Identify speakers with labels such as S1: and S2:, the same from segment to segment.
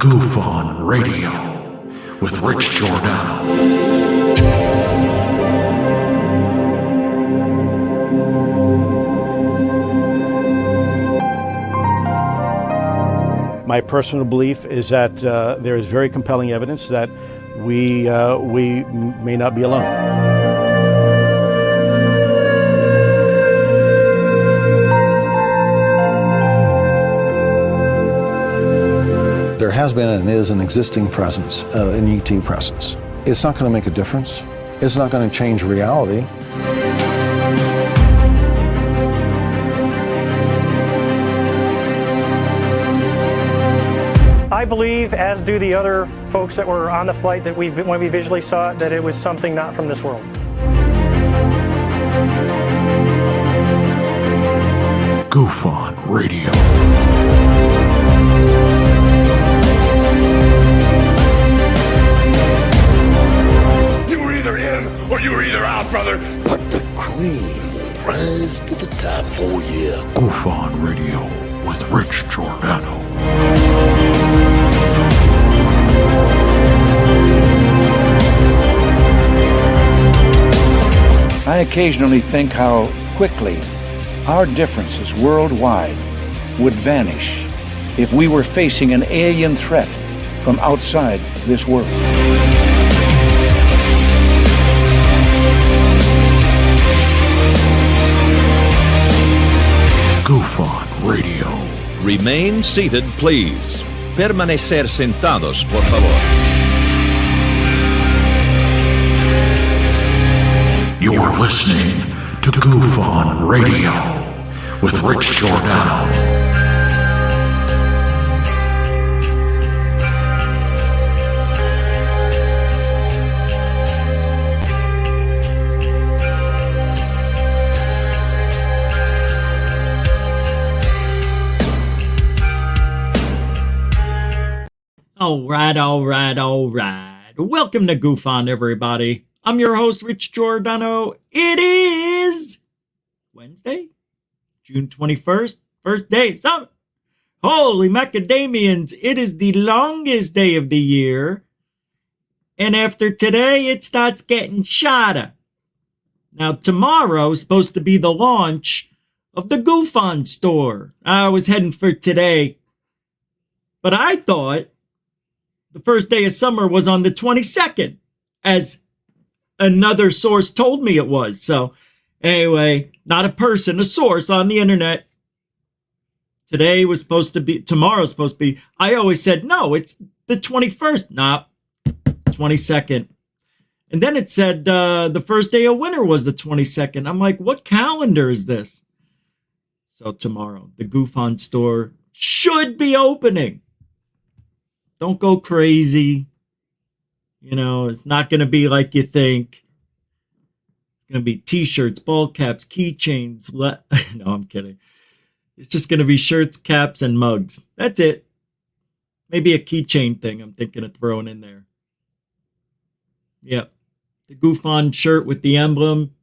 S1: MUFON Radio with Rich Giordano.
S2: My personal belief is that there is very compelling evidence that we may not be alone.
S3: There has been and is an existing presence, an ET presence. It's not going to make a difference. It's not going to change reality.
S4: I believe, as do the other folks that were on the flight, that when we visually saw it, that it was something not from this world.
S1: MUFON Radio.
S5: You were either in or you were either out, brother.
S6: But the cream will rise to the top, oh yeah.
S1: MUFON Radio with Rich Giordano.
S7: I occasionally think how quickly our differences worldwide would vanish if we were facing an alien threat from outside this world.
S1: MUFON Radio.
S8: Remain seated, please. Permanecer sentados, por favor.
S1: You're listening to MUFON Radio with Rich Giordano.
S9: All right. Welcome to MUFON, everybody. I'm your host, Rich Giordano. It is Wednesday, June 21st, first day of summer. Holy macadamians, it is the longest day of the year. And after today, it starts getting shorter. Now, tomorrow is supposed to be the launch of the MUFON store. I was heading for today. But I thought the first day of summer was on the 22nd, as another source told me it was. So anyway, not a person, a source on the internet. Tomorrow's supposed to be, I always said, no, it's the 21st, not 22nd. And then it said the first day of winter was the 22nd. I'm like, what calendar is this? So tomorrow, the MUFON store should be opening. Don't go crazy. You know, it's not going to be like you think. It's going to be t-shirts, ball caps, keychains. No, I'm kidding. It's just going to be shirts, caps, and mugs. That's it. Maybe a keychain thing I'm thinking of throwing in there. Yep. The MUFON shirt with the emblem.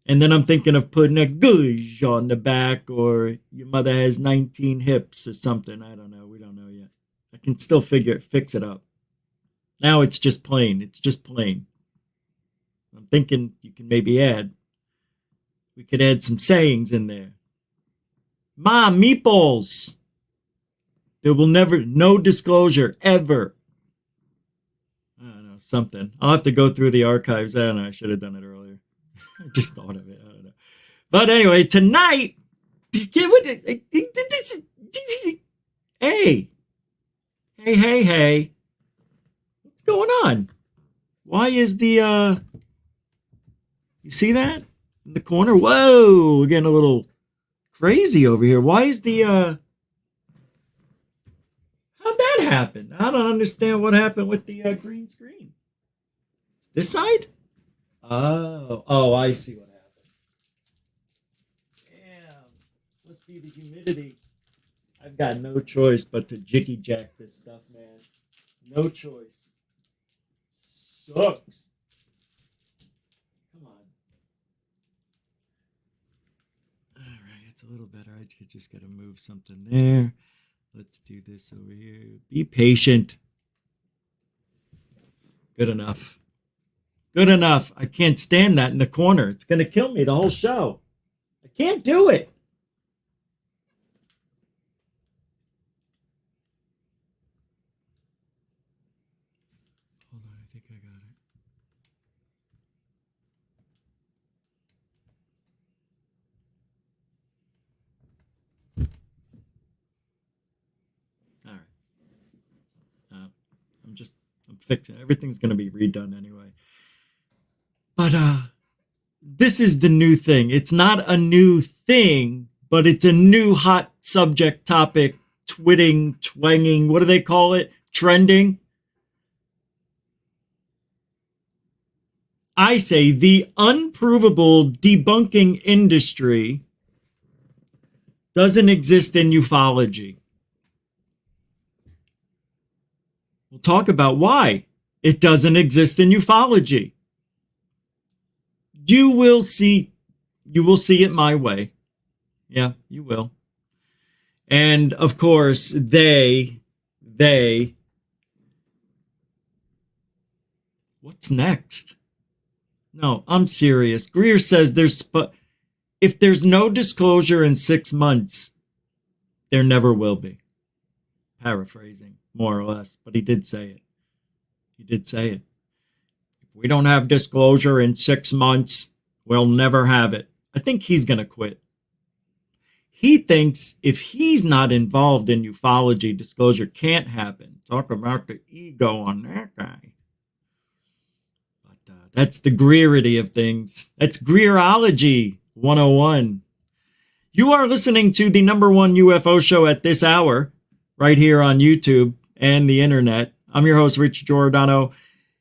S9: And then I'm thinking of putting a gush on the back, or your mother has 19 hips or something. I don't know. We don't know yet. I can still fix it up. Now it's just plain. It's just plain. I'm thinking you can maybe we could add some sayings in there. Ma, meatballs. There will no disclosure, ever. I don't know, something. I'll have to go through the archives. I don't know, I should have done it earlier. I just thought of it. I don't know. But anyway, tonight, hey. What's going on? Why is the, you see that? In the corner? Whoa, we're getting a little crazy over here. Why is the, how'd that happen? I don't understand what happened with the green screen. This side? Oh, I see what happened. Damn, must be the humidity. I've got no choice but to jiggy jack this stuff, man. No choice. Sucks. Come on. All right, it's a little better. I just got to move something there. Let's do this over here. Be patient. Good enough. Good enough. I can't stand that in the corner. It's going to kill me the whole show. I can't do it. Hold on, I think I got it. All right. I'm fixing it. Everything's going to be redone anyway. But this is the new thing. It's not a new thing, but it's a new hot subject topic, twanging, what do they call it? Trending. I say the unprovable debunking industry doesn't exist in ufology. We'll talk about why it doesn't exist in ufology. You will see it my way. Yeah, you will. And of course, they, what's next? No, I'm serious. Greer says if there's no disclosure in 6 months, there never will be. Paraphrasing, more or less, but he did say it. He did say it. If we don't have disclosure in 6 months, we'll never have it. I think he's going to quit. He thinks if he's not involved in ufology, disclosure can't happen. Talk about the ego on that guy. But that's the Greerity of things. That's Greerology 101. You are listening to the #1 UFO show at this hour, right here on YouTube and the internet. I'm your host, Rich Giordano.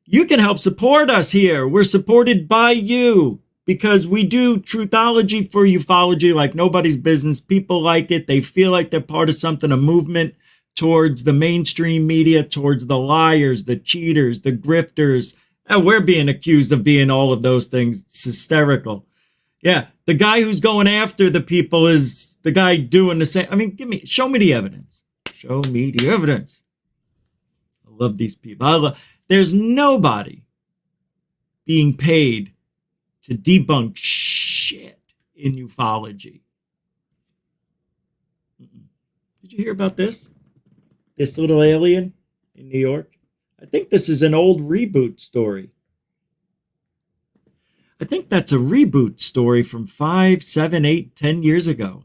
S9: You can help support us here. We're supported by you because we do truthology for ufology like nobody's business. People like it. They feel like they're part of something, a movement towards the mainstream media, towards the liars, the cheaters, the grifters. And we're being accused of being all of those things. It's hysterical. Yeah, the guy who's going after the people is the guy doing the same. I mean, show me the evidence. Show me the evidence. I love these people. There's nobody being paid to debunk shit in ufology. Did you hear about this? This little alien in New York? I think this is an old reboot story. I think that's a reboot story from 5, 7, 8, 10 years ago.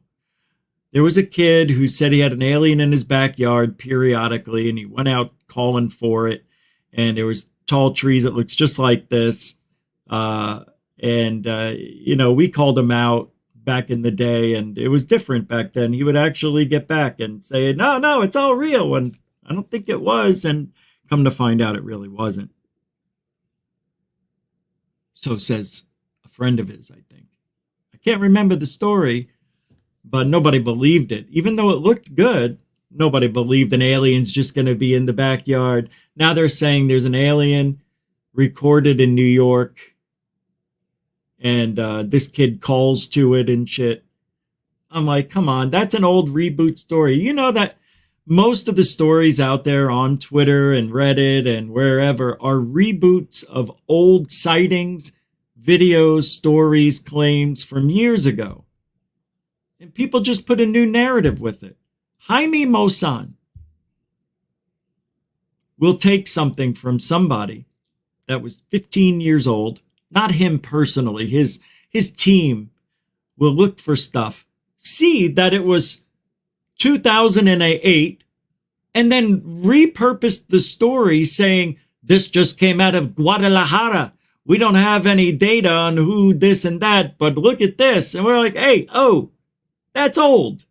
S9: There was a kid who said he had an alien in his backyard periodically, and he went out calling for it. And there was tall trees that looks just like this. We called him out back in the day, and it was different back then. He would actually get back and say, no, it's all real. And I don't think it was. And come to find out, it really wasn't. So says a friend of his, I think. I can't remember the story, but nobody believed it. Even though it looked good, nobody believed an alien's just going to be in the backyard. Now they're saying there's an alien recorded in New York, and this kid calls to it and shit. I'm like, come on, that's an old reboot story. You know that most of the stories out there on Twitter and Reddit and wherever are reboots of old sightings, videos, stories, claims from years ago. And people just put a new narrative with it. Jaime Maussan will take something from somebody that was 15 years old, not him personally, his team will look for stuff, see that it was 2008, and then repurpose the story saying, this just came out of Guadalajara. We don't have any data on who this and that, but look at this. And we're like, hey, that's old.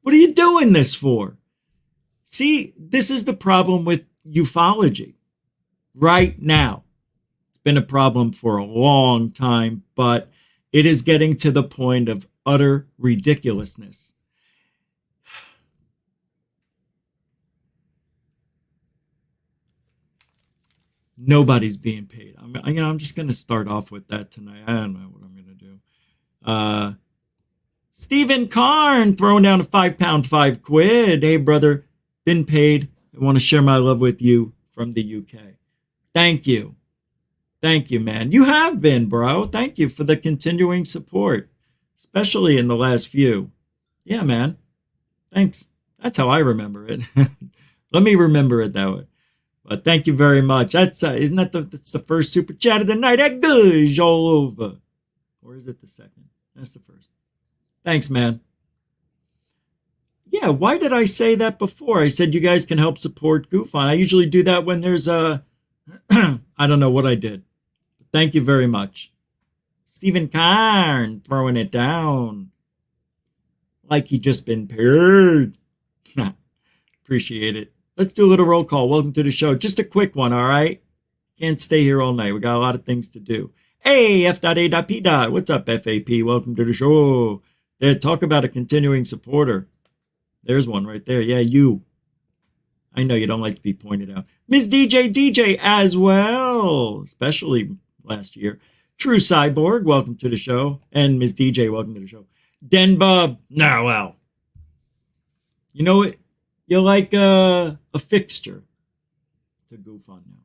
S9: What are you doing this for? See, this is the problem with ufology right now. It's been a problem for a long time, but it is getting to the point of utter ridiculousness. Nobody's being paid. I'm just going to start off with that tonight. I don't know what I'm going to do. Stephen Karn throwing down a £5 £5. Hey, brother. been paid. I want to share my love with you from the UK. Thank you. Thank you, man. You have been, bro. Thank you for the continuing support, especially in the last few. Yeah, man. Thanks. That's how I remember it. Let me remember it that way. But thank you very much. That's isn't that that's the first super chat of the night? That goes all over. Or is it the second? That's the first. Thanks, man. Yeah, why did I say that before? I said you guys can help support GoofOn. I usually do that when there's a... I don't know what I did. Thank you very much. Stephen Karn throwing it down. Like he just been paid. Appreciate it. Let's do a little roll call. Welcome to the show. Just a quick one, all right? Can't stay here all night. We got a lot of things to do. Hey, F.A.P. What's up, FAP? Welcome to the show. There, talk about a continuing supporter. There's one right there. Yeah, you. I know you don't like to be pointed out. Miss DJ as well, especially last year. True Cyborg, welcome to the show. And Miss DJ, welcome to the show. Denbub, nah, well. You know what? You're like a fixture to GoofOn now.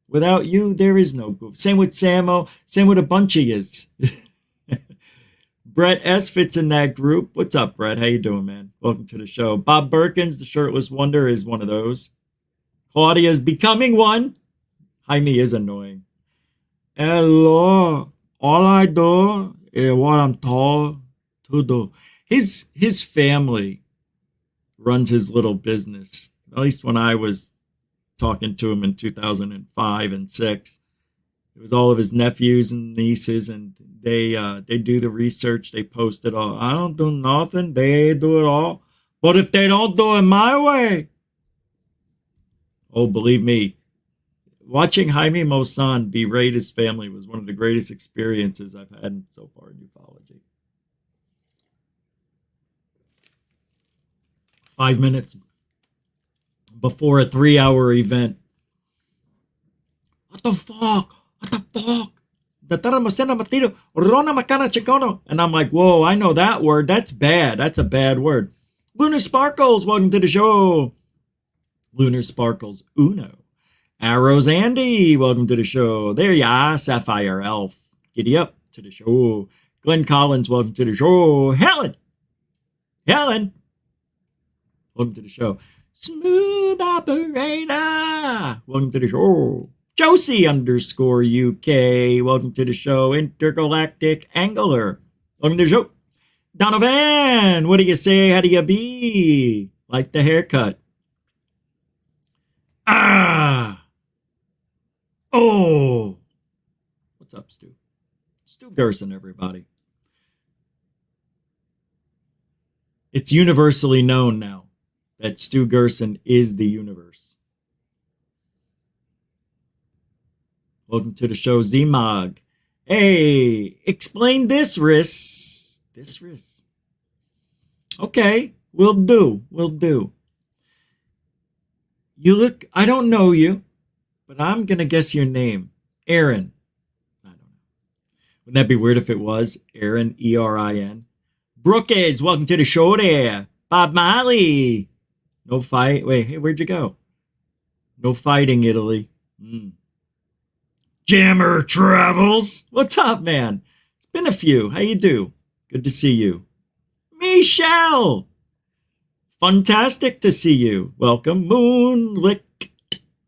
S9: Without you, there is no Goof. Same with Samo. Same with a bunch of yous. Brett S. fits in that group. What's up, Brett? How you doing, man? Welcome to the show. Bob Birkins, the shirtless wonder, is one of those. Claudia's becoming one. Jaime is annoying. Hello. All I do is what I'm told to do. His family runs his little business. At least when I was talking to him in 2005 and 6. It was all of his nephews and nieces, and they do the research. They post it all. I don't do nothing. They do it all. But if they don't do it my way, oh, believe me, watching Jaime Maussan berate his family was one of the greatest experiences I've had so far in ufology. 5 minutes before a 3-hour event. What the fuck? What the fuck? And I'm like, whoa, I know that word. That's bad. That's a bad word. Lunar Sparkles, welcome to the show. Lunar Sparkles Uno. Arrows Andy, welcome to the show. There you are, Sapphire Elf. Giddy up to the show. Glenn Collins, welcome to the show. Helen, welcome to the show. Smooth Operator, welcome to the show. Josie _UK, welcome to the show. Intergalactic Angler, welcome to the show. Donovan, what do you say? How do you be? Like the haircut. Oh. What's up, Stu? Stu Gerson, everybody. It's universally known now that Stu Gerson is the universe. Welcome to the show, Zmog. Hey, explain this, Riss. This Riss. Okay, will do. You look, I don't know you, but I'm going to guess your name. Aaron. I don't know. Wouldn't that be weird if it was? Aaron, E-R-I-N. Brookes, welcome to the show there. Bob Molly. No fight. Wait, hey, where'd you go? No fighting, Italy. Jammer Travels. What's up, man? It's been a few. How you do? Good to see you. Michelle. Fantastic to see you. Welcome. Moonlick.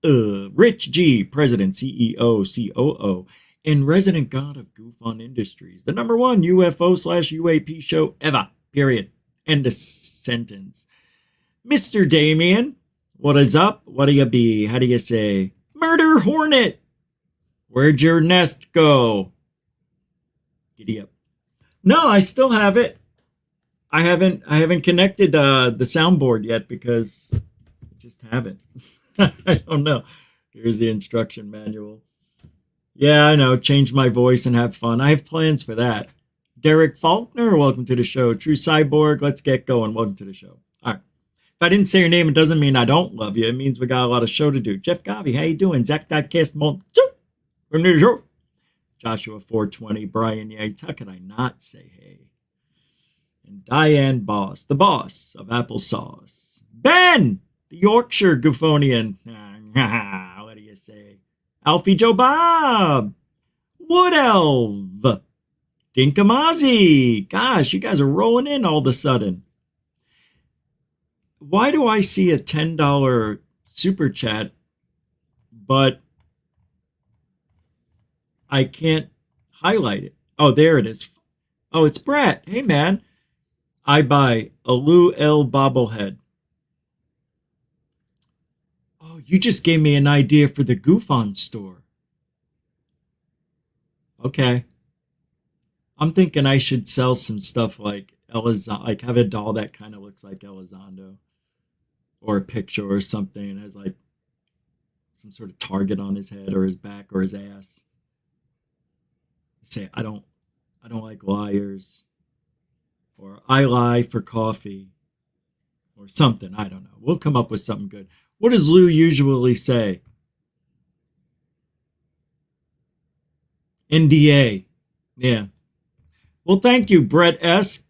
S9: Rich G, President, CEO, COO, and resident god of GoofOn Industries. The #1 UFO/UAP show ever. Period. End of sentence. Mr. Damien. What is up? What do you be? How do you say? Murder Hornet. Where'd your nest go? Giddy up. No, I still have it. I haven't connected the soundboard yet because I just haven't. I don't know. Here's the instruction manual. Yeah, I know. Change my voice and have fun. I have plans for that. Derek Faulkner, welcome to the show. True Cyborg, let's get going. Welcome to the show. All right. If I didn't say your name, it doesn't mean I don't love you. It means we got a lot of show to do. Jeff Gavi, how you doing? Zach Diecast Mont. Welcome to the show. Joshua 420, Brian Yates. How could I not say hey? And Diane Boss, the boss of applesauce. Ben! The Yorkshire Goofonian. What do you say? Alfie Joe Bob. Wood Elf. Dinkamazi. Gosh, you guys are rolling in all of a sudden. Why do I see a $10 super chat, but I can't highlight it? Oh, there it is. Oh, it's Brett. Hey, man. I buy a Lou L bobblehead. Oh, you just gave me an idea for the Goof-On store. Okay. I'm thinking I should sell some stuff like Elizondo, like have a doll that kind of looks like Elizondo, or a picture or something and has like some sort of target on his head or his back or his ass. Say I don't like liars, or I lie for coffee, or something. I don't know. We'll come up with something good. What does Lou usually say? NDA. Yeah. Well, thank you, Brett S.,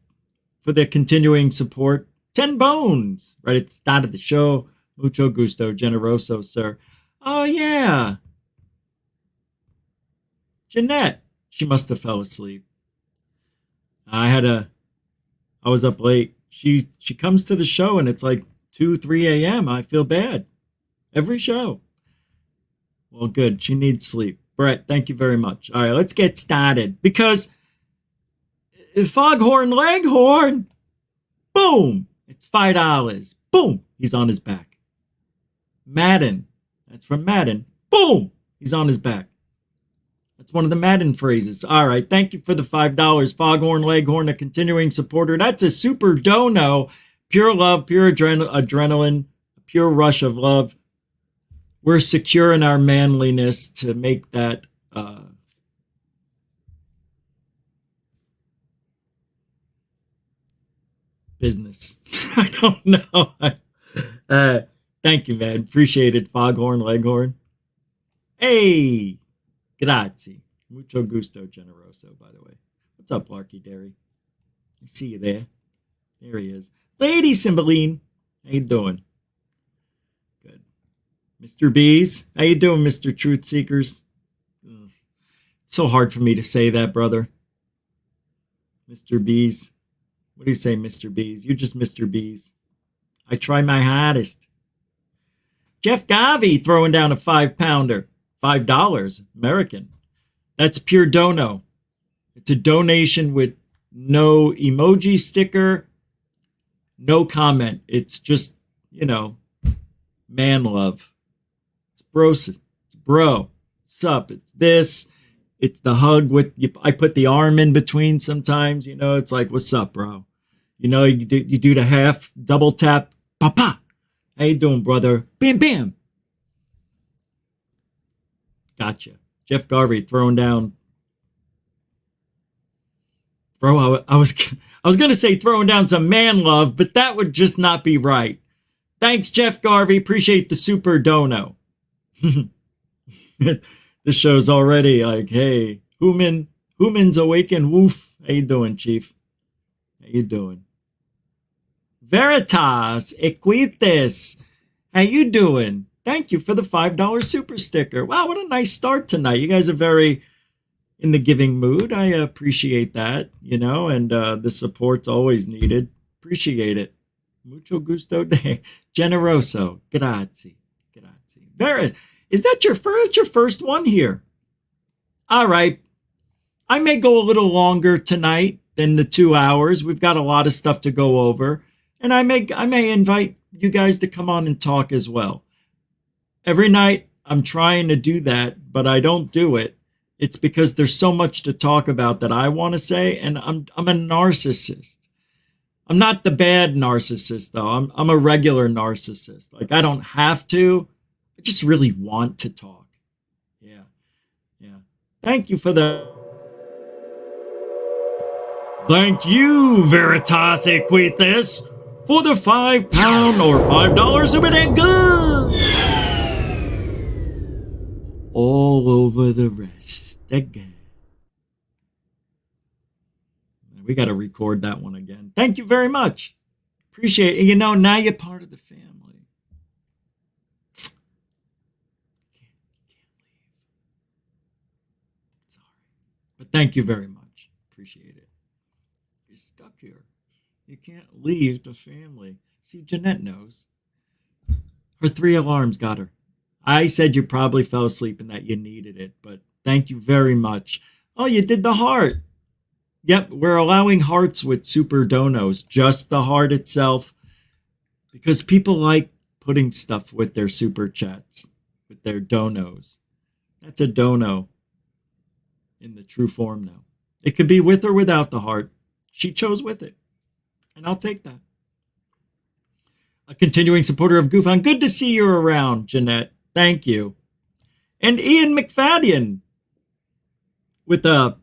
S9: for the continuing support. 10 bones right at the start of the show. Mucho gusto, generoso, sir. Oh, yeah. Jeanette. She must have fell asleep. I was up late. She comes to the show and it's like 2, 3 a.m. I feel bad. Every show. Well, good. She needs sleep. Brett, thank you very much. All right, let's get started. Because Foghorn Leghorn, boom, it's $5. Boom, he's on his back. Madden, that's from Madden. Boom, he's on his back. That's one of the Madden phrases. All right, thank you for the $5. Foghorn Leghorn, a continuing supporter. That's a super dono. Pure love, pure adrenaline, pure rush of love. We're secure in our manliness to make that business. I don't know. Thank you, man. Appreciate it, Foghorn Leghorn. Hey, grazie. Mucho gusto, generoso, by the way. What's up, Larky Derry? I see you there. There he is. Lady Cymbeline, how you doing? Good. Mr. Bees, how you doing, Mr. Truth Seekers? It's so hard for me to say that, brother. Mr. Bees. What do you say, Mr. Bees? You're just Mr. Bees. I try my hardest. Jeff Garvey throwing down a 5-pounder. $5, American. That's pure dono. It's a donation with no emoji sticker, no comment. It's just, man love. It's bro. Sup? It's this. It's the hug with you. I put the arm in between sometimes. It's like, what's up, bro? You do the half double tap. Papa. How you doing, brother? Bam, bam. Gotcha. Jeff Garvey throwing down. Bro, I was gonna say throwing down some man love, but that would just not be right. Thanks, Jeff Garvey. Appreciate the super dono. This show's already like, hey, Human's awaken. Woof. How you doing, Chief? How you doing? Veritas Equites. How you doing? Thank you for the $5 super sticker. Wow, what a nice start tonight. You guys are very in the giving mood. I appreciate that, and the support's always needed. Appreciate it. Mucho gusto de generoso. Grazie. Is that your first one here? All right. I may go a little longer tonight than the 2 hours. We've got a lot of stuff to go over. And I may invite you guys to come on and talk as well. Every night I'm trying to do that, but I don't do it. It's because there's so much to talk about that I want to say, and I'm a narcissist. I'm not the bad narcissist though. I'm a regular narcissist. Like I don't have to. I just really want to talk. Yeah. Thank you, Veritas Equites, for the £5 or $5 super good. All over the rest again. We got to record that one again. Thank you very much. Appreciate it. Now you're part of the family. But thank you very much. Appreciate it. You're stuck here. You can't leave the family. See, Jeanette knows. Her 3 alarms got her. I said you probably fell asleep and that you needed it, but thank you very much. Oh, you did the heart. Yep, we're allowing hearts with super donos, just the heart itself, because people like putting stuff with their super chats, with their donos. That's a dono in the true form now. It could be with or without the heart. She chose with it, and I'll take that. A continuing supporter of GoofOn. Good to see you around, Jeanette. Thank you. And Ian McFadden with a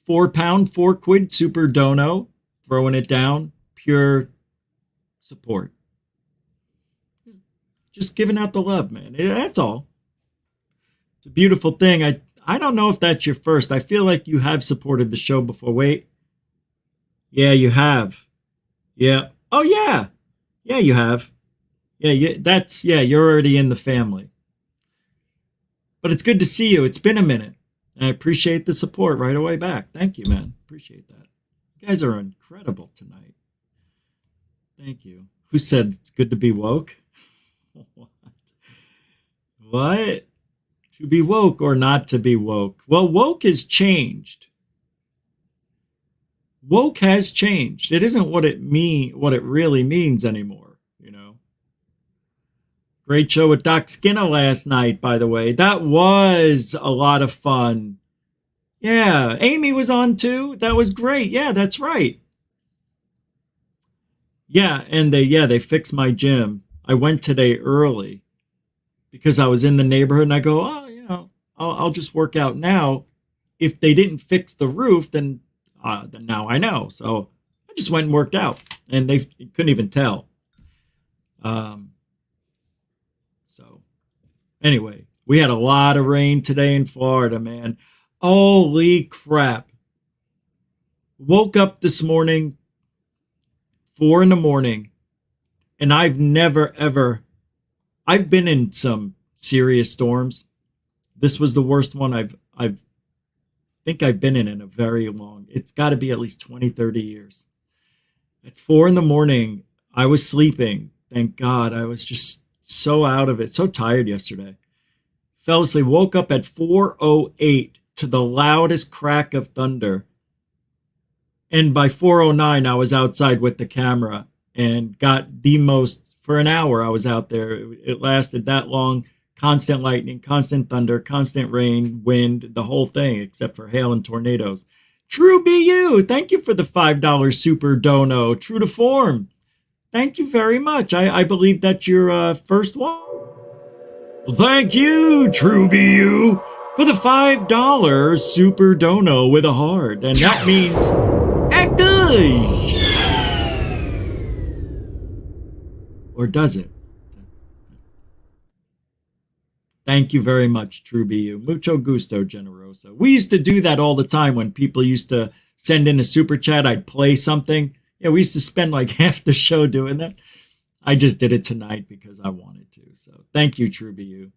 S9: £4, 4 quid super dono, throwing it down. Pure support. Just giving out the love, man. That's all. It's a beautiful thing. I don't know if that's your first. I feel like you have supported the show before. Wait. Yeah, you have. Yeah. Oh, yeah. Yeah, you have. Yeah, you're already in the family. But it's good to see you. It's been a minute. And I appreciate the support right away back. Thank you, man. Appreciate that. You guys are incredible tonight. Thank you. Who said it's good to be woke? What? To be woke or not to be woke? Well, woke has changed. Woke has changed. It isn't what it really means anymore. Great show with Doc Skinner last night, by the way. That was a lot of fun. Yeah, Amy was on too. That was great. Yeah, that's right. Yeah, and they fixed my gym. I went today early because I was in the neighborhood and I go, I'll just work out now. If they didn't fix the roof, then now I know. So I just went and worked out and they couldn't even tell. So anyway, we had a lot of rain today in Florida, man. Holy crap. Woke up this morning, 4 a.m, and I've never, ever, I've been in some serious storms. This was the worst one I think I've been in a very long, it's got to be at least 20, 30 years. At 4 a.m, I was sleeping. Thank God. I was just so out of it, so tired yesterday. Fell asleep, woke up at 4:08 to the loudest crack of thunder. And by 4:09, I was outside with the camera and got the most, for an hour I was out there. It lasted that long. Constant lightning, constant thunder, constant rain, wind, the whole thing, except for hail and tornadoes. True BU, thank you for the $5 super dono. True to form. Thank you very much. I believe that's your first one. Well, thank you, True BU, for the $5 super dono with a heart. And that means Active. Or does it? Thank you very much, True BU. Mucho gusto, Generoso. We used to do that all the time when people used to send in a super chat. I'd play something. Yeah, we used to spend like half the show doing that. I just did it tonight because I wanted to. So thank you, True BU.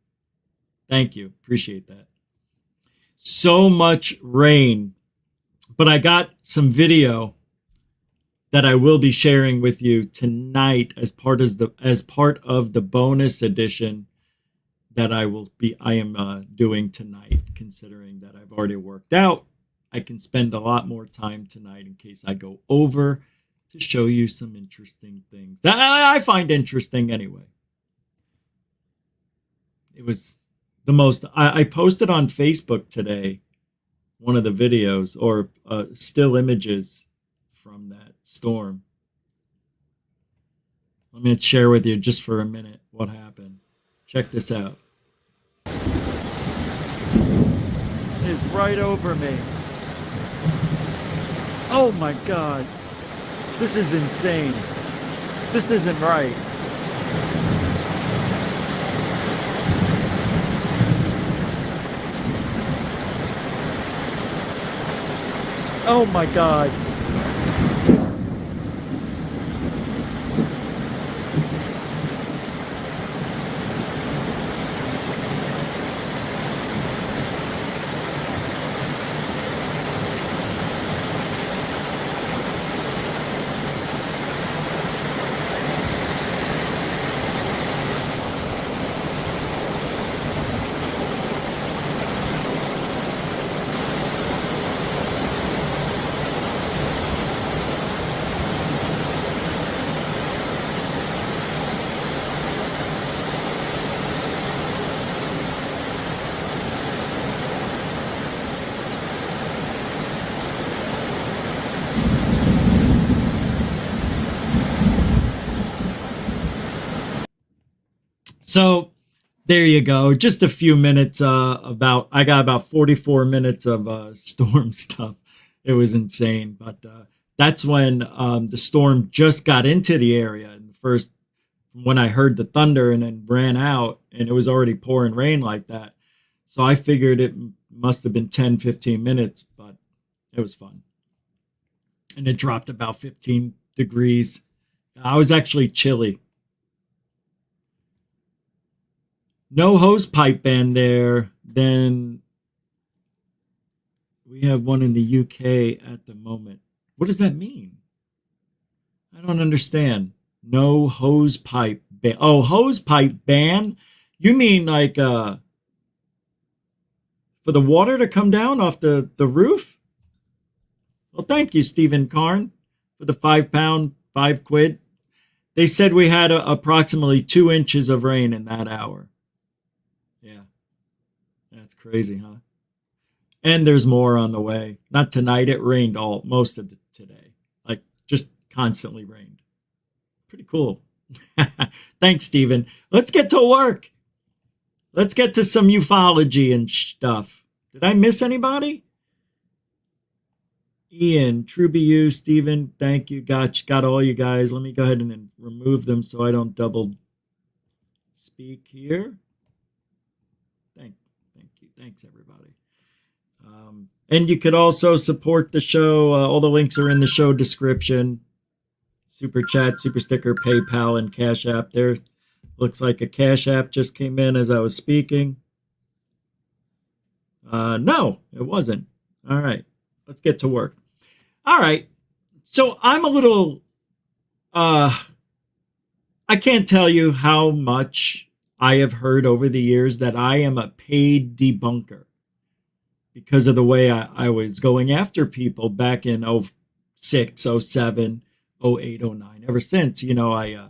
S9: Thank you. Appreciate that. So much rain. But I got some video that I will be sharing with you tonight as part of the bonus edition that I am doing tonight, considering that I've already worked out. I can spend a lot more time tonight in case I go over to show you some interesting things that I find interesting anyway. It was the most, I posted on Facebook today, one of the videos or still images from that storm. Let me share with you just for a minute what happened. Check this out. It's right over me. Oh my God. This is insane. This isn't right. Oh my God. So there you go. Just a few minutes I got about 44 minutes of storm stuff. It was insane. But that's when the storm just got into the area. And first, when I heard the thunder and then ran out, and it was already pouring rain like that. So I figured it must have been 10, 15 minutes, but it was fun. And it dropped about 15 degrees. I was actually chilly. No hose pipe ban there. Then we have one in the UK at the moment. What does that mean? I don't understand. No hose pipe ban. Oh, hose pipe ban? You mean like for the water to come down off the roof? Well, thank you, Stephen Karn, for the £5, £5. They said we had approximately 2 inches of rain in that hour. Yeah, that's crazy, huh? And there's more on the way. Not tonight. It rained most of today. Like, just constantly rained. Pretty cool. Thanks, Stephen. Let's get to work. Let's get to some ufology and stuff. Did I miss anybody? Ian, TrueBU, Stephen, thank you. Got all you guys. Let me go ahead and remove them so I don't double speak here. Thank you. Thanks, everybody. And you could also support the show. All the links are in the show description. Super Chat, Super Sticker, PayPal, and Cash App. There looks like a Cash App just came in as I was speaking. No, it wasn't. All right, let's get to work. All right, so I'm a little, I can't tell you how much I have heard over the years that I am a paid debunker because of the way I was going after people back in 06, 07, 08, 09. Ever since, I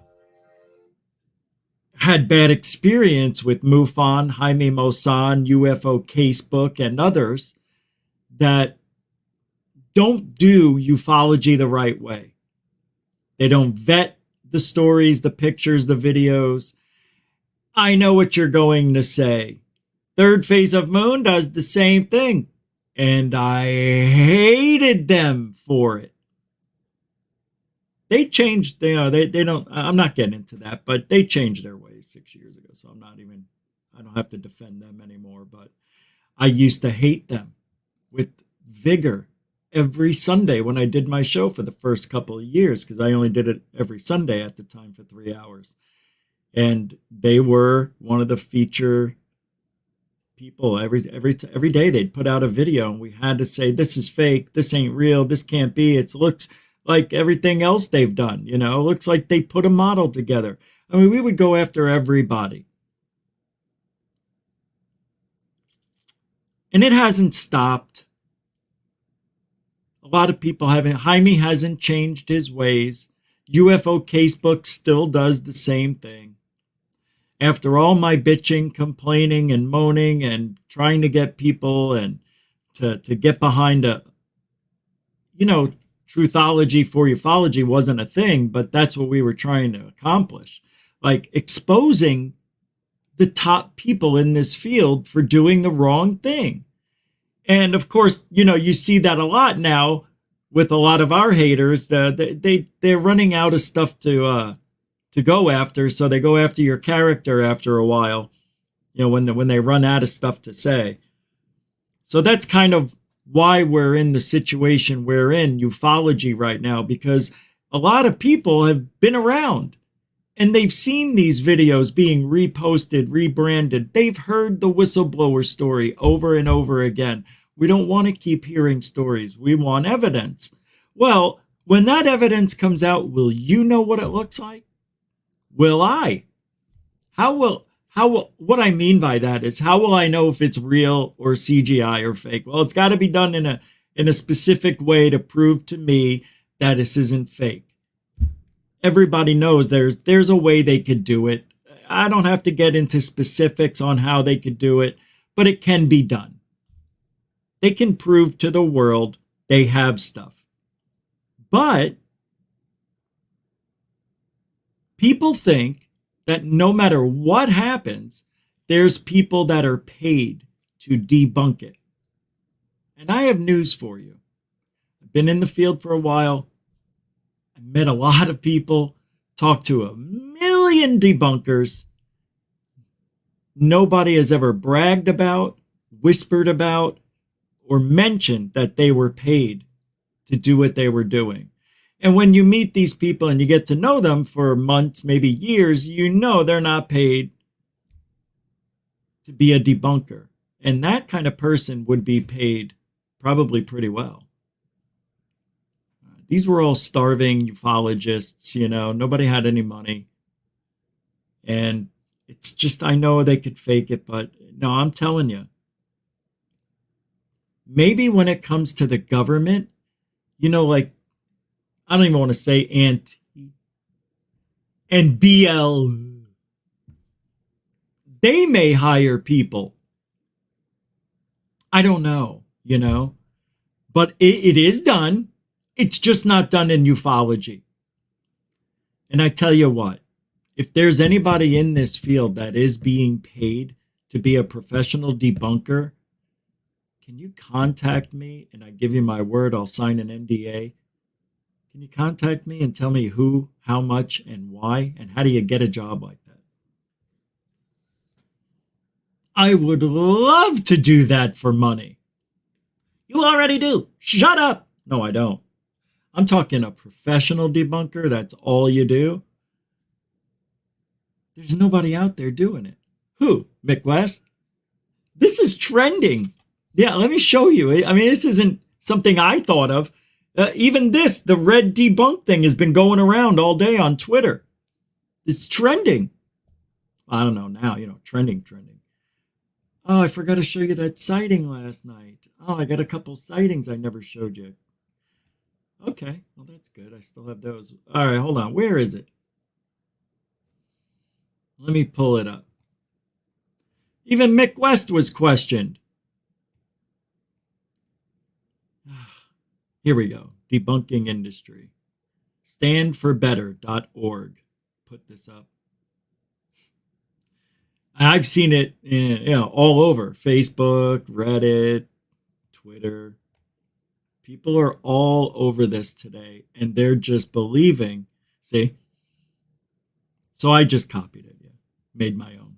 S9: had bad experience with MUFON, Jaime Maussan, UFO Casebook, and others that don't do ufology the right way. They don't vet the stories, the pictures, the videos. I know what you're going to say. Third Phase of Moon does the same thing. And I hated them for it. They changed, they don't, I'm not getting into that, but they changed their ways 6 years ago. So I don't have to defend them anymore. But I used to hate them with vigor every Sunday when I did my show for the first couple of years, because I only did it every Sunday at the time for 3 hours. And they were one of the feature people. Every day they'd put out a video and we had to say, this is fake, this ain't real, this can't be. It looks like everything else they've done, it looks like they put a model together. I mean, we would go after everybody. And it hasn't stopped. A lot of people haven't. Jaime hasn't changed his ways. UFO Casebook still does the same thing. After all my bitching, complaining, and moaning, and trying to get people and to get behind truthology for ufology wasn't a thing, but that's what we were trying to accomplish. Like exposing the top people in this field for doing the wrong thing. And of course, you see that a lot now with a lot of our haters. They're running out of stuff to go after, so they go after your character after a while. When they run out of stuff to say. So that's kind of why we're in the situation we're in ufology right now, because a lot of people have been around and they've seen these videos being reposted, rebranded. They've heard the whistleblower story over and over again. We don't want to keep hearing stories. We want evidence. Well, when that evidence comes out, will you know what it looks like? Will I? What I mean by that is, how will I know if it's real or CGI or fake? Well, it's got to be done in a specific way to prove to me that this isn't fake. Everybody knows there's a way they could do it. I don't have to get into specifics on how they could do it, but it can be done. They can prove to the world they have stuff. But people think that no matter what happens, there's people that are paid to debunk it. And I have news for you. I've been in the field for a while. I met a lot of people, talked to a million debunkers. Nobody has ever bragged about, whispered about, or mentioned that they were paid to do what they were doing. And when you meet these people and you get to know them for months, maybe years, you know they're not paid to be a debunker. And that kind of person would be paid probably pretty well. These were all starving ufologists, you know, nobody had any money. And it's just, I know they could fake it, but no, I'm telling you, maybe when it comes to the government, you know, like, I don't even want to say anti and BL, they may hire people. I don't know, you know, but it is done. It's just not done in ufology. And I tell you what, if there's anybody in this field that is being paid to be a professional debunker, can you contact me? And I give you my word, I'll sign an NDA. Can you contact me and tell me who, how much, and why? And how do you get a job like that? I would love to do that for money. You already do. Shut up. No, I don't. I'm talking a professional debunker. That's all you do. There's nobody out there doing it. Who? Mick West? This is trending. Yeah, let me show you. I mean, this isn't something I thought of. Even this, the red debunk thing has been going around all day on Twitter. It's trending. I don't know now, you know, trending. Oh, I forgot to show you that sighting last night. Oh, I got a couple sightings I never showed you. Okay, well, that's good. I still have those. All right, hold on. Where is it? Let me pull it up. Even Mick West was questioned. Here we go. Debunking industry. Standforbetter.org. Put this up. I've seen it, all over Facebook, Reddit, Twitter. People are all over this today, and they're just believing. See? So I just copied it, made my own.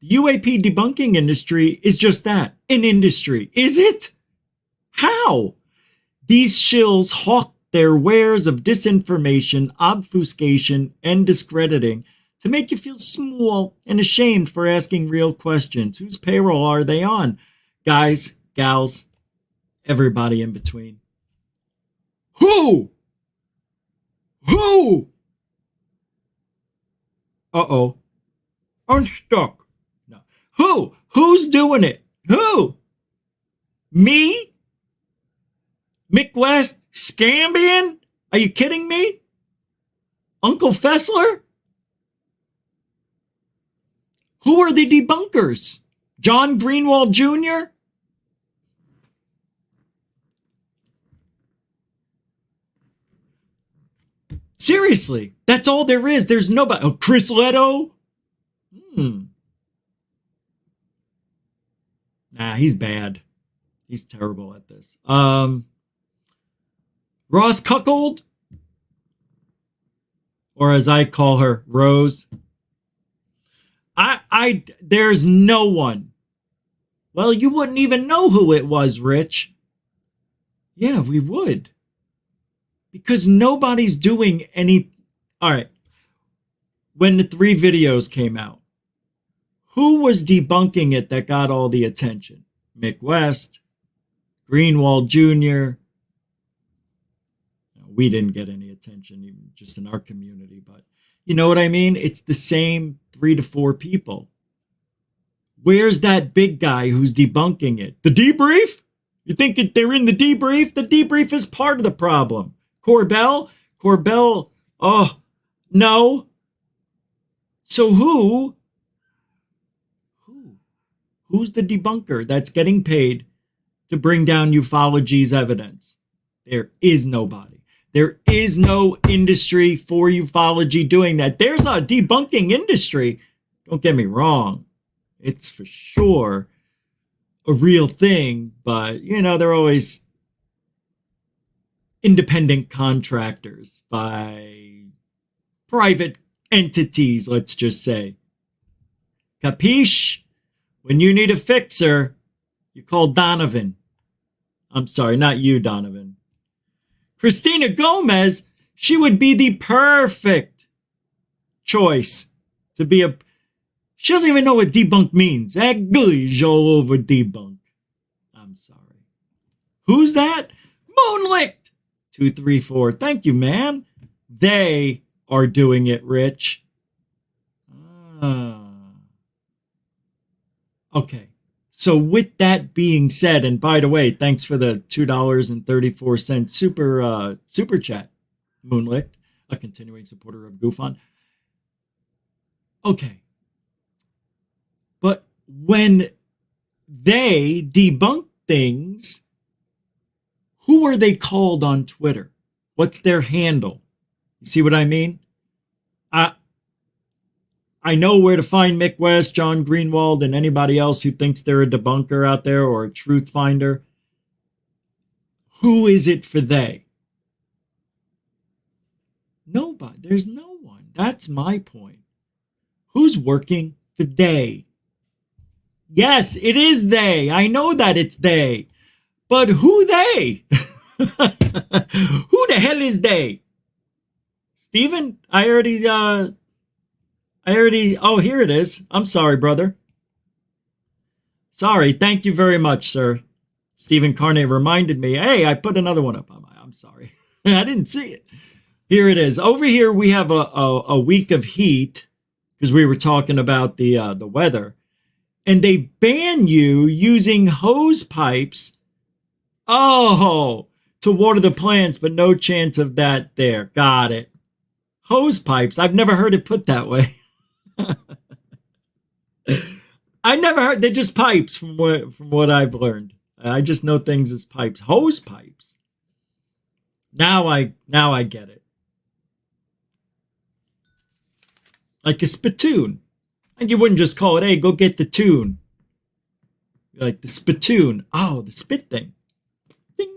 S9: The UAP debunking industry is just that, an industry. Is it? How? These shills hawk their wares of disinformation, obfuscation, and discrediting to make you feel small and ashamed for asking real questions. Whose payroll are they on? Guys, gals, everybody in between. Who? Uh-oh. Unstuck. No. Who? Who's doing it? Who? Me? Mick West? Scambian? Are you kidding me? Uncle Fessler? Who are the debunkers? John Greenwald Jr.? Seriously, that's all there is. There's nobody. Oh, Chris Leto? Nah, he's bad. He's terrible at this. Ross Cuckold? Or as I call her, Rose. There's no one. Well, you wouldn't even know who it was, Rich. Yeah, we would. Because nobody's doing any. All right. When the 3 videos came out, who was debunking it that got all the attention? Mick West, Greenwald Jr. We didn't get any attention, even just in our community, but you know what I mean? It's the same 3 to 4 people. Where's that big guy who's debunking it? The debrief? You think that they're in the debrief? The debrief is part of the problem. Corbell, oh, no. So who's the debunker that's getting paid to bring down ufology's evidence? There is nobody. There is no industry for ufology doing that. There's a debunking industry. Don't get me wrong. It's for sure a real thing, but, you know, they're always independent contractors by private entities, let's just say. Capiche? When you need a fixer, you call Donovan. I'm sorry, not you, Donovan. Christina Gomez, she would be the perfect choice to be a... She doesn't even know what debunk means. That goes all over debunk. I'm sorry. Who's that? Moonlicht 234. Thank you, man. They are doing it, Rich. Okay. So with that being said, and by the way, thanks for the $2.34 super chat, Moonlicht, a continuing supporter of GoofOn. Okay. But when they debunk things, who are they called on Twitter? What's their handle? You see what I mean? I know where to find Mick West, John Greenwald, and anybody else who thinks they're a debunker out there or a truth finder. Who is it for they? Nobody. There's no one. That's my point. Who's working for they? Yes, it is they. I know that it's they. But who they? Who the hell is they? Steven, I already, oh, here it is. I'm sorry, brother. Sorry. Thank you very much, sir. Stephen Carney reminded me, hey, I put another one up. I'm sorry. I didn't see it. Here it is. Over here, we have a week of heat because we were talking about the weather. And they ban you using hose pipes, to water the plants, but no chance of that there. Got it. Hose pipes. I've never heard it put that way. I never heard. They're just pipes from what I've learned. I just know things as pipes. Hose pipes. Now I get it. Like a spittoon. Like you wouldn't just call it, hey, go get the tune. Like the spittoon. Oh, the spit thing. Ding.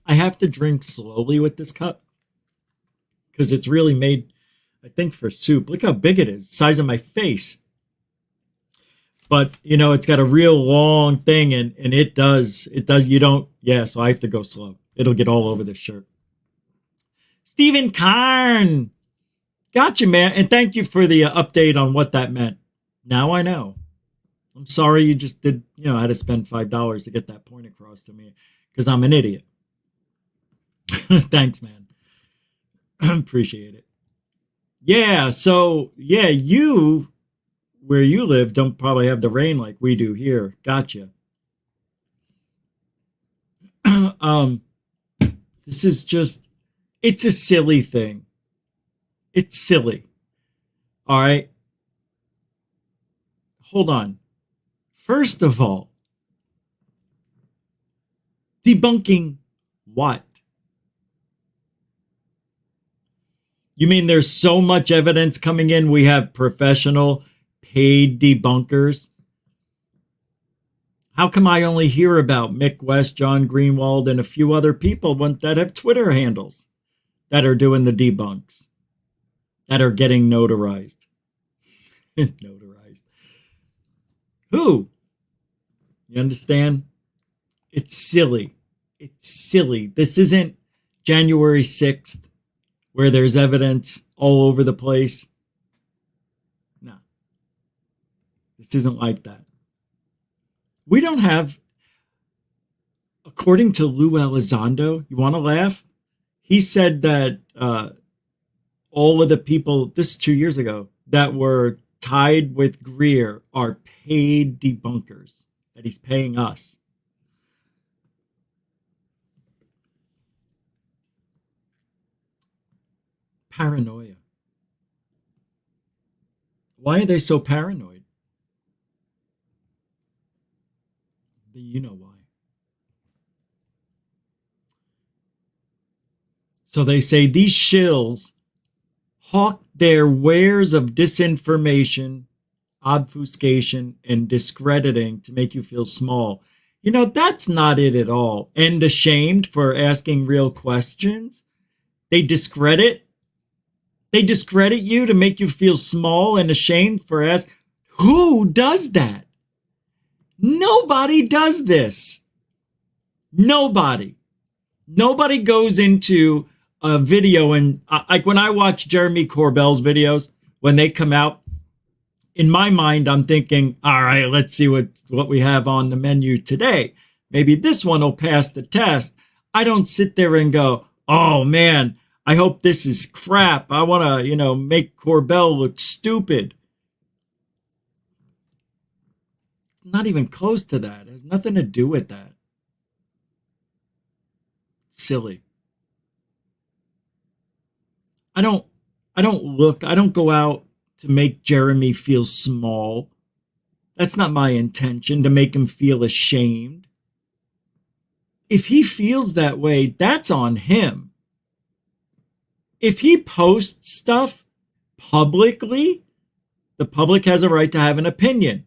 S9: I have to drink slowly with this cup because it's really made, I think, for soup. Look how big it is. Size of my face. But, you know, it's got a real long thing, and it does, you don't, so I have to go slow. It'll get all over the shirt. Stephen Karn. Gotcha, man. And thank you for the update on what that meant. Now I know. I'm sorry you just did, had to spend $5 to get that point across to me because I'm an idiot. Thanks, man. Appreciate it. Yeah, so, you... where you live don't probably have the rain like we do here. Gotcha. This is just, it's a silly thing. It's silly. All right. Hold on. First of all, debunking what? You mean there's so much evidence coming in? We have professional paid debunkers. How come I only hear about Mick West, John Greenwald, and a few other people that have Twitter handles that are doing the debunks, that are getting notarized? Notarized. Who? You understand? It's silly. It's silly. This isn't January 6th where there's evidence all over the place. No. This isn't like that. We don't have, according to Lou Elizondo, you want to laugh? He said that all of the people, this is 2 years ago, that were tied with Greer are paid debunkers, that he's paying us. Paranoia. Why are they so paranoid? You know why. So they say these shills hawk their wares of disinformation, obfuscation, and discrediting to make you feel small. You know, that's not it at all. And ashamed for asking real questions. They discredit you to make you feel small and ashamed for asking. Who does that? Nobody does this. Nobody goes into a video and like when I watch Jeremy Corbell's videos, when they come out, in my mind, I'm thinking, all right, let's see what we have on the menu today. Maybe this one will pass the test. I don't sit there and go, oh man, I hope this is crap. I want to, make Corbell look stupid. Not even close to that. It has nothing to do with that. Silly. I don't go out to make Jeremy feel small. That's not my intention, to make him feel ashamed. If he feels that way, that's on him. If he posts stuff publicly, the public has a right to have an opinion.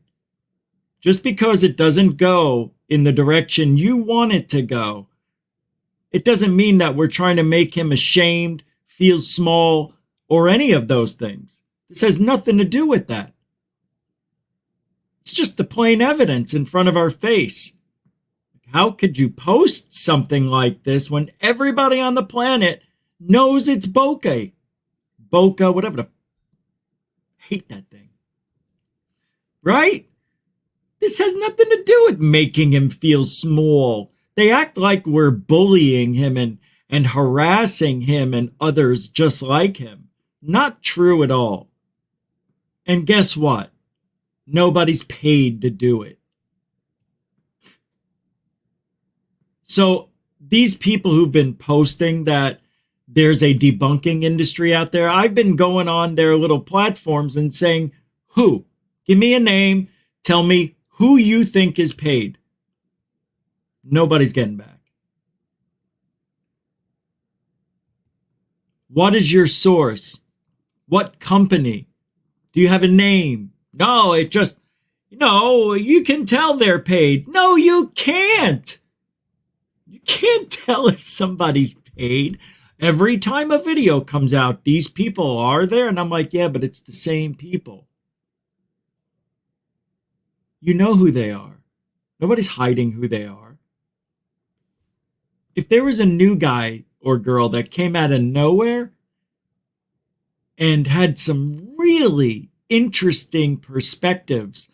S9: Just because it doesn't go in the direction you want it to go, it doesn't mean that we're trying to make him ashamed, feel small, or any of those things. This has nothing to do with that. It's just the plain evidence in front of our face. How could you post something like this when everybody on the planet knows it's bokeh? Bokeh, whatever. I hate that thing. Right? This has nothing to do with making him feel small. They act like we're bullying him and harassing him and others just like him. Not true at all. And guess what? Nobody's paid to do it. So these people who've been posting that there's a debunking industry out there, I've been going on their little platforms and saying, who? Give me a name. Tell me who you think is paid. Nobody's getting back. What is your source? What company? Do you have a name? No, you can tell they're paid. No, you can't. You can't tell if somebody's paid. Every time a video comes out, these people are there. And I'm like, yeah, but it's the same people. You know who they are. Nobody's hiding who they are. If there was a new guy or girl that came out of nowhere and had some really interesting perspectives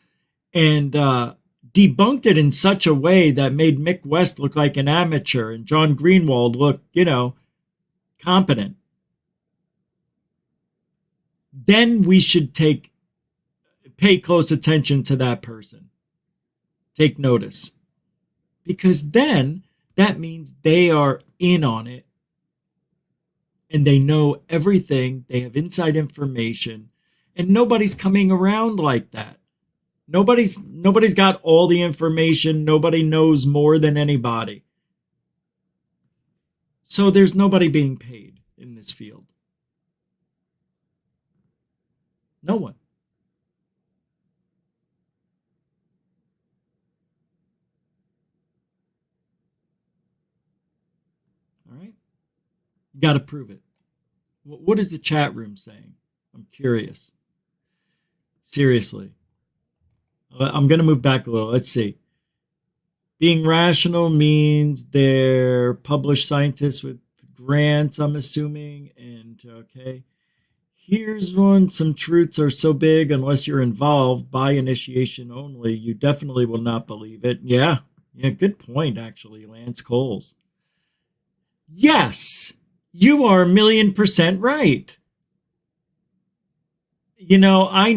S9: and debunked it in such a way that made Mick West look like an amateur and John Greenwald look, competent, then we should pay close attention to that person. Take notice. Because then that means they are in on it and they know everything. They have inside information and nobody's coming around like that. Nobody's got all the information. Nobody knows more than anybody. So there's nobody being paid in this field. No one. All right? You got to prove it. What is the chat room saying? I'm curious. Seriously. I'm going to move back a little. Let's see. Being rational means they're published scientists with grants, I'm assuming. And okay. Here's one. Some truths are so big, unless you're involved by initiation only, you definitely will not believe it. Yeah, good point, actually, Lance Coles. Yes, you are 1,000,000% right. I know I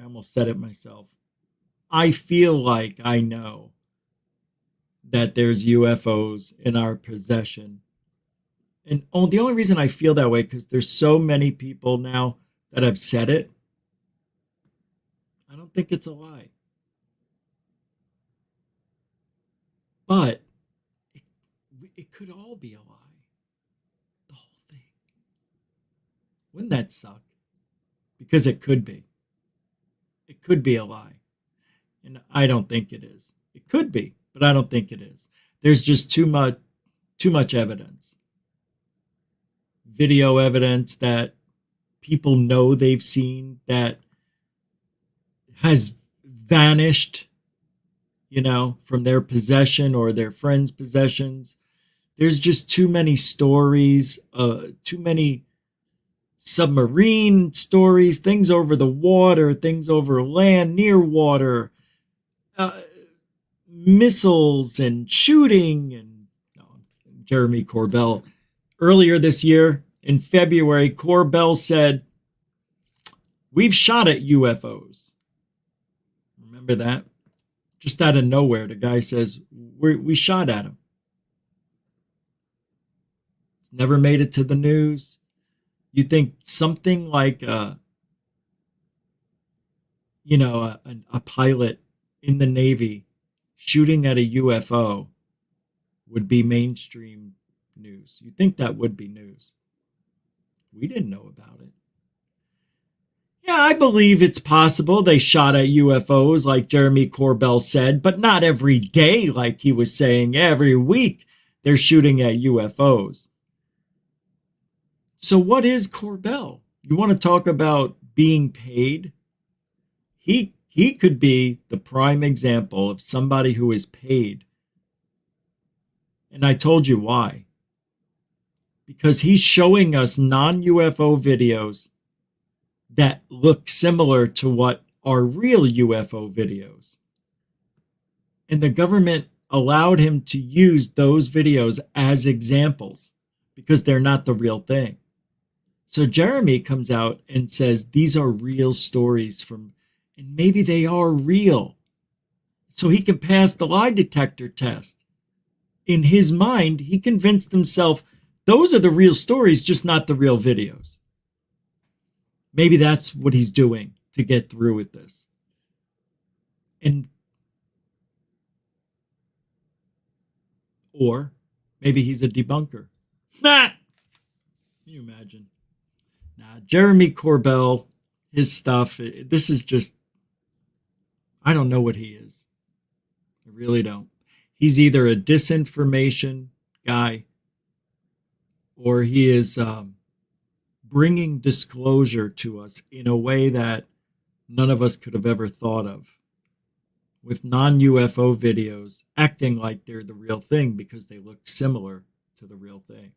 S9: almost said it myself. I feel like I know that there's UFOs in our possession. And the only reason I feel that way, because there's so many people now that have said it, I don't think it's a lie. But it could all be a lie. The whole thing. Wouldn't that suck? Because it could be. It could be a lie. And I don't think it is. It could be, but I don't think it is. There's just too much evidence. Video evidence that people know they've seen that has vanished, from their possession or their friends' possessions. There's just too many stories, too many submarine stories, things over the water, things over land, near water, missiles and shooting. And Jeremy Corbell, earlier this year in February, Corbell said, "We've shot at UFOs." Remember that? Just out of nowhere, the guy says, we shot at him. It's never made it to the news. You think something like a pilot in the Navy shooting at a UFO would be mainstream news. You think that would be news. We didn't know about it. Yeah, I believe it's possible they shot at UFOs like Jeremy Corbell said, but not every day like he was saying. Every week they're shooting at UFOs. So what is Corbell? You want to talk about being paid? He could be the prime example of somebody who is paid. And I told you why. Because he's showing us non-UFO videos that look similar to what are real UFO videos. And the government allowed him to use those videos as examples because they're not the real thing. So Jeremy comes out and says, these are real stories and maybe they are real. So he can pass the lie detector test. In his mind, he convinced himself, those are the real stories, just not the real videos. Maybe that's what he's doing to get through with this. Or maybe he's a debunker. Can you imagine? Jeremy Corbell, his stuff, this is just, I don't know what he is. I really don't. He's either a disinformation guy or he is bringing disclosure to us in a way that none of us could have ever thought of, with non-UFO videos acting like they're the real thing because they look similar to the real thing.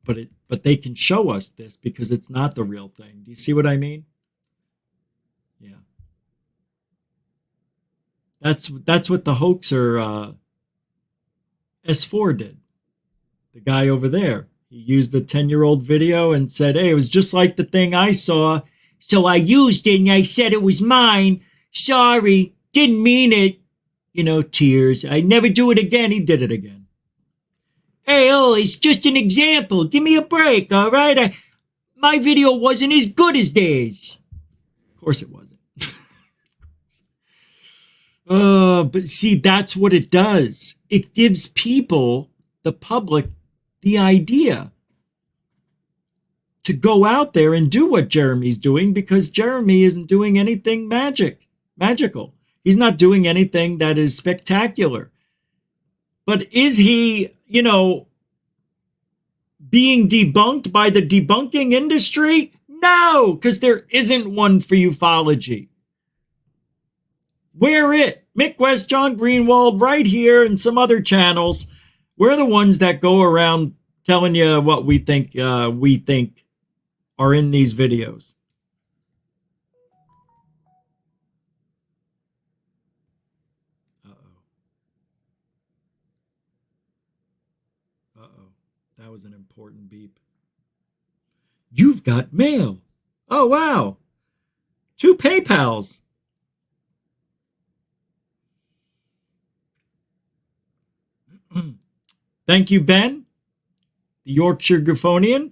S9: But they can show us this because it's not the real thing. Do you see what I mean? Yeah. That's what the hoaxer S4 did. The guy over there. He used a 10-year-old video and said, hey, it was just like the thing I saw. So I used it and I said it was mine. Sorry, didn't mean it. Tears. I never do it again. He did it again. Hey, it's just an example. Give me a break, all right? My video wasn't as good as theirs. Of course it wasn't. But see, that's what it does. It gives people, the public, the idea to go out there and do what Jeremy's doing because Jeremy isn't doing anything magical. He's not doing anything that is spectacular. But is he, being debunked by the debunking industry? No, because there isn't one for ufology. We're it. Mick West, John Greenwald, right here, and some other channels. We're the ones that go around telling you what we think are in these videos. That was an important beep. You've got mail. Oh, wow. 2 PayPals. Thank you, Ben, the Yorkshire Guffonian,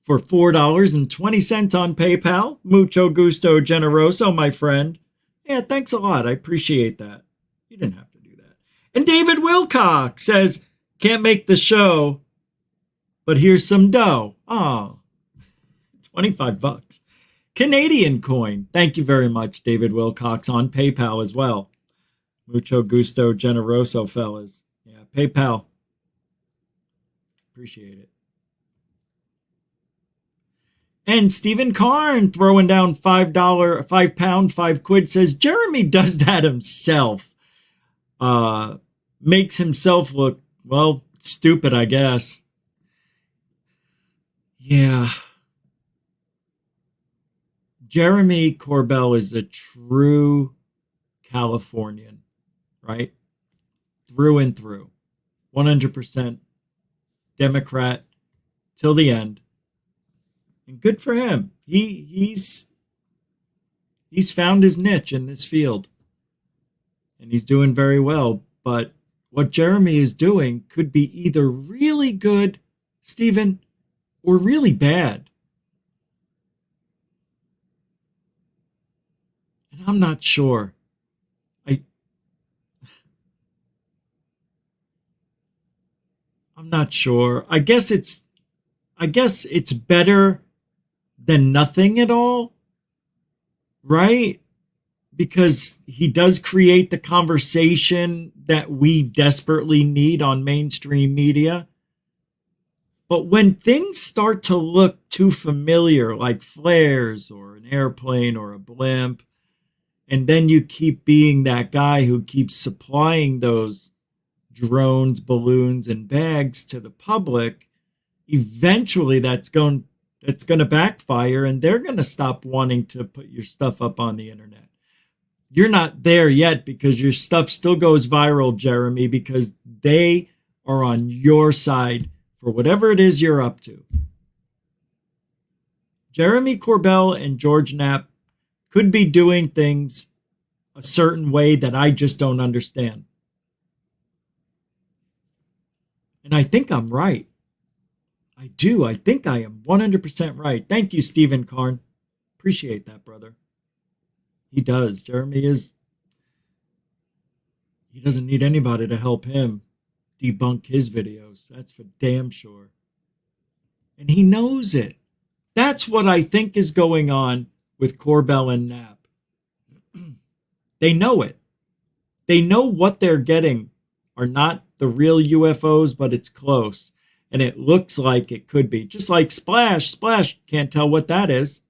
S9: for $4.20 on PayPal. Mucho gusto generoso, my friend. Yeah, thanks a lot. I appreciate that. You didn't have to do that. And David Wilcox says, can't make the show, but here's some dough. Oh, $25. Canadian coin. Thank you very much, David Wilcox, on PayPal as well. Mucho gusto generoso, fellas. Yeah, PayPal. Appreciate it. And Stephen Karn throwing down £5, 5 quid, says Jeremy does that himself. Makes himself look, well, stupid, I guess. Yeah. Jeremy Corbell is a true Californian, right? Through and through. 100% Democrat till the end. And good for him. He's found his niche in this field. And he's doing very well. But what Jeremy is doing could be either really good, Stephen, or really bad. And I'm not sure. I'm not sure. I guess it's better than nothing at all, right? Because he does create the conversation that we desperately need on mainstream media. But when things start to look too familiar, like flares or an airplane or a blimp, and then you keep being that guy who keeps supplying those drones, balloons, and bags to the public, eventually that's going to backfire, and they're going to stop wanting to put your stuff up on the internet. You're not there yet because your stuff still goes viral, Jeremy, because they are on your side for whatever it is you're up to. Jeremy Corbell and George Knapp could be doing things a certain way that I just don't understand. And I think I'm right. I do. I think I am 100% right. Thank you, Stephen Karn. Appreciate that, brother. He does. Jeremy he doesn't need anybody to help him debunk his videos. That's for damn sure. And he knows it. That's what I think is going on with Corbell and Knapp. They know it. They know what they're getting are not the real UFOs, but it's close. And it looks like it could be. Just like Splash, can't tell what that is.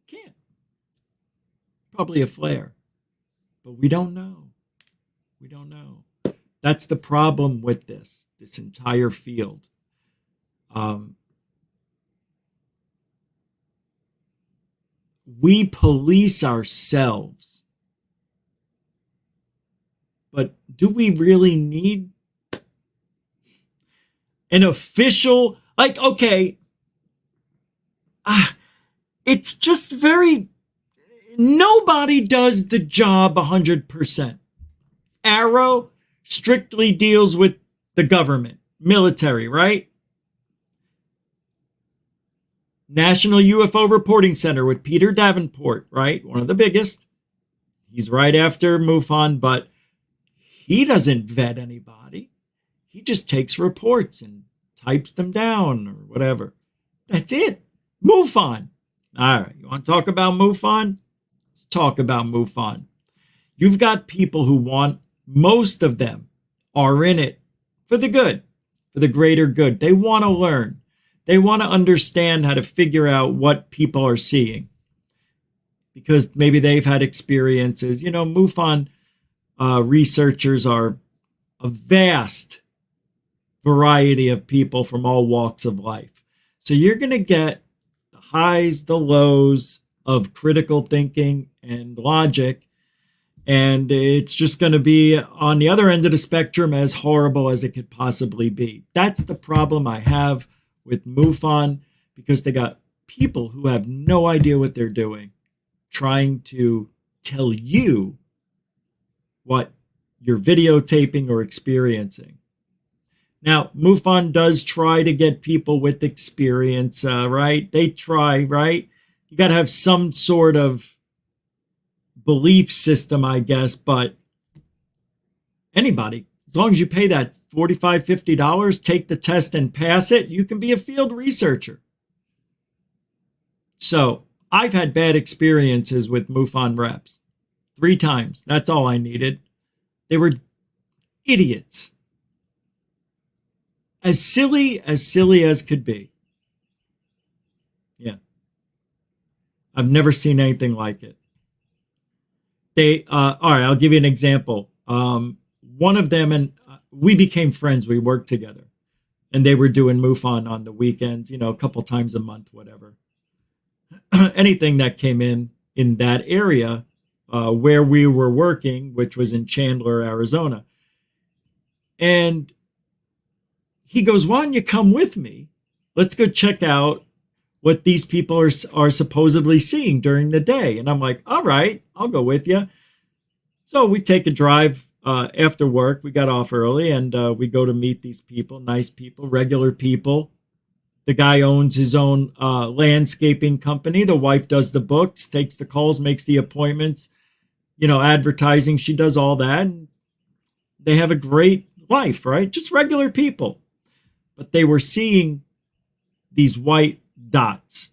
S9: Can't. Probably a flare. But we don't know. We don't know. That's the problem with this entire field. We police ourselves. But do we really need an official, like, okay, it's just nobody does the job 100%. Arrow strictly deals with the government, military, right? National UFO Reporting Center with Peter Davenport, right? One of the biggest. He's right after MUFON, but he doesn't vet anybody. He just takes reports and types them down or whatever. That's it. MUFON. All right, you want to talk about MUFON? Let's talk about MUFON. You've got people who want, most of them are in it for the good, for the greater good. They want to learn. They want to understand how to figure out what people are seeing because maybe they've had experiences. You know, MUFON researchers are a vast variety of people from all walks of life. So you're going to get the highs, the lows of critical thinking and logic. And it's just going to be on the other end of the spectrum as horrible as it could possibly be. That's the problem I have with MUFON, because they got people who have no idea what they're doing, trying to tell you what you're videotaping or experiencing. Now, MUFON does try to get people with experience, right? They try, right? You got to have some sort of belief system, I guess, but anybody, as long as you pay that $45, $50, take the test and pass it, you can be a field researcher. So I've had bad experiences with MUFON reps. 3 times. That's all I needed. They were idiots. As silly as could be. Yeah. I've never seen anything like it. All right, I'll give you an example. One of them, and we became friends. We worked together. And they were doing MUFON on the weekends, a couple times a month, whatever. Anything that came in that area where we were working, which was in Chandler, Arizona. And he goes, why don't you come with me? Let's go check out what these people are supposedly seeing during the day. And I'm like, all right, I'll go with you. So we take a drive after work. We got off early and we go to meet these people, nice people, regular people. The guy owns his own landscaping company. The wife does the books, takes the calls, makes the appointments, advertising. She does all that. And they have a great life, right? Just regular people. But they were seeing these white dots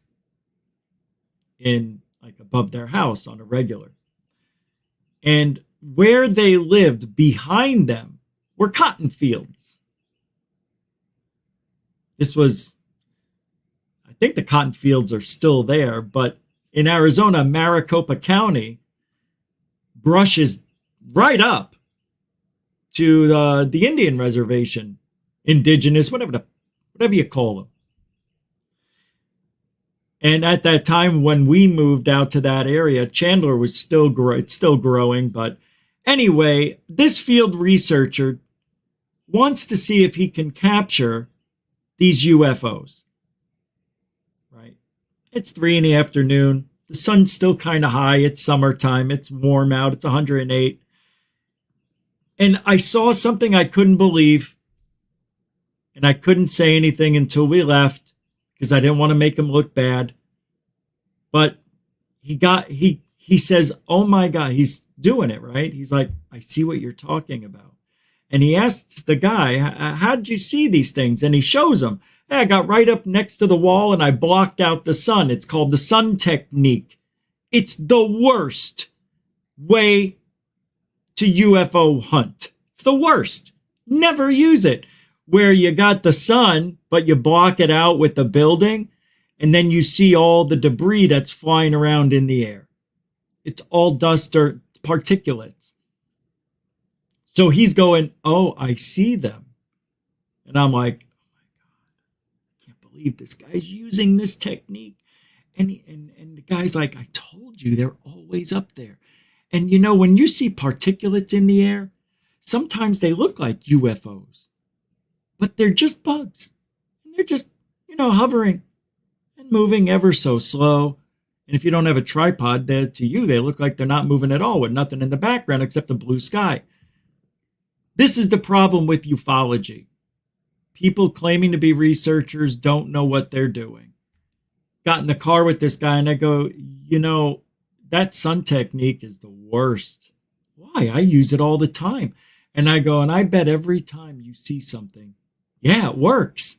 S9: in like above their house on a regular. And where they lived behind them were cotton fields. This was, I think the cotton fields are still there, but in Arizona, Maricopa County, brush is right up to the Indian reservation, indigenous, whatever you call them. And at that time, when we moved out to that area, Chandler was still growing. But anyway, this field researcher wants to see if he can capture these UFOs. Right? It's 3 p.m. The sun's still kind of high. It's summertime. It's warm out. It's 108. And I saw something I couldn't believe. And I couldn't say anything until we left because I didn't want to make him look bad. But he says, oh my God, he's doing it, right? He's like, I see what you're talking about. And he asks the guy, how did you see these things? And he shows him, hey, I got right up next to the wall and I blocked out the sun. It's called the sun technique. It's the worst way to UFO hunt. It's the worst. Never use it. Where you got the sun, but you block it out with the building, and then you see all the debris that's flying around in the air. It's all dust, dirt, particulates. So he's going, oh, I see them. And I'm like, oh my God, I can't believe this guy's using this technique. And the guy's like, I told you, they're always up there. And when you see particulates in the air, sometimes they look like UFOs. But they're just bugs. And they're just, hovering and moving ever so slow. And if you don't have a tripod, to you, they look like they're not moving at all with nothing in the background except a blue sky. This is the problem with ufology. People claiming to be researchers don't know what they're doing. Got in the car with this guy and I go, that sun technique is the worst. Why? I use it all the time. And I go, and I bet every time you see something, yeah, it works.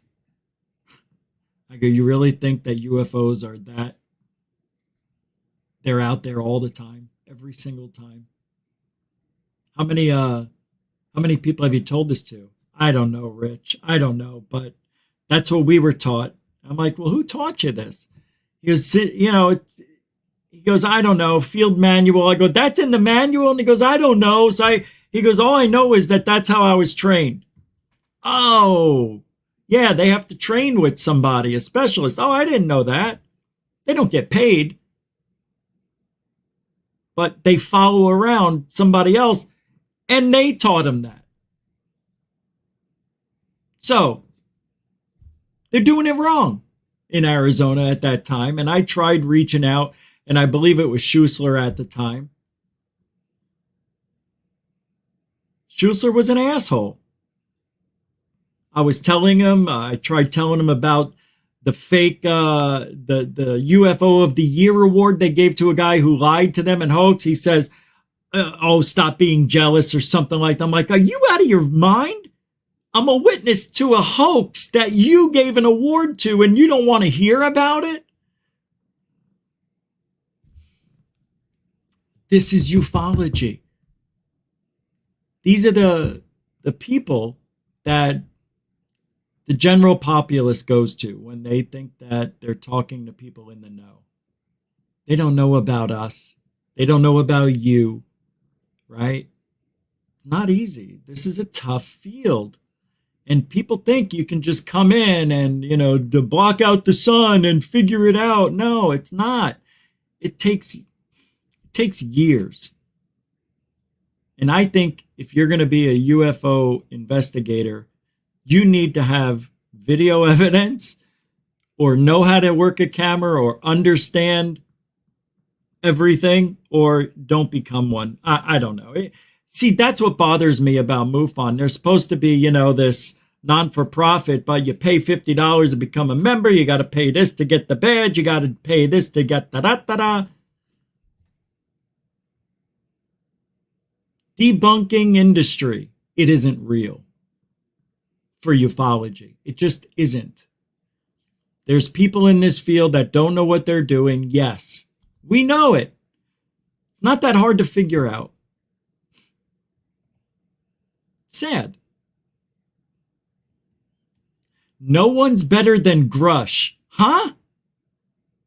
S9: I go, you really think that UFOs are that? They're out there all the time, every single time. How many people have you told this to? I don't know, Rich. I don't know, but that's what we were taught. I'm like, well, who taught you this? He goes, he goes, I don't know, field manual. I go, that's in the manual? And he goes, I don't know. So he goes, all I know is that that's how I was trained. Oh, yeah, they have to train with somebody, a specialist. Oh, I didn't know that. They don't get paid. But they follow around somebody else, and they taught them that. So they're doing it wrong in Arizona at that time. And I tried reaching out, and I believe it was Schuessler at the time. Schuessler was an asshole. I was telling him, I tried telling him about the fake the UFO of the Year award they gave to a guy who lied to them and hoax. He says, "Oh, stop being jealous" or something like that. I'm like, are you out of your mind? I'm a witness to a hoax that you gave an award to, and you don't want to hear about it. This is ufology. These are the people that the general populace goes to when they think that they're talking to people in the know. They don't know about us. They don't know about you, right? It's not easy. This is a tough field. And people think you can just come in and, to block out the sun and figure it out. No, it's not. It takes years. And I think if you're going to be a UFO investigator, you need to have video evidence or know how to work a camera or understand everything, or don't become one. I don't know. See, that's what bothers me about MUFON. They're supposed to be, this non-for-profit, but you pay $50 to become a member. You got to pay this to get the badge. You got to pay this to get da-da-da-da. Debunking industry. It isn't real for ufology. It just isn't. There's people in this field that don't know what they're doing. Yes, we know it. It's not that hard to figure out. Sad. No one's better than Grush. Huh?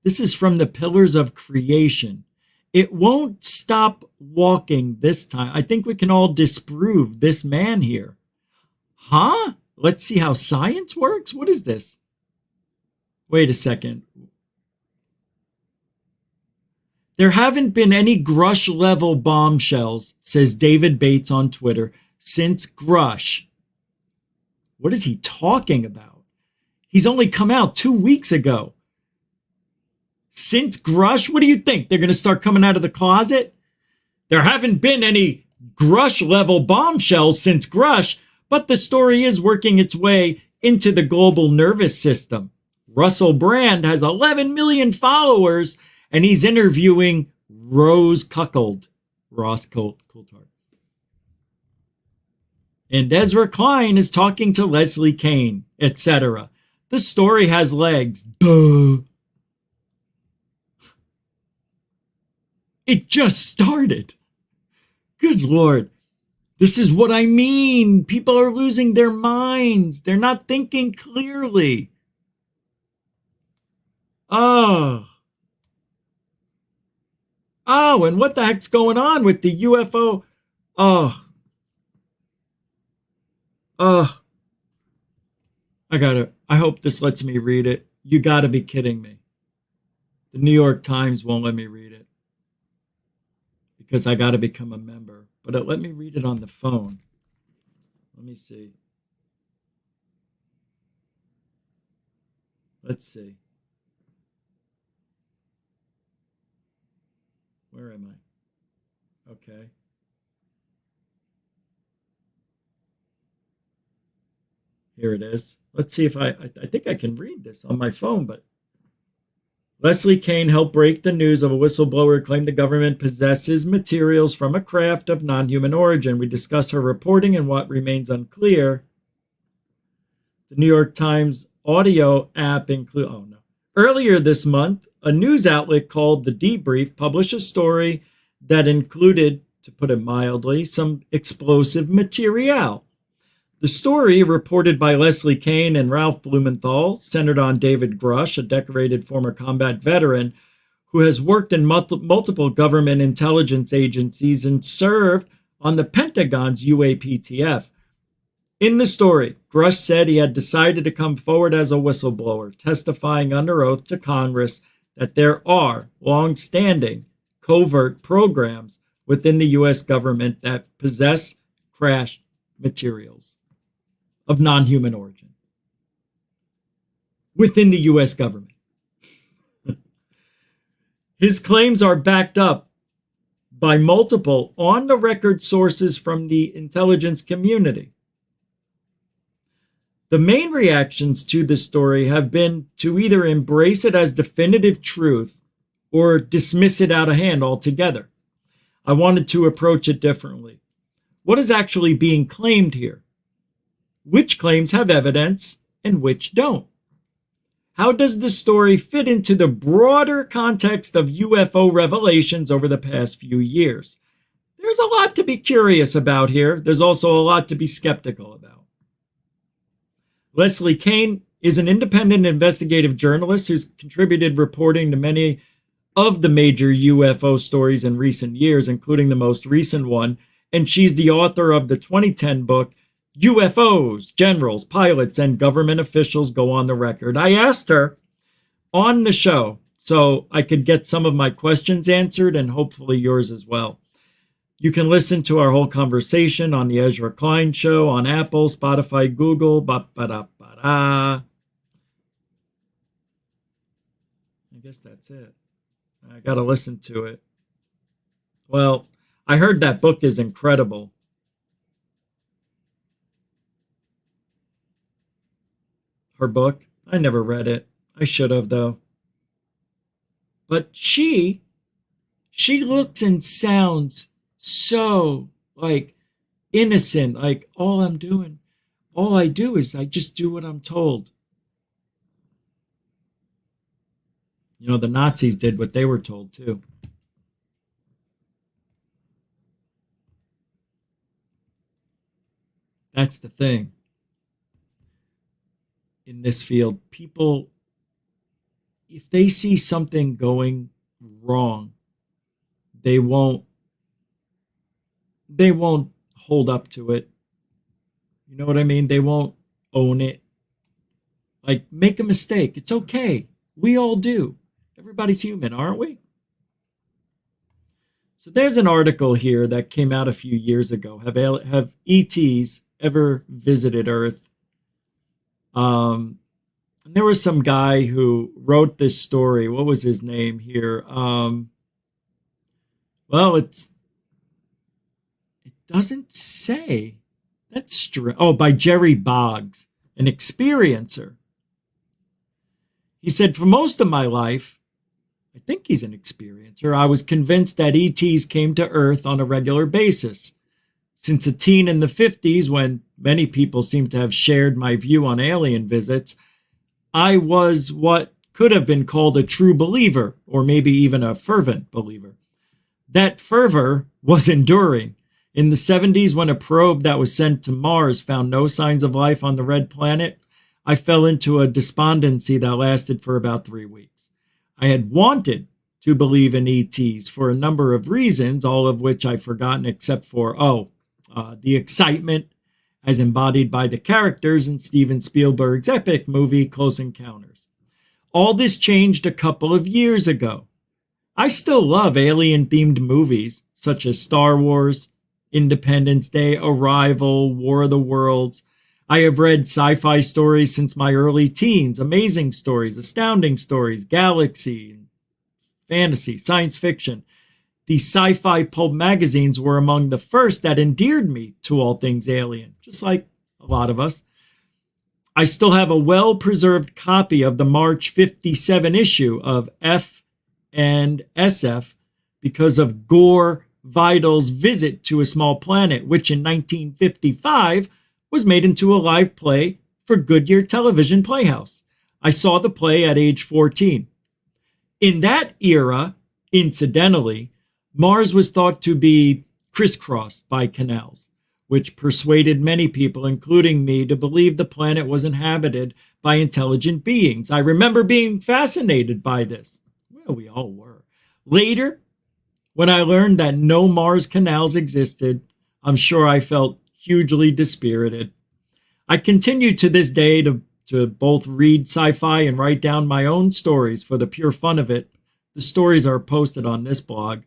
S9: This is from the Pillars of Creation. It won't stop walking this time. I think we can all disprove this man here. Huh? Let's see how science works. What is this? Wait a second. There haven't been any Grush-level bombshells, says David Bates on Twitter, since Grush. What is he talking about? He's only come out 2 weeks ago. Since Grush? What do you think? They're going to start coming out of the closet? There haven't been any Grush-level bombshells since Grush, but the story is working its way into the global nervous system. Russell Brand has 11 million followers, and he's interviewing Ross Coulthard. And Ezra Klein is talking to Leslie Kane, etc. The story has legs. Duh. It just started. Good Lord. This is what I mean. People are losing their minds. They're not thinking clearly. Oh, and what the heck's going on with the UFO? I hope this lets me read it. You gotta be kidding me. The New York Times won't let me read it because I gotta become a member. But let me read it on the phone. Let me see. Let's see. Where am I? Okay. Here it is. Let's see if I think I can read this on my phone, but Leslie Kane helped break the news of a whistleblower who claimed the government possesses materials from a craft of non-human origin. We discuss her reporting and what remains unclear. The New York Times audio app includes... Earlier this month, a news outlet called The Debrief published a story that included, to put it mildly, some explosive material. The story, reported by Leslie Kane and Ralph Blumenthal, centered on David Grush, a decorated former combat veteran who has worked in multiple government intelligence agencies and served on the Pentagon's UAPTF. In the story, Grush said he had decided to come forward as a whistleblower, testifying under oath to Congress that there are long-standing covert programs within the U.S. government that possess crashed materials of non-human origin within the U.S. government. His claims are backed up by multiple on-the-record sources from the intelligence community. The main reactions to this story have been to either embrace it as definitive truth or dismiss it out of hand altogether. I wanted to approach it differently. What is actually being claimed here? Which claims have evidence and which don't? How does the story fit into the broader context of UFO revelations over the past few years? There's a lot to be curious about here. There's also a lot to be skeptical about. Leslie Kane is an independent investigative journalist who's contributed reporting to many of the major UFO stories in recent years, including the most recent one, and she's the author of the 2010 book, UFOs, Generals, Pilots, and Government Officials Go on the Record. I asked her on the show so I could get some of my questions answered and hopefully yours as well. You can listen to our whole conversation on the Ezra Klein Show on Apple, Spotify, Google, I guess that's it. I got to listen to it. Well, I heard that book is incredible. Her book, I never read it. I should have, though. But she looks and sounds so like innocent, like all I do is I just do what I'm told. You know, the Nazis did what they were told too. That's the thing. In this field, people, if they see something going wrong, they won't hold up to it. You know what I mean? They won't own it. Like, make a mistake. It's okay. We all do. Everybody's human, aren't we? So there's an article here that came out a few years ago. Have ETs ever visited Earth? And there was some guy who wrote this story. What was his name here? Well, it doesn't say. That's strange. Oh, by Jerry Boggs, an experiencer. He said, for most of my life, I think he's an experiencer, I was convinced that ETs came to Earth on a regular basis. Since a teen in the 50s, when many people seem to have shared my view on alien visits, I was what could have been called a true believer, or maybe even a fervent believer. That fervor was enduring. In the 70s, when a probe that was sent to Mars found no signs of life on the red planet, I fell into a despondency that lasted for about 3 weeks. I had wanted to believe in ETs for a number of reasons, all of which I've forgotten except for, the excitement as embodied by the characters in Steven Spielberg's epic movie, Close Encounters. All this changed a couple of years ago. I still love alien-themed movies, such as Star Wars, Independence Day, Arrival, War of the Worlds. I have read sci-fi stories since my early teens, amazing stories, astounding stories, galaxy, fantasy, science fiction. These sci-fi pulp magazines were among the first that endeared me to all things alien, just like a lot of us. I still have a well-preserved copy of the March 57 issue of F and SF because of Gore Vidal's visit to a small planet, which in 1955 was made into a live play for Goodyear Television Playhouse. I saw the play at age 14. In that era, incidentally, Mars was thought to be crisscrossed by canals, which persuaded many people, including me, to believe the planet was inhabited by intelligent beings. I remember being fascinated by this. Well, we all were. Later, when I learned that no Mars canals existed, I'm sure I felt hugely dispirited. I continue to this day to both read sci-fi and write down my own stories for the pure fun of it. The stories are posted on this blog.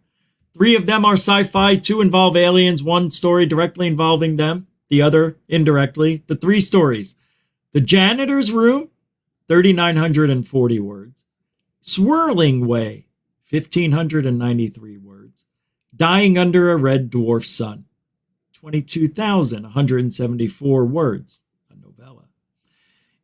S9: 3 of them are sci-fi, 2 involve aliens, 1 story directly involving them, the other indirectly. The 3 stories: The Janitor's Room, 3,940 words. Swirling Way, 1,593 words. Dying Under a Red Dwarf Sun, 22,174 words, a novella.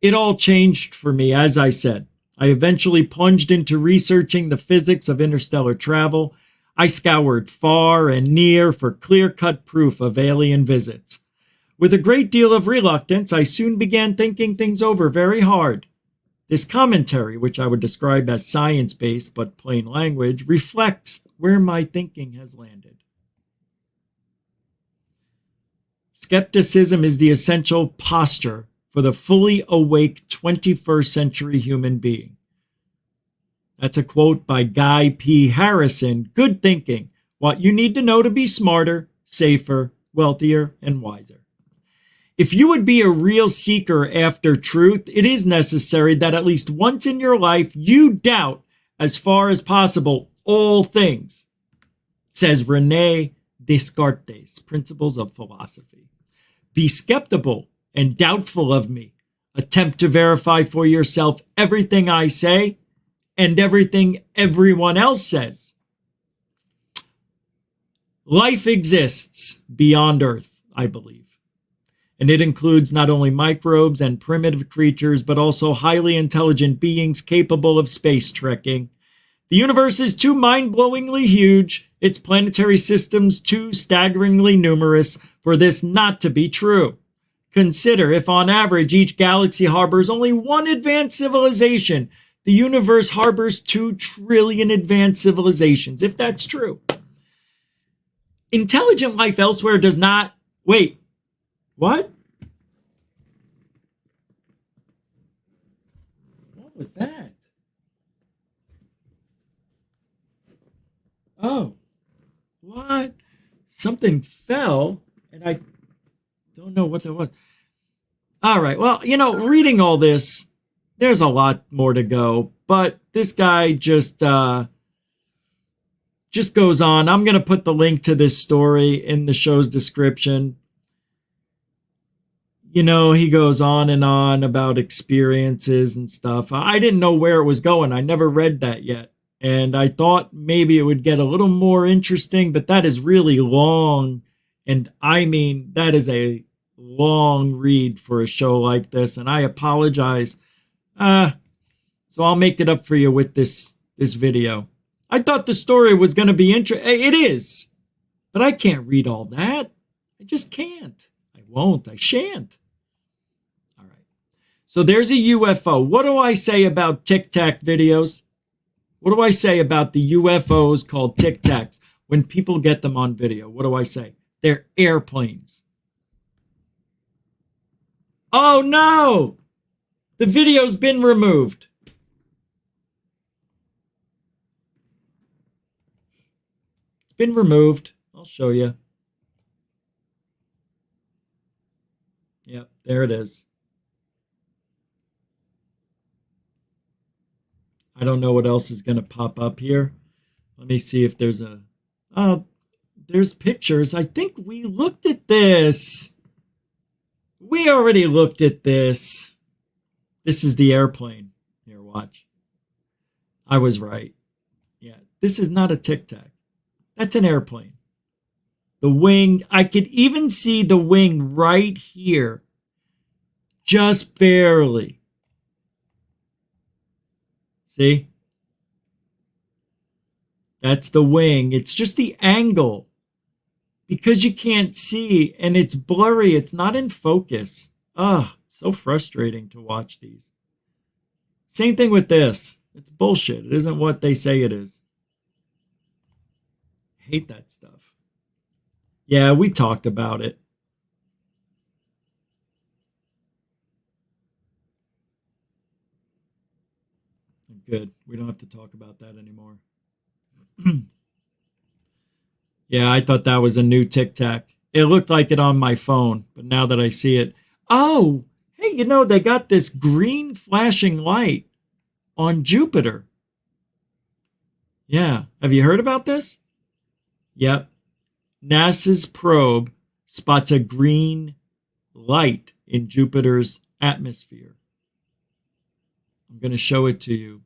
S9: It all changed for me, as I said. I eventually plunged into researching the physics of interstellar travel. I scoured far and near for clear-cut proof of alien visits. With a great deal of reluctance, I soon began thinking things over very hard. This commentary, which I would describe as science-based but plain language, reflects where my thinking has landed. Skepticism is the essential posture for the fully awake 21st century human being. That's a quote by Guy P. Harrison. Good thinking. What you need to know to be smarter, safer, wealthier, and wiser. If you would be a real seeker after truth, it is necessary that at least once in your life you doubt, as far as possible, all things, says René Descartes, Principles of Philosophy. Be skeptical and doubtful of me. Attempt to verify for yourself everything I say and everything everyone else says. Life exists beyond Earth, I believe. And it includes not only microbes and primitive creatures, but also highly intelligent beings capable of space trekking. The universe is too mind-blowingly huge, its planetary systems too staggeringly numerous for this not to be true. Consider if on average each galaxy harbors only one advanced civilization, the universe harbors 2 trillion advanced civilizations, if that's true. Intelligent life elsewhere does not... Wait. What? What was that? Oh. What? Something fell, and I don't know what that was. All right. Well, reading all this, there's a lot more to go, but this guy just goes on. I'm going to put the link to this story in the show's description. He goes on and on about experiences and stuff. I didn't know where it was going. I never read that yet. And I thought maybe it would get a little more interesting, but that is really long. And I mean, that is a long read for a show like this. And I apologize. So I'll make it up for you with this video. I thought the story was going to be interesting. It is. But I can't read all that. I just can't. I won't. I shan't. All right. So there's a UFO. What do I say about Tic Tac videos? What do I say about the UFOs called Tic Tacs when people get them on video? What do I say? They're airplanes. Oh no! The video's been removed. It's been removed. I'll show you. Yep, there it is. I don't know what else is going to pop up here. Let me see if there's there's pictures. I think we looked at this. We already looked at this. This is the airplane. Here, watch. I was right. Yeah, this is not a Tic Tac. That's an airplane. The wing, I could even see the wing right here. Just barely. See? That's the wing. It's just the angle. Because you can't see and it's blurry. It's not in focus. Ah, it's so frustrating to watch these. Same thing with this. It's bullshit. It isn't what they say it is. I hate that stuff. Yeah, we talked about it. Good. We don't have to talk about that anymore. Yeah, I thought that was a new Tic Tac. It looked like it on my phone, but now that I see it, oh, hey, they got this green flashing light on Jupiter. Yeah, have you heard about this? Yep. NASA's probe spots a green light in Jupiter's atmosphere. I'm going to show it to you.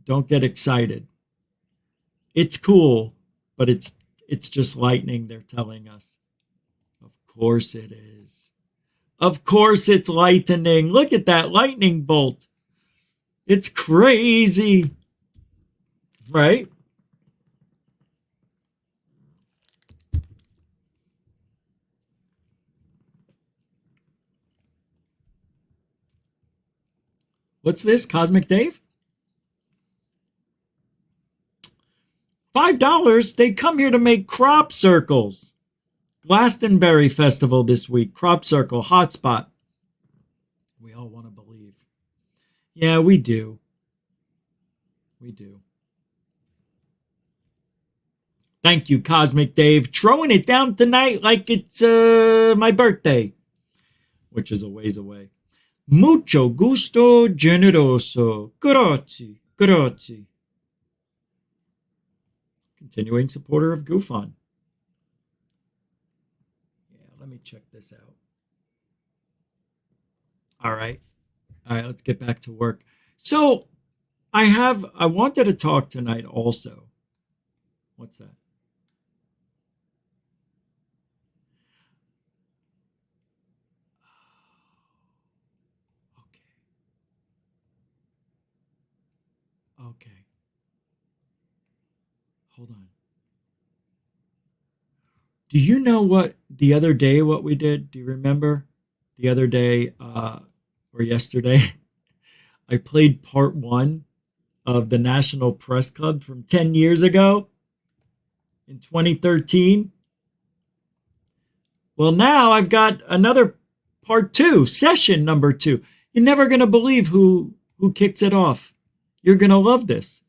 S9: Don't get excited. It's cool, but it's just lightning, they're telling us. Of course it is. Of course it's lightning. Look at that lightning bolt. It's crazy. Right? What's this, Cosmic Dave? $5. They come here to make crop circles. Glastonbury Festival this week. Crop circle, hotspot. We all want to believe. Yeah, we do. We do. Thank you, Cosmic Dave. Throwing it down tonight like it's my birthday, which is a ways away. Mucho gusto generoso. Grazie. Grazie. Continuing supporter of GoofOn. Yeah, let me check this out. All right, let's get back to work. So I wanted to talk tonight also. What's that? Okay. Hold on. Do you know what we did? Do you remember the other day or yesterday? I played part 1 of the National Press Club from 10 years ago in 2013. Well, now I've got another part 2, session number 2. You're never going to believe who kicks it off. You're going to love this.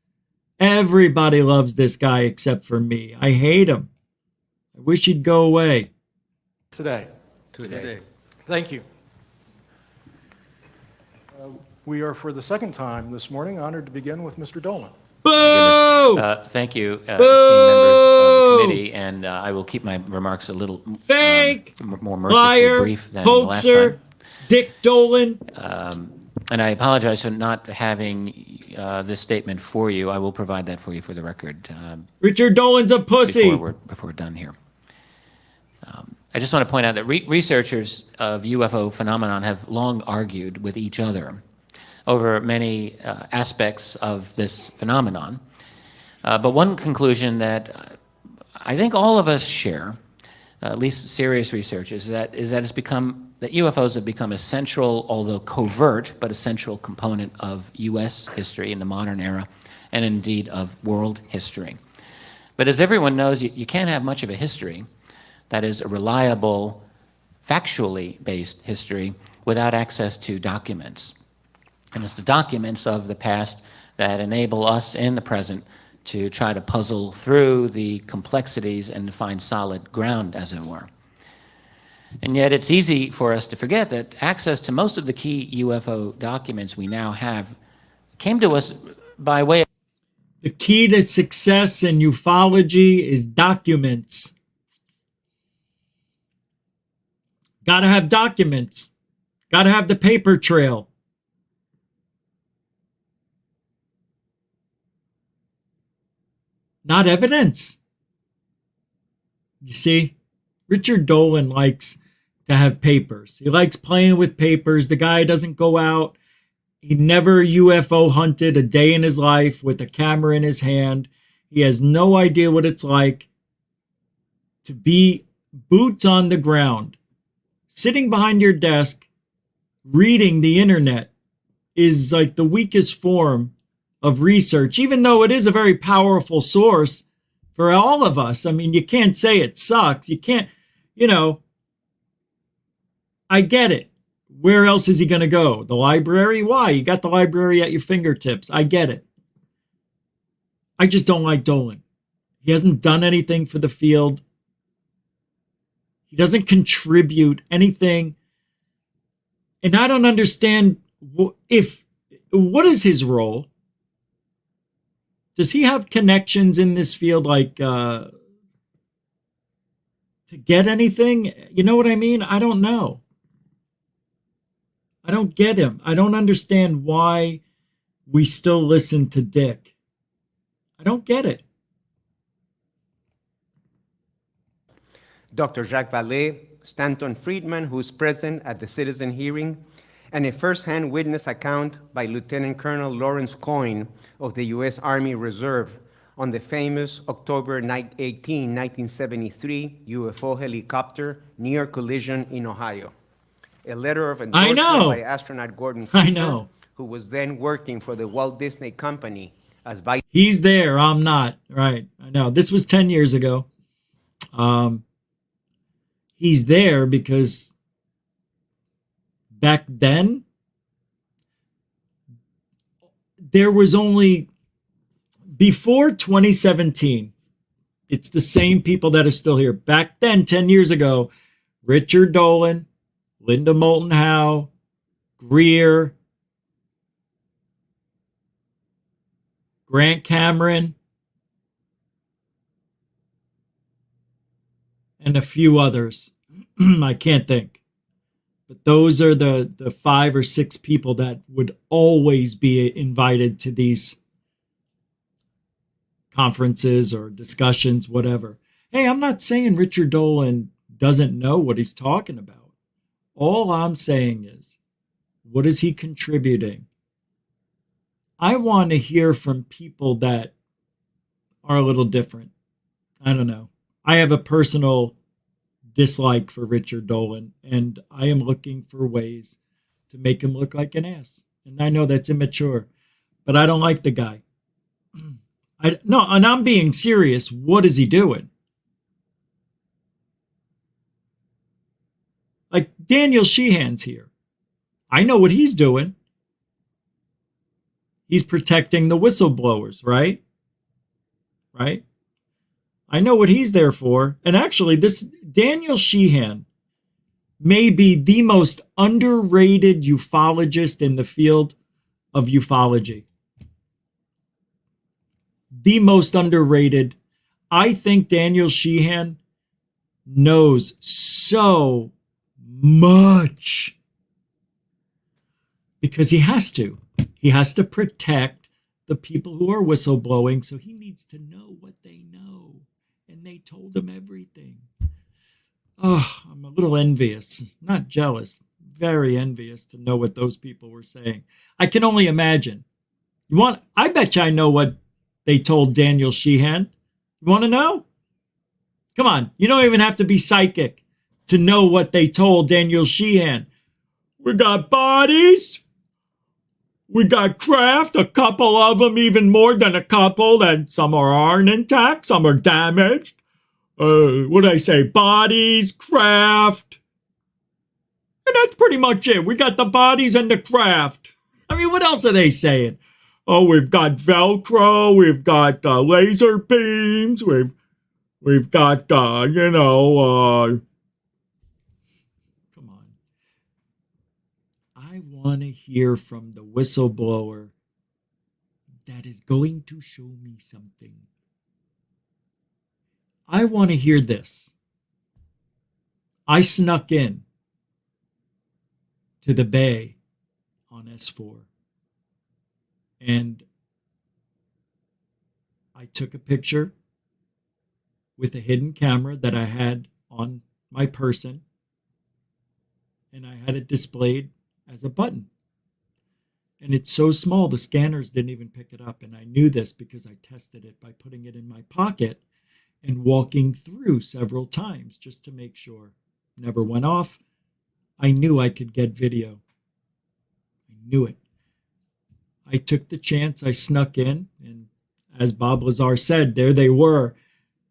S9: Everybody loves this guy except for me. I hate him. I wish he'd go away.
S10: Today. Thank you. We are, for the second time this morning, honored to begin with Mr. Dolan.
S9: Boo!
S11: Thank you, esteemed members of the committee, and I will keep my remarks a little more mercifully
S9: liar,
S11: brief than the last
S9: hoaxer,
S11: time.
S9: Dick Dolan.
S11: And I apologize for not having this statement for you. I will provide that for you for the record.
S9: Richard Dolan's a pussy.
S11: Before we're done here. I just want to point out that researchers of UFO phenomenon have long argued with each other over many aspects of this phenomenon. But one conclusion that I think all of us share, at least serious researchers, is that UFOs have become a central, although covert, but essential component of U.S. history in the modern era, and indeed of world history. But as everyone knows, you can't have much of a history that is a reliable, factually based history without access to documents. And it's the documents of the past that enable us in the present to try to puzzle through the complexities and to find solid ground, as it were. And yet it's easy for us to forget that access to most of the key UFO documents we now have came to us by way of...
S9: The key to success in ufology is documents. Got to have documents. Got to have the paper trail. Not evidence. You see, Richard Dolan likes to have papers. He likes playing with papers. The guy doesn't go out. He never UFO hunted a day in his life with a camera in his hand. He has no idea what it's like to be boots on the ground. Sitting behind your desk, reading the internet is like the weakest form of research, even though it is a very powerful source for all of us. I mean, you can't say it sucks. You can't, I get it. Where else is he going to go? The library? Why? You got the library at your fingertips. I get it. I just don't like Dolan. He hasn't done anything for the field. He doesn't contribute anything. And I don't understand what is his role? Does he have connections in this field, like to get anything? You know what I mean? I don't know. I don't get him. I don't understand why we still listen to Dick. I don't get it.
S12: Dr. Jacques Vallée, Stanton Friedman, who's present at the citizen hearing, and a first-hand witness account by Lieutenant Colonel Lawrence Coyne of the U.S. Army Reserve on the famous October 18, 1973 UFO helicopter near collision in Ohio. A letter of endorsement by astronaut Gordon Cooper, who was then working for the Walt Disney Company as vice.
S9: He's there, I'm not. Right, I know. This was 10 years ago. He's there because back then, there was only, before 2017, it's the same people that are still here. Back then, 10 years ago, Richard Dolan, Linda Moulton Howe, Greer, Grant Cameron, and a few others. I can't think. But those are the 5 or 6 people that would always be invited to these conferences or discussions, whatever. Hey, I'm not saying Richard Dolan doesn't know what he's talking about. All I'm saying is, what is he contributing? I want to hear from people that are a little different. I don't know. I have a personal dislike for Richard Dolan, and I am looking for ways to make him look like an ass. And I know that's immature, but I don't like the guy. No, and I'm being serious. What is he doing? Like Daniel Sheehan's here. I know what he's doing. He's protecting the whistleblowers, right? Right? I know what he's there for. And actually, this Daniel Sheehan may be the most underrated ufologist in the field of ufology. The most underrated. I think Daniel Sheehan knows so much because he has to. He has to protect the people who are whistleblowing, so he needs to know what they know. And they told him everything. Oh, I'm a little envious, not jealous, very envious to know what those people were saying. I can only imagine. I bet you I know what they told Daniel Sheehan. You want to know? Come on, you don't even have to be psychic to know what they told Daniel Sheehan. We got bodies. We got craft, a couple of them, even more than a couple, and some aren't intact, some are damaged. What did I say? Bodies, craft. And that's pretty much it. We got the bodies and the craft. I mean, what else are they saying? Oh, we've got Velcro, we've got laser beams, we've got, come on. I want to hear from the whistleblower that is going to show me something. I want to hear this. I snuck in to the bay on S4 and I took a picture with a hidden camera that I had on my person and I had it displayed as a button. And it's so small, the scanners didn't even pick it up. And I knew this because I tested it by putting it in my pocket and walking through several times just to make sure. Never went off. I knew I could get video. I knew it. I took the chance. I snuck in. And as Bob Lazar said, there they were.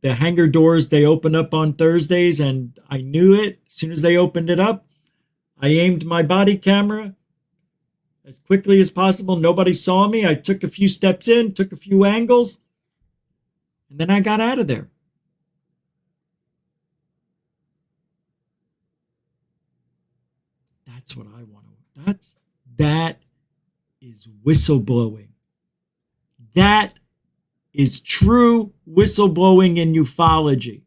S9: The hangar doors, they open up on Thursdays. And I knew it. As soon as they opened it up, I aimed my body camera as quickly as possible. Nobody saw me. I took a few steps in, took a few angles, and then I got out of there. That's what I want to. That is whistleblowing. That is true whistleblowing in ufology.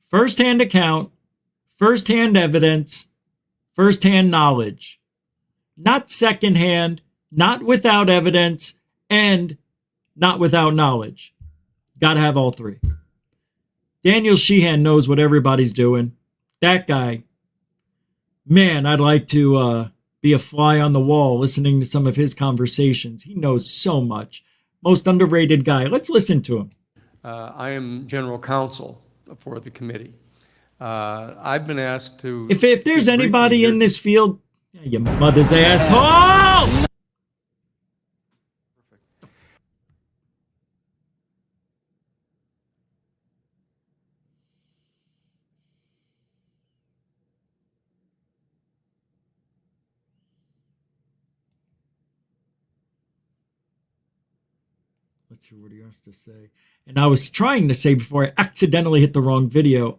S9: First-hand account, first-hand evidence, first-hand knowledge. Not secondhand, not without evidence, and not without knowledge. Got to have all three. Daniel Sheehan knows what everybody's doing. that guy, man, I'd like to be a fly on the wall listening to some of his conversations. He knows so much. Most underrated guy. Let's listen to him.
S13: I am general counsel for the committee. I've been asked to...
S9: If there's anybody in this field, yeah, your mother's asshole! Let's hear what he has to say. And I was trying to say before I accidentally hit the wrong video,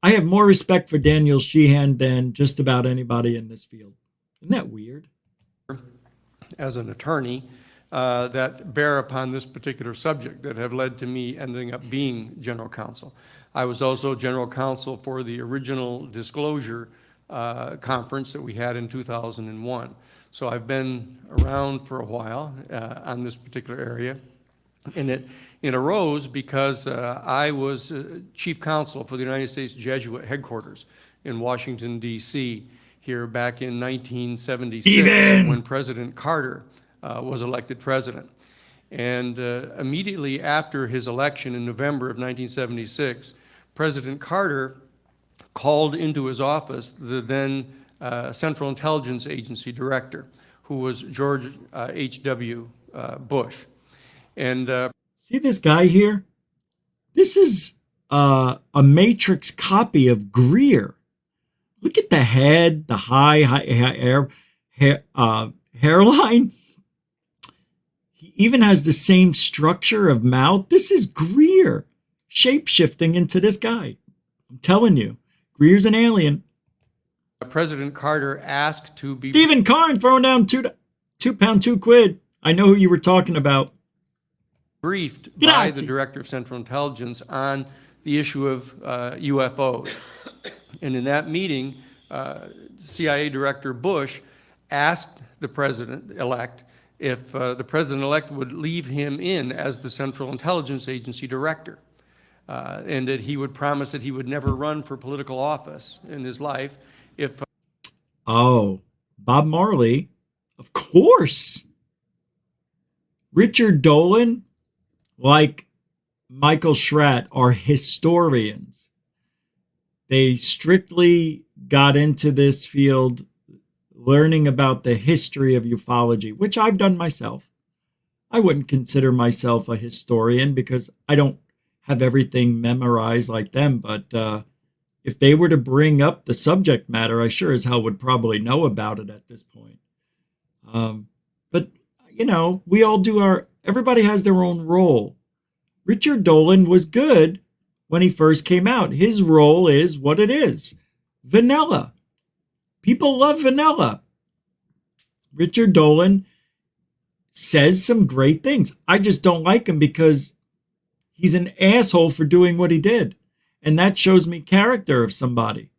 S9: I have more respect for Daniel Sheehan than just about anybody in this field. Isn't that weird?
S13: As an attorney, that bear upon this particular subject that have led to me ending up being general counsel. I was also general counsel for the original disclosure conference that we had in 2001. So I've been around for a while on this particular area. And it arose because I was chief counsel for the United States Jesuit headquarters in Washington, D.C. here back in 1976 when President Carter was elected president. And immediately after his election in November of 1976, President Carter called into his office the then Central Intelligence Agency director, who was George H.W. Bush. And
S9: see this guy here? This is a Matrix copy of Greer. Look at the head, the high hairline. He even has the same structure of mouth. This is Greer shape-shifting into this guy. I'm telling you, Greer's an alien.
S13: President Carter asked to be...
S9: Stephen Karn throwing down £2 I know who you were talking about.
S13: Briefed by the Director of Central Intelligence on the issue of UFOs. And in that meeting, CIA Director Bush asked the President-elect if the President-elect would leave him in as the Central Intelligence Agency Director, and that he would promise that he would never run for political office in his life if...
S9: Oh, Bob Marley, of course. Richard Dolan, like Michael Schratt, are historians. They strictly got into this field learning about the history of ufology, which I've done myself. I wouldn't consider myself a historian because I don't have everything memorized like them, but if they were to bring up the subject matter, I sure as hell would probably know about it at this point. But, you know, we all do everybody has their own role. Richard Dolan was good when he first came out. His role is what it is. Vanilla. People love vanilla. Richard Dolan says some great things. I just don't like him because he's an asshole for doing what he did. And that shows me character of somebody.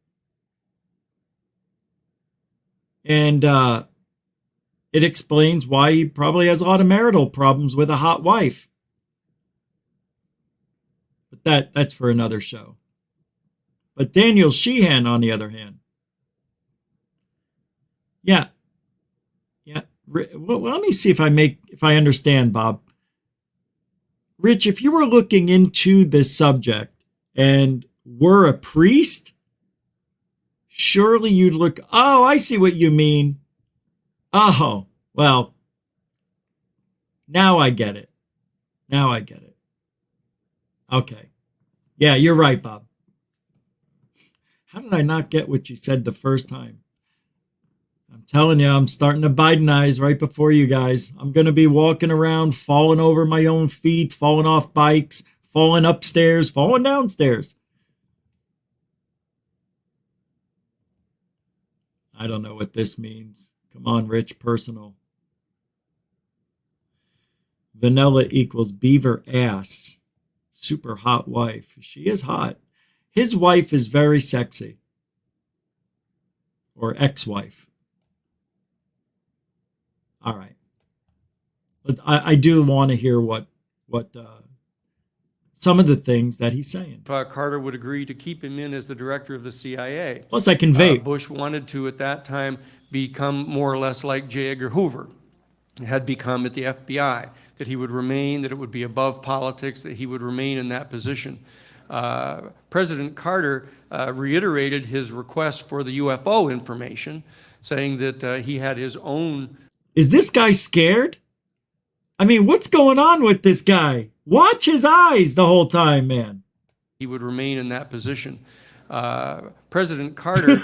S9: And it explains why he probably has a lot of marital problems with a hot wife. But that's for another show. But Daniel Sheehan, on the other hand, yeah. Well, let me see if I understand, Bob. Rich, if you were looking into this subject and were a priest, surely you'd look, oh, I see what you mean. Oh, well, now I get it. Okay. Yeah, you're right, Bob. How did I not get what you said the first time? I'm telling you, I'm starting to Bidenize right before you guys. I'm going to be walking around, falling over my own feet, falling off bikes, falling upstairs, falling downstairs. I don't know what this means. Come on, Rich, personal. Vanilla equals beaver ass. Super hot wife. She is hot. His wife is very sexy. Or ex-wife. All right. But I do want to hear what some of the things that he's saying.
S13: Carter would agree to keep him in as the director of the CIA.
S9: Plus, I can vape.
S13: Bush wanted to, at that time, become more or less like J. Edgar Hoover had become at the FBI, that he would remain, that it would be above politics, that he would remain in that position. President Carter reiterated his request for the UFO information, saying that he had his own.
S9: Is this guy scared? I mean, what's going on with this guy? Watch his eyes the whole time, man.
S13: He would remain in that position. President Carter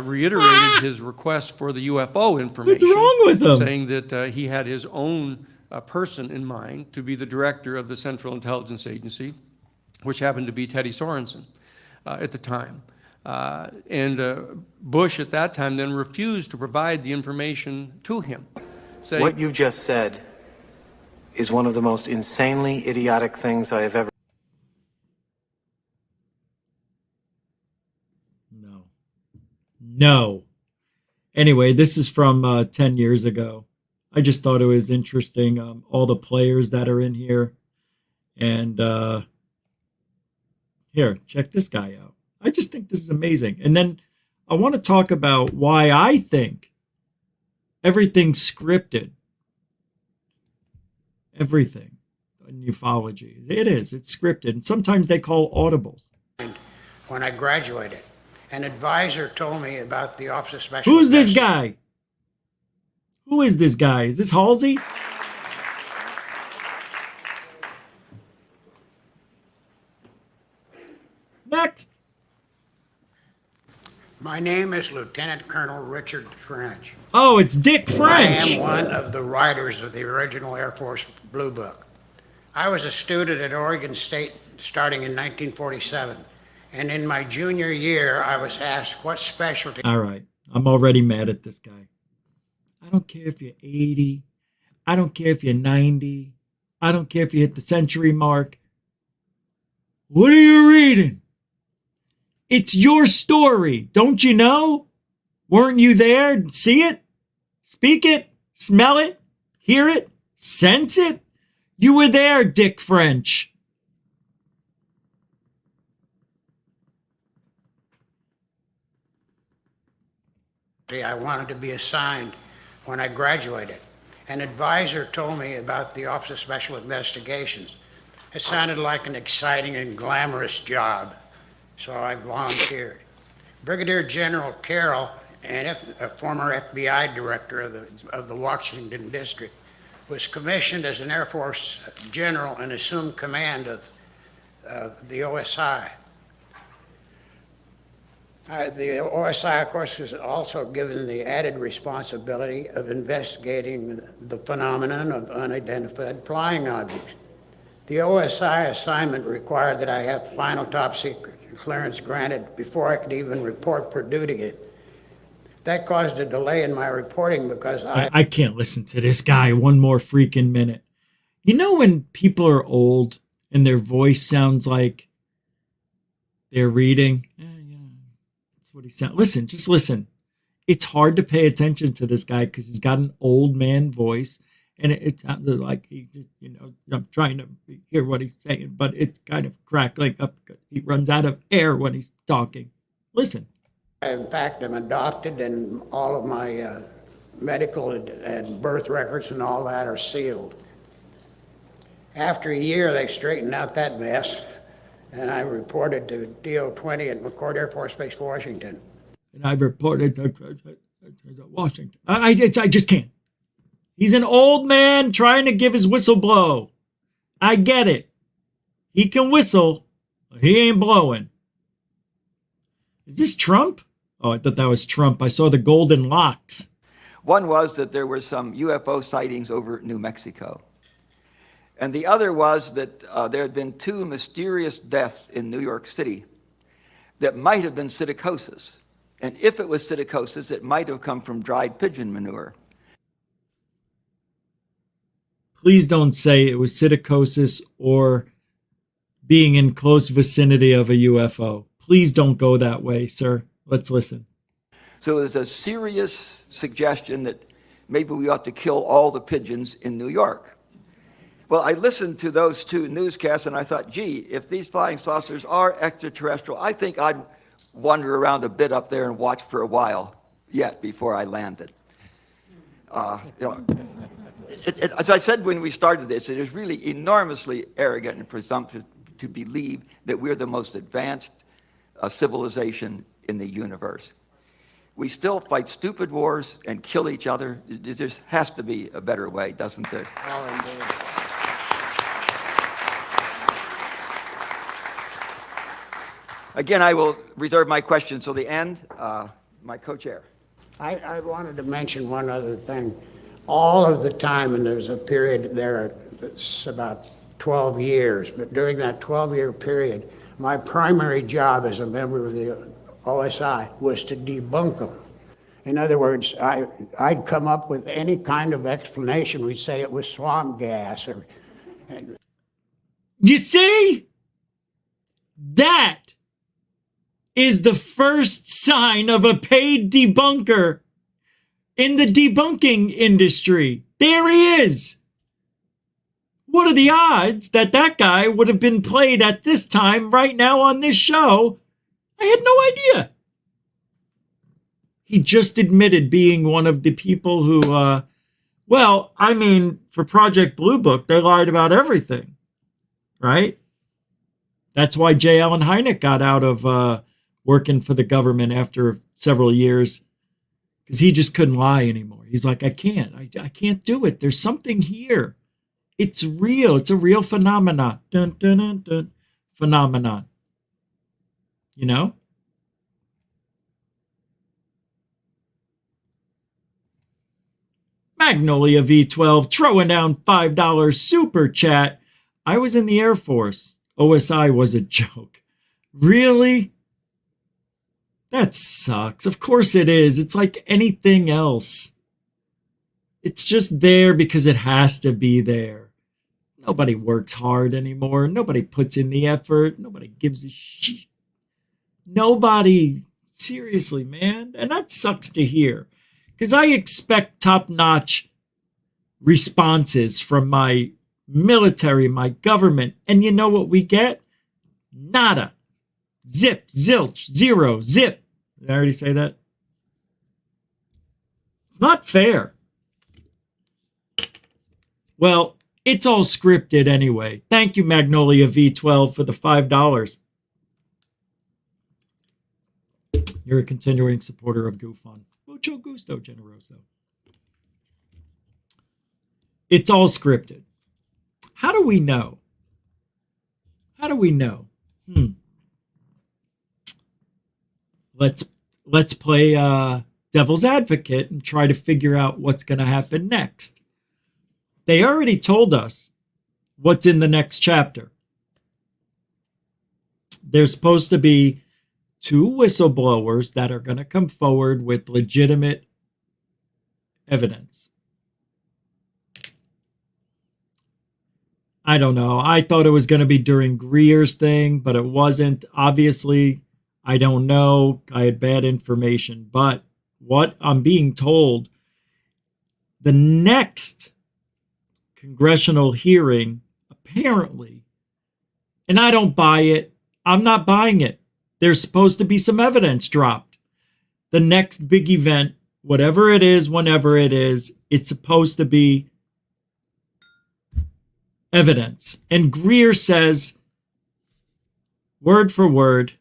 S13: reiterated his request for the UFO information.
S9: What's wrong with him?
S13: Saying that he had his own person in mind to be the director of the Central Intelligence Agency, which happened to be Teddy Sorensen at the time. And Bush at that time then refused to provide the information to him. Saying,
S14: what you just said is one of the most insanely idiotic things I have ever.
S9: No. Anyway, this is from 10 years ago. I just thought it was interesting, all the players that are in here. And here, check this guy out. I just think this is amazing. And then I want to talk about why I think everything's scripted. Everything in ufology. It is. It's scripted. And sometimes they call audibles.
S15: When I graduated, an advisor told me about the Office of Special
S9: Who's this guy? Who is this guy? Is this Halsey? Next.
S15: My name is Lieutenant Colonel Richard French.
S9: Oh, it's Dick French.
S15: I am one of the writers of the original Air Force Blue Book. I was a student at Oregon State starting in 1947. And in my junior year, I was asked what specialty.
S9: All right. I'm already mad at this guy. I don't care if you're 80. I don't care if you're 90. I don't care if you hit the century mark. What are you reading? It's your story. Don't you know? Weren't you there? See it? Speak it? Smell it? Hear it? Sense it? You were there, Dick French.
S15: I wanted to be assigned when I graduated. An advisor told me about the Office of Special Investigations. It sounded like an exciting and glamorous job, so I volunteered. Brigadier General Carroll, a former FBI director of the Washington District, was commissioned as an Air Force general and assumed command of the OSI. The OSI, of course, was also given the added responsibility of investigating the phenomenon of unidentified flying objects. The OSI assignment required that I have final top secret clearance granted before I could even report for duty. That caused a delay in my reporting because
S9: I can't listen to this guy one more freaking minute. You know when people are old and their voice sounds like they're reading? What he sounds. Listen, just listen. It's hard to pay attention to this guy because he's got an old man voice, and it sounds like he just, I'm trying to hear what he's saying, but it's kind of crackling up. He runs out of air when he's talking. Listen.
S15: In fact, I'm adopted, and all of my medical and birth records and all that are sealed. After a year, they straightened out that mess. And I reported to DO-20 at McCord Air Force Base, Washington.
S9: And I reported to Washington. I just can't. He's an old man trying to give his whistle blow. I get it. He can whistle, but he ain't blowing. Is this Trump? Oh, I thought that was Trump. I saw the golden locks.
S16: One was that there were some UFO sightings over New Mexico. And the other was that there had been 2 mysterious deaths in New York City that might have been psittacosis. And if it was psittacosis, it might have come from dried pigeon manure.
S9: Please don't say it was psittacosis or being in close vicinity of a UFO. Please don't go that way, sir. Let's listen.
S16: So there's a serious suggestion that maybe we ought to kill all the pigeons in New York. Well, I listened to those two newscasts and I thought, gee, if these flying saucers are extraterrestrial, I think I'd wander around a bit up there and watch for a while yet before I landed. As I said when we started this, it is really enormously arrogant and presumptuous to believe that we're the most advanced civilization in the universe. We still fight stupid wars and kill each other. There just has to be a better way, doesn't there? Again, I will reserve my questions till the end. My co-chair.
S15: I wanted to mention one other thing. All of the time, and there's a period there that's about 12 years, but during that 12-year period, my primary job as a member of the OSI was to debunk them. In other words, I'd come up with any kind of explanation. We'd say it was swamp gas or...
S9: You see? That is the first sign of a paid debunker in the debunking industry. There he is. What are the odds that that guy would have been played at this time right now on this show? I had no idea. He just admitted being one of the people who, well, I mean, for Project Blue Book, they lied about everything, right? That's why J. Allen Hynek got out of working for the government after several years, because he just couldn't lie anymore. He's like, I can't do it. There's something here. It's real. It's a real phenomenon. Dun, dun, dun, dun. Phenomenon. You know? Magnolia V12 throwing down $5 super chat. I was in the Air Force. OSI was a joke. Really? That sucks. Of course it is. It's like anything else. It's just there because it has to be there. Nobody works hard anymore. Nobody puts in the effort. Nobody gives a shit. Nobody. Seriously, man. And that sucks to hear. Because I expect top-notch responses from my military, my government. And you know what we get? Nada. Zip, zilch, zero, zip. Did I already say that? It's not fair. Well, it's all scripted anyway. Thank you, Magnolia V12, for the $5. You're a continuing supporter of GoFund. Mucho gusto, generoso. It's all scripted. How do we know? How do we know? Let's play devil's advocate and try to figure out what's going to happen next. They already told us what's in the next chapter. There's supposed to be 2 whistleblowers that are going to come forward with legitimate evidence. I don't know. I thought it was going to be during Greer's thing, but it wasn't. Obviously, I don't know. I had bad information. But what I'm being told, the next congressional hearing, apparently, and I don't buy it. I'm not buying it. There's supposed to be some evidence dropped. The next big event, whatever it is, whenever it is, it's supposed to be evidence. And Greer says, word for word,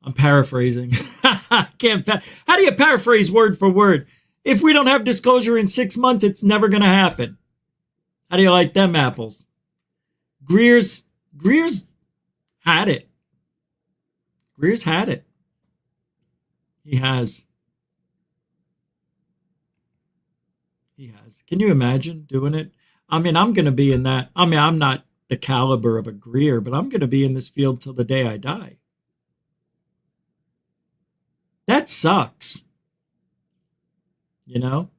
S9: I'm paraphrasing. How do you paraphrase word for word? If we don't have disclosure in 6 months, it's never going to happen. How do you like them apples? Greer's had it. Greer's had it. He has. He has. Can you imagine doing it? I mean, I'm going to be in that. I mean, I'm not the caliber of a Greer, but I'm going to be in this field till the day I die. That sucks. You know?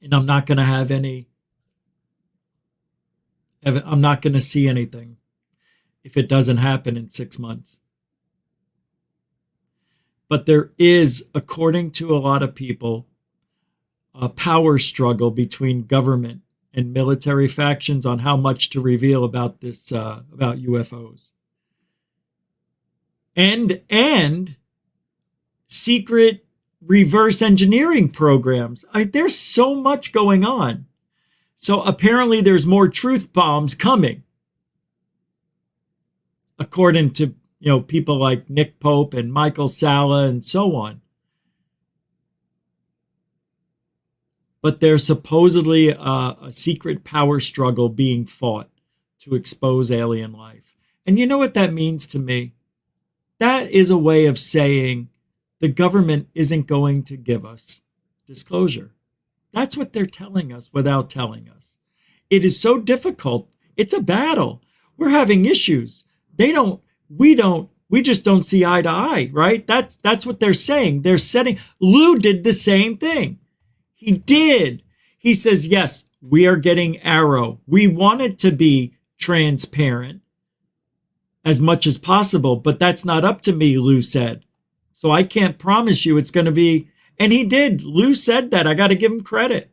S9: And I'm not going to have any. I'm not going to see anything if it doesn't happen in 6 months. But there is, according to a lot of people, a power struggle between government and military factions on how much to reveal about this, about UFOs. And secret reverse engineering programs. There's so much going on. So apparently there's more truth bombs coming, according to people like Nick Pope and Michael Salla and so on. But there's supposedly a secret power struggle being fought to expose alien life. And you know what that means to me? That is a way of saying the government isn't going to give us disclosure. That's what they're telling us without telling us. It is so difficult. It's a battle. We're having issues. We just don't see eye to eye, right? That's what they're saying. They're setting, Lou did the same thing. He did. He says, yes, we are getting Arrow. We want it to be transparent as much as possible, but that's not up to me, Lou said. So I can't promise you it's going to be, and he did. Lou said that. I got to give him credit.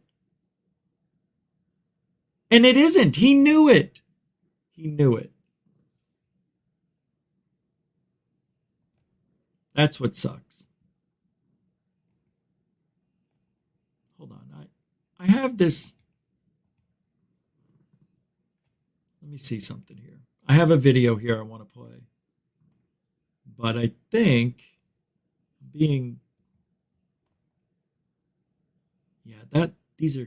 S9: And it isn't. He knew it. He knew it. That's what sucks. Hold on. I have this. Let me see something here. I have a video here I want to play. But I think these are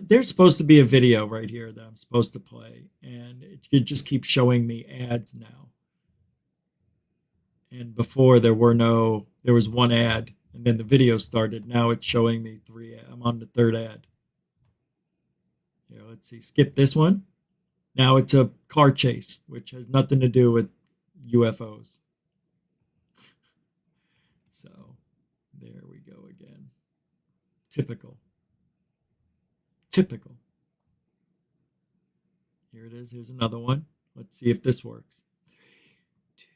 S9: there's supposed to be a video right here that I'm supposed to play, and it just keeps showing me ads now. And before there was one ad, and then the video started. Now it's showing me 3 ads. I'm on the 3rd ad. Let's see, skip this one. Now it's a car chase, which has nothing to do with UFOs. So there we go again. Typical. Here it is. Here's another one. Let's see if this works. 3, 2,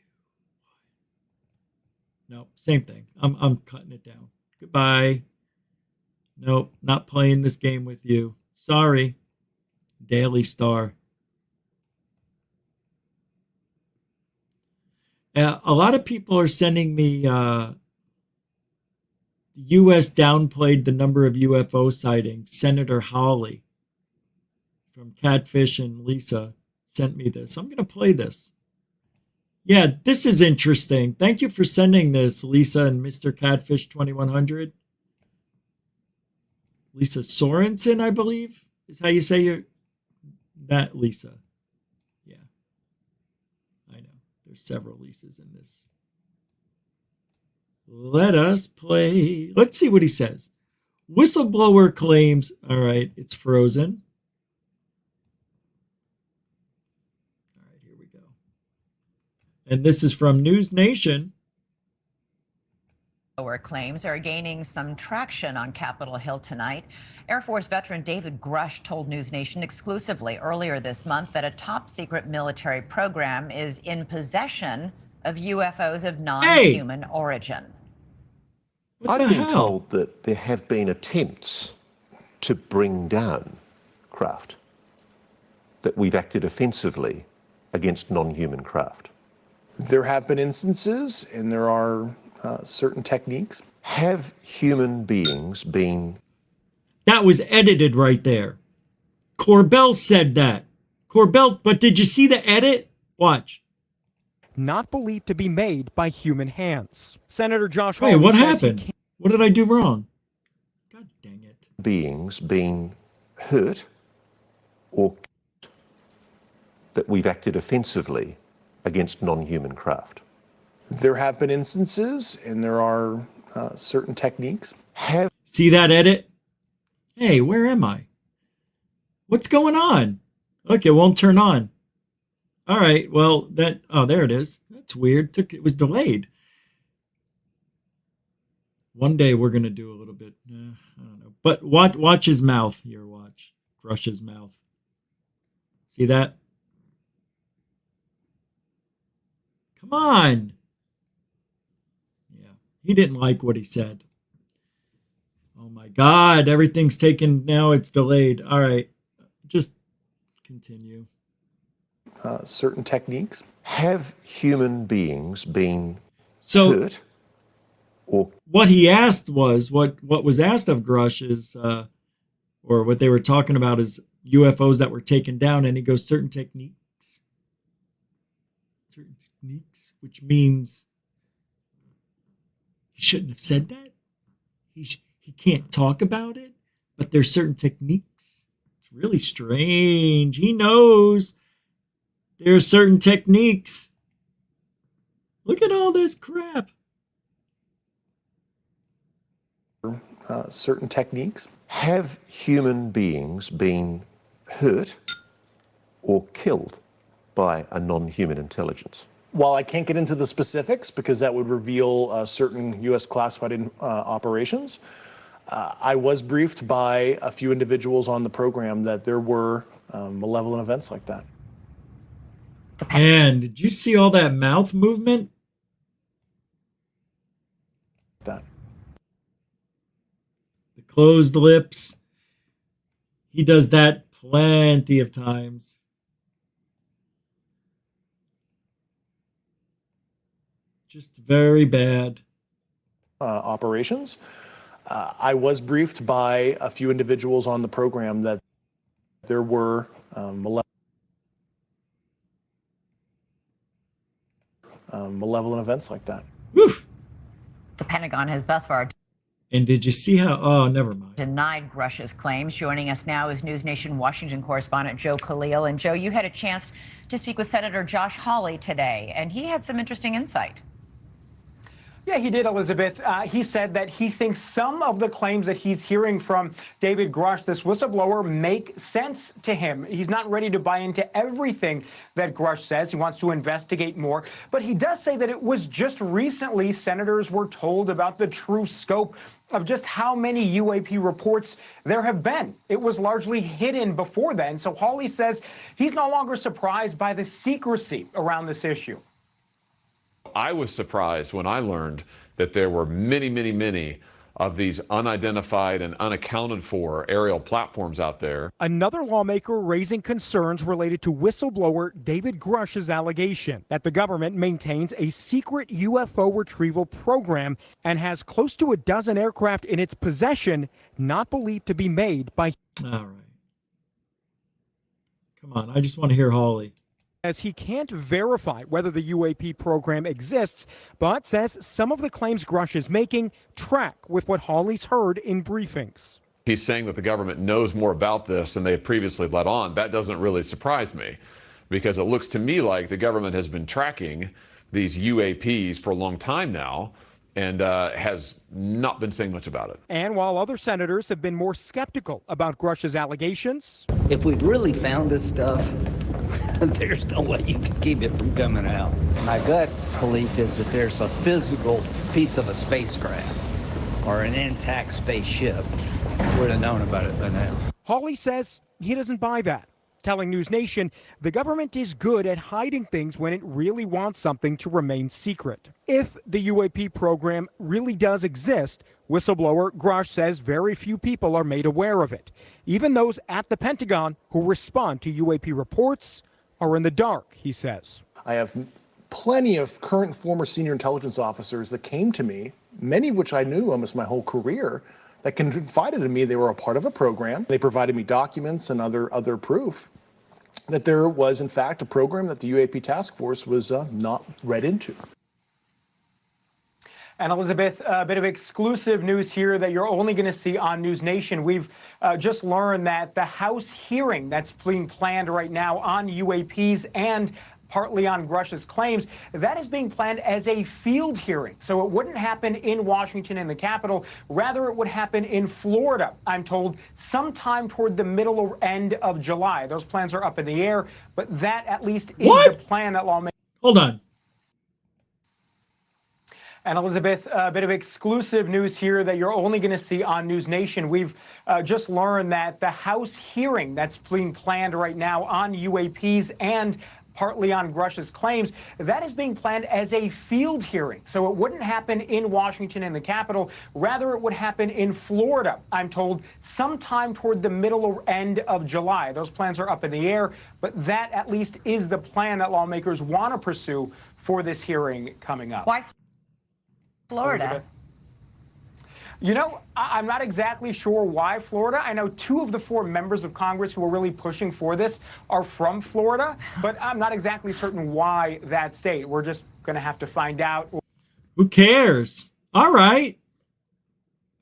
S9: 1. Nope, same thing. I'm cutting it down. Goodbye. Nope, not playing this game with you. Sorry. Daily Star. A lot of people are sending me the U.S. downplayed the number of UFO sightings. Senator Hawley from Catfish and Lisa sent me this. I'm going to play this. Yeah, this is interesting. Thank you for sending this, Lisa and Mr. Catfish 2100. Lisa Sorensen, I believe, is how you say that, Lisa. Yeah, I know. There's several Lisas in this. Let us play. Let's see what he says. Whistleblower claims. All right, it's frozen. All right, here we go. And this is from NewsNation.
S17: Whistleblower claims are gaining some traction on Capitol Hill tonight. Air Force veteran David Grush told NewsNation exclusively earlier this month that a top-secret military program is in possession of UFOs of non-human origin.
S18: I've been told that there have been attempts to bring down craft, that we've acted offensively against non-human craft.
S19: There have been instances, and there are certain techniques.
S18: Have human beings been...
S9: That was edited right there. Corbell said that. Corbell, but did you see the edit? Watch.
S20: Not believed to be made by human hands. Senator Josh
S9: Hawley. Wait, what happened? What did I do wrong? God dang it.
S18: Beings being hurt or that we've acted offensively against non-human craft.
S19: There have been instances, and there are certain techniques.
S9: See that edit? Hey, where am I? What's going on? Okay, it won't turn on. All right, well, there it is. That's weird. It was delayed. One day we're going to do a little bit, I don't know. But watch his mouth here, watch. Grush's mouth. See that? Come on. Yeah, he didn't like what he said. Oh my God, everything's taken now. It's delayed. All right, just continue.
S19: Certain techniques.
S18: Have human beings been
S9: So
S18: hurt? Or
S9: what he asked was what was asked of Grush is, or what they were talking about is UFOs that were taken down, and he goes certain techniques, which means he shouldn't have said that. He can't talk about it, but there's certain techniques. It's really strange. He knows there are certain techniques. Look at all this crap.
S19: Certain techniques.
S18: have human beings been hurt or killed by a non-human intelligence?
S19: While I can't get into the specifics because that would reveal certain U.S. classified operations, I was briefed by a few individuals on the program that there were malevolent events like that.
S9: And did you see all that mouth movement?
S19: That.
S9: The closed lips. He does that plenty of times. Just very bad.
S19: Operations. I was briefed by a few individuals on the program that there were malevolent events like that.
S9: Woof.
S17: The Pentagon has thus far
S9: And did you see how? Oh, never mind.
S17: denied Grush's claims. Joining us now is NewsNation Washington correspondent Joe Khalil. And Joe, you had a chance to speak with Senator Josh Hawley today, and he had some interesting insight.
S20: Yeah, he did, Elizabeth. He said that he thinks some of the claims that he's hearing from David Grush, this whistleblower, make sense to him. He's not ready to buy into everything that Grush says. He wants to investigate more. But he does say that it was just recently senators were told about the true scope of just how many UAP reports there have been. It was largely hidden before then. So Hawley says he's no longer surprised by the secrecy around this issue.
S21: I was surprised when I learned that there were many of these unidentified and unaccounted for aerial platforms out there.
S20: Another lawmaker raising concerns related to whistleblower David Grush's allegation that the government maintains a secret UFO retrieval program and has close to a dozen aircraft in its possession not believed to be made by...
S9: All right. Come on, I just want to hear Hawley.
S20: As he can't verify whether the UAP program exists, but says some of the claims Grush is making track with what Hawley's heard in briefings.
S21: He's saying that the government knows more about this than they had previously let on. That doesn't really surprise me, because it looks to me like the government has been tracking these UAPs for a long time now and has not been saying much about it.
S20: And while other senators have been more skeptical about Grush's allegations...
S22: If we'd really found this stuff, there's no way you could keep it from coming out. My gut belief is that there's a physical piece of a spacecraft or an intact spaceship. Would have known about it by now.
S20: Hawley says he doesn't buy that, telling NewsNation the government is good at hiding things when it really wants something to remain secret. If the UAP program really does exist, whistleblower Grush says very few people are made aware of it. Even those at the Pentagon who respond to UAP reports are in the dark, he says.
S19: I have plenty of current and former senior intelligence officers that came to me, many of which I knew almost my whole career, that confided in me they were a part of a program. They provided me documents and other proof that there was, in fact, a program that the UAP task force was not read into.
S20: And Elizabeth, a bit of exclusive news here that you're only going to see on NewsNation. We've just learned that the House hearing that's being planned right now on UAPs and partly on Grush's claims, that is being planned as a field hearing. So it wouldn't happen in Washington in the Capitol. Rather, it would happen in Florida, I'm told, sometime toward the middle or end of July. Those plans are up in the air, but that at least is the plan that lawmakers...
S9: Hold on.
S20: And Elizabeth, a bit of exclusive news here that you're only going to see on NewsNation. We've just learned that the House hearing that's being planned right now on UAPs and partly on Grush's claims. That is being planned as a field hearing, so it wouldn't happen in Washington in the Capitol. Rather, it would happen in Florida, I'm told, sometime toward the middle or end of July. Those plans are up in the air, but that at least is the plan that lawmakers want to pursue for this hearing coming up.
S17: Why Florida?
S20: Elizabeth? You know, I'm not exactly sure why Florida. I know 2 of the 4 members of Congress who are really pushing for this are from Florida, but I'm not exactly certain why that state. We're just going to have to find out.
S9: Who cares? All right.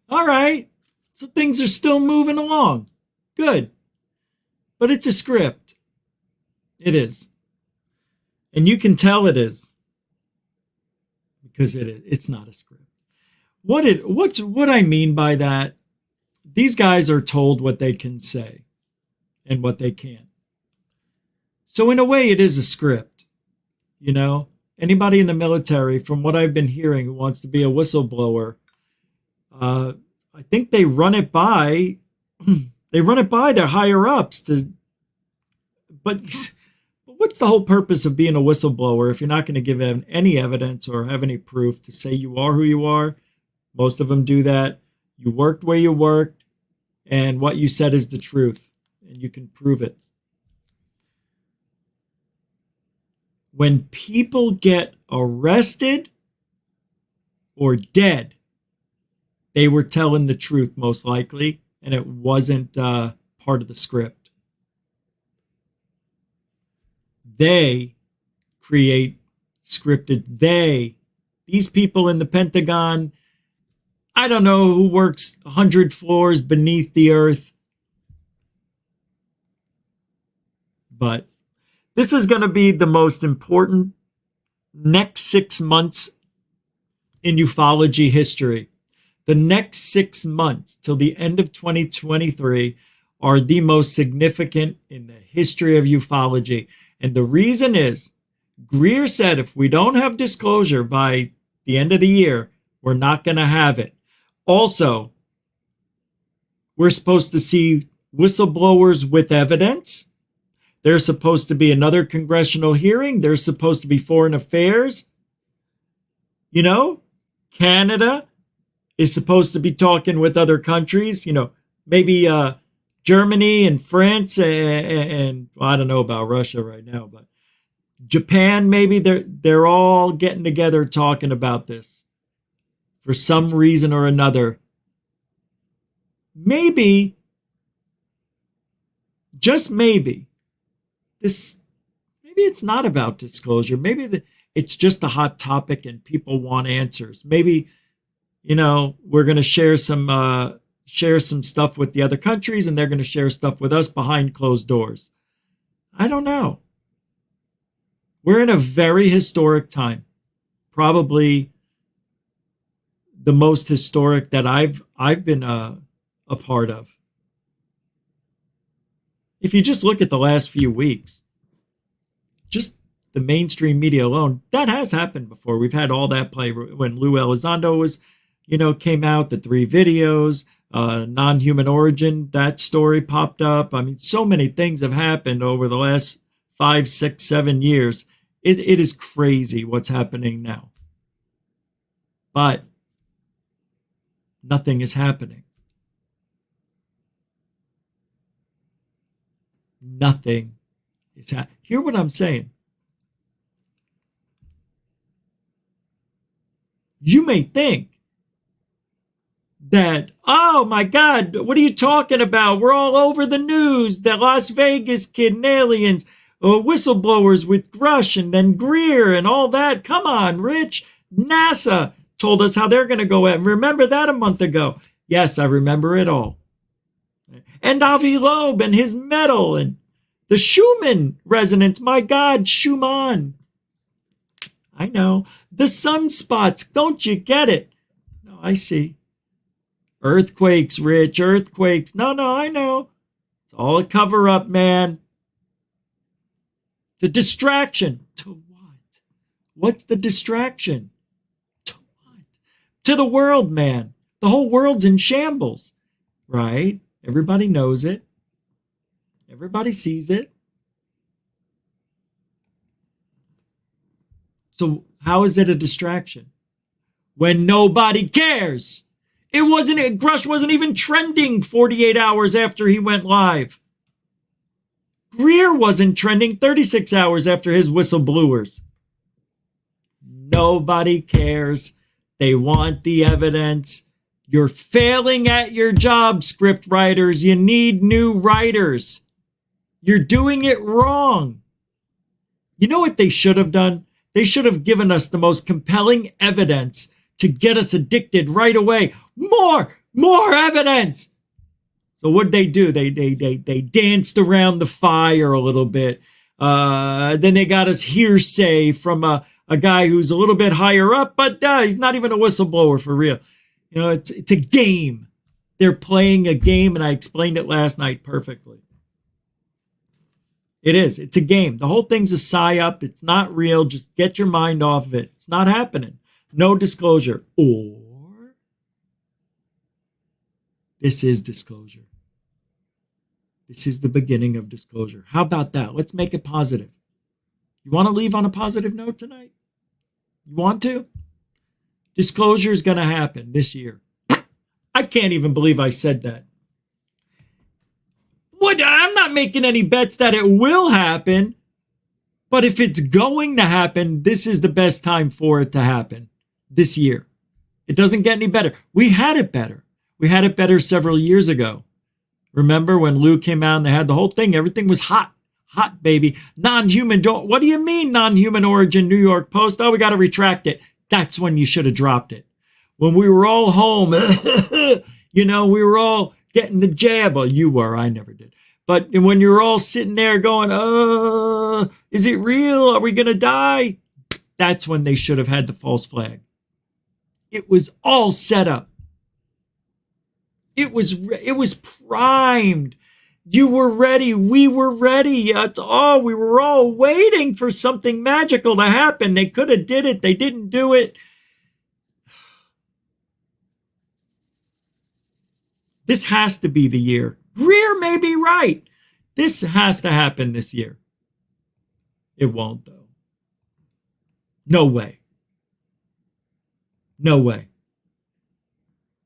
S9: All right. So things are still moving along. Good. But it's a script. It is. And you can tell it is. Because it's not a script. What I mean by that, these guys are told what they can say and what they can't. So in a way, it is a script. You know, anybody in the military, from what I've been hearing, who wants to be a whistleblower, I think they run it by their higher ups but what's the whole purpose of being a whistleblower if you're not going to give any evidence or have any proof to say you are who you are? Most of them do that. You worked where you worked, and what you said is the truth, and you can prove it. When people get arrested or dead, they were telling the truth, most likely, and it wasn't part of the script. They create scripted. These people in the Pentagon, I don't know who works 100 floors beneath the earth. But this is going to be the most important next 6 months in ufology history. The next 6 months till the end of 2023 are the most significant in the history of ufology. And the reason is, Greer said if we don't have disclosure by the end of the year, we're not going to have it. Also, we're supposed to see whistleblowers with evidence. There's supposed to be another congressional hearing. There's supposed to be foreign affairs. You know, Canada is supposed to be talking with other countries, you know, maybe Germany and France and well, I don't know about Russia right now, but Japan, maybe they're all getting together talking about this. For some reason or another, maybe, just maybe, maybe it's not about disclosure. Maybe it's just a hot topic and people want answers. Maybe, you know, we're going to share some stuff with the other countries and they're going to share stuff with us behind closed doors. I don't know. We're in a very historic time, probably the most historic that I've been a part of. If you just look at the last few weeks, just the mainstream media alone, that has happened before. We've had all that play when Lou Elizondo was, you know, came out, the 3 videos, non-human origin, that story popped up. I mean, so many things have happened over the last 5, 6, 7 years. It is crazy what's happening now. But nothing is happening. Nothing is happening. Hear what I'm saying. You may think that, oh my God, what are you talking about? We're all over the news. The Las Vegas kid and aliens, whistleblowers with Grush and then Greer and all that. Come on, Rich. NASA told us how they're going to go at. Remember that a month ago? Yes, I remember it all. And Avi Loeb and his medal and the Schumann resonance. My God, Schumann. I know. The sunspots. Don't you get it? No, I see. Earthquakes, Rich. Earthquakes. No, I know. It's all a cover-up, man. It's a distraction. To what? What's the distraction? To what? To the world, man. The whole world's in shambles. Right? Everybody knows it. Everybody sees it. So how is it a distraction? When nobody cares. Grush wasn't even trending 48 hours after he went live. Greer wasn't trending 36 hours after his whistleblowers. Nobody cares. They want the evidence. You're failing at your job, script writers. You need new writers. You're doing it wrong. You know what they should have done? They should have given us the most compelling evidence to get us addicted right away. More evidence. So what'd they do? They danced around the fire a little bit. Then they got us hearsay from a guy who's a little bit higher up, but he's not even a whistleblower for real. You know, it's a game. They're playing a game, and I explained it last night perfectly. It is. It's a game. The whole thing's a psyop. It's not real. Just get your mind off of it. It's not happening. No disclosure. Or this is disclosure. This is the beginning of disclosure. How about that? Let's make it positive. You want to leave on a positive note tonight? You want to? Disclosure is going to happen this year. I can't even believe I said that. I'm not making any bets that it will happen, but if it's going to happen, this is the best time for it to happen this year. It doesn't get any better. We had it better. We had it better several years ago. Remember when Lou came out and they had the whole thing? Everything was hot, baby. Non-human. What do you mean non-human origin? New York Post. Oh, we got to retract it. That's when you should have dropped it. When we were all home, we were all getting the jab. Well, you were. I never did. But when you're all sitting there going, is it real? Are we going to die? That's when they should have had the false flag. It was all set up. It was primed. You were ready. We were ready. That's all. We were all waiting for something magical to happen. They could have did it. They didn't do it. This has to be the year. Greer may be right. This has to happen this year. It won't, though. No way. No way.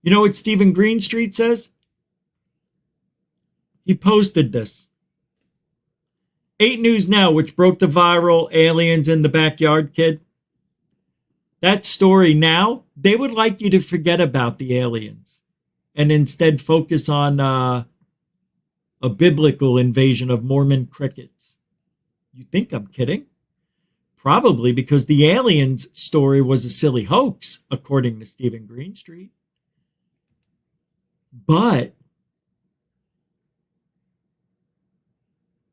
S9: You know what Stephen Greenstreet says? He posted this. 8 News Now, which broke the viral aliens in the backyard kid. That story now, they would like you to forget about the aliens and instead focus on a biblical invasion of Mormon crickets. You think I'm kidding? Probably because the aliens story was a silly hoax, according to Stephen Greenstreet. But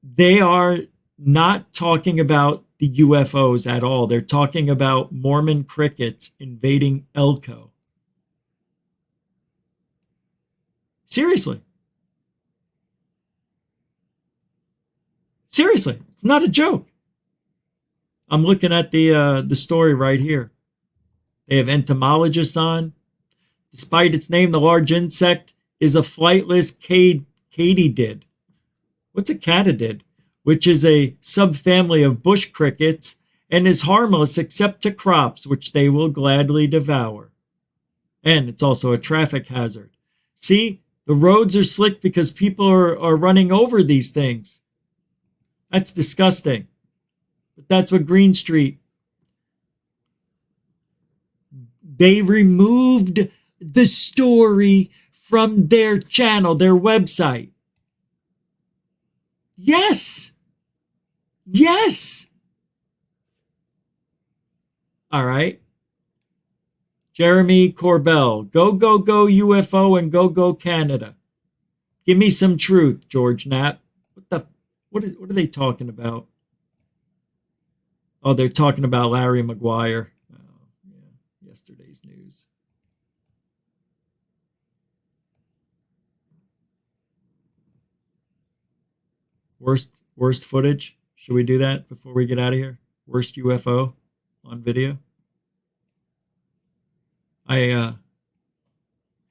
S9: they are not talking about the UFOs at all. They're talking about Mormon crickets invading Elko. Seriously. Seriously, it's not a joke. I'm looking at the story right here. They have entomologists on. Despite its name, the large insect is a flightless katydid. What's a katydid? Which is a subfamily of bush crickets and is harmless except to crops, which they will gladly devour. And it's also a traffic hazard. See, the roads are slick because people are running over these things. That's disgusting. But that's what Greenstreet. They removed the story from their channel, their website. Yes. Yes. All right. Jeremy Corbell, go UFO and go Canada. Give me some truth, George Knapp. What are they talking about? Oh, they're talking about Larry Maguire. Oh, yeah, yesterday's news. Worst footage. Should we do that before we get out of here? Worst UFO on video. Here,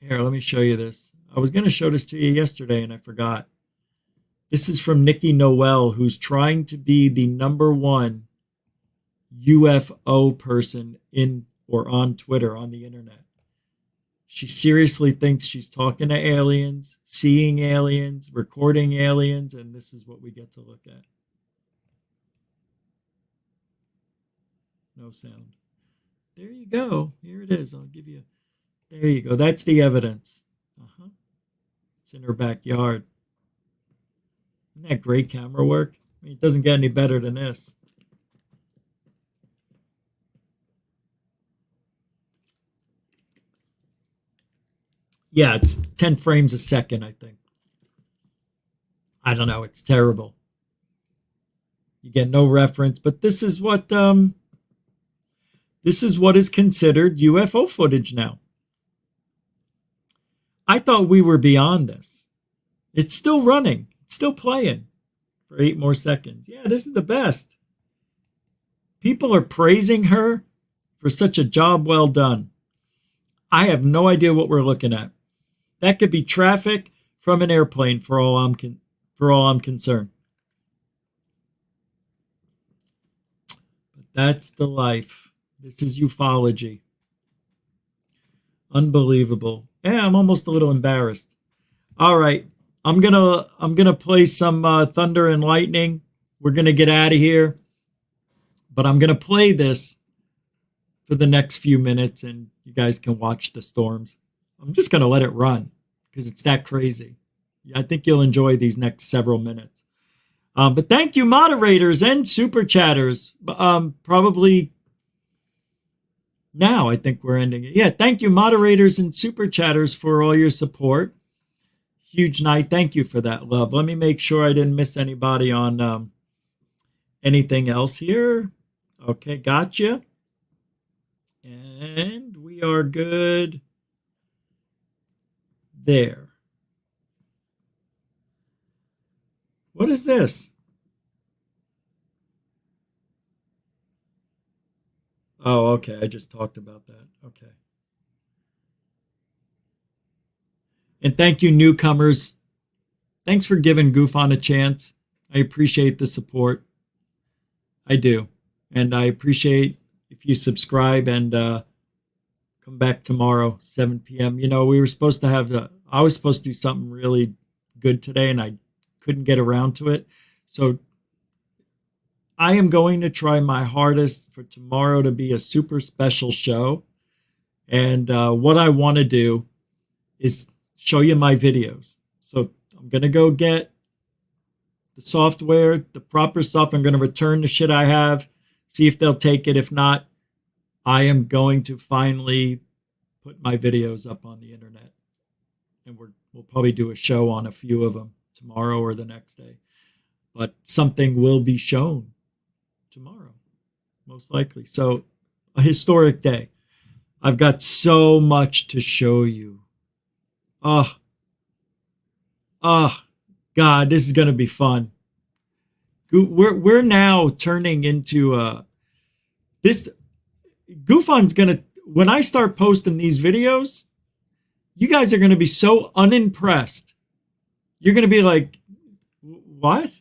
S9: let me show you this. I was going to show this to you yesterday and I forgot. This is from Nikki Noel, who's trying to be the #1 UFO person in or on Twitter, on the internet. She seriously thinks she's talking to aliens, seeing aliens, recording aliens, and this is what we get to look at. No sound. There you go. Here it is. I'll give you. There you go. That's the evidence. It's in her backyard. Isn't that great camera work? I mean, it doesn't get any better than this. Yeah, it's 10 frames a second, I think. I don't know. It's terrible. You get no reference, but this is what is considered UFO footage now. I thought we were beyond this. It's still running. It's still playing for 8 more seconds. Yeah, this is the best. People are praising her for such a job well done. I have no idea what we're looking at. That could be traffic from an airplane for all I'm concerned. But that's the life. This is ufology. Unbelievable. Yeah, I'm almost a little embarrassed. All right, I'm gonna play some thunder and lightning. We're gonna get out of here, but I'm gonna play this for the next few minutes, and you guys can watch the storms. I'm just gonna let it run because it's that crazy. I think you'll enjoy these next several minutes. But thank you, moderators and super chatters. Probably now I think we're ending it. Yeah, thank you, moderators and super chatters, for all your support. Huge night. Thank you for that, love. Let me make sure I didn't miss anybody on anything else here. Okay, gotcha. And we are good there. What is this? Oh, okay. I just talked about that. Okay. And thank you, newcomers. Thanks for giving GoofOn a chance. I appreciate the support. I do. And I appreciate if you subscribe and come back tomorrow, 7 p.m. You know, we were supposed to have, I was supposed to do something really good today, and I couldn't get around to it. So I am going to try my hardest for tomorrow to be a super special show. And what I want to do is show you my videos. So I'm going to go get the software, the proper software. I'm going to return the shit I have, see if they'll take it. If not, I am going to finally put my videos up on the internet. And we'll probably do a show on a few of them tomorrow or the next day. But something will be shown tomorrow, most likely. So a historic day. I've got so much to show you. Oh, God, this is going to be fun. We're now turning into this. GoofOn's going to, when I start posting these videos, you guys are going to be so unimpressed. You're going to be like, what?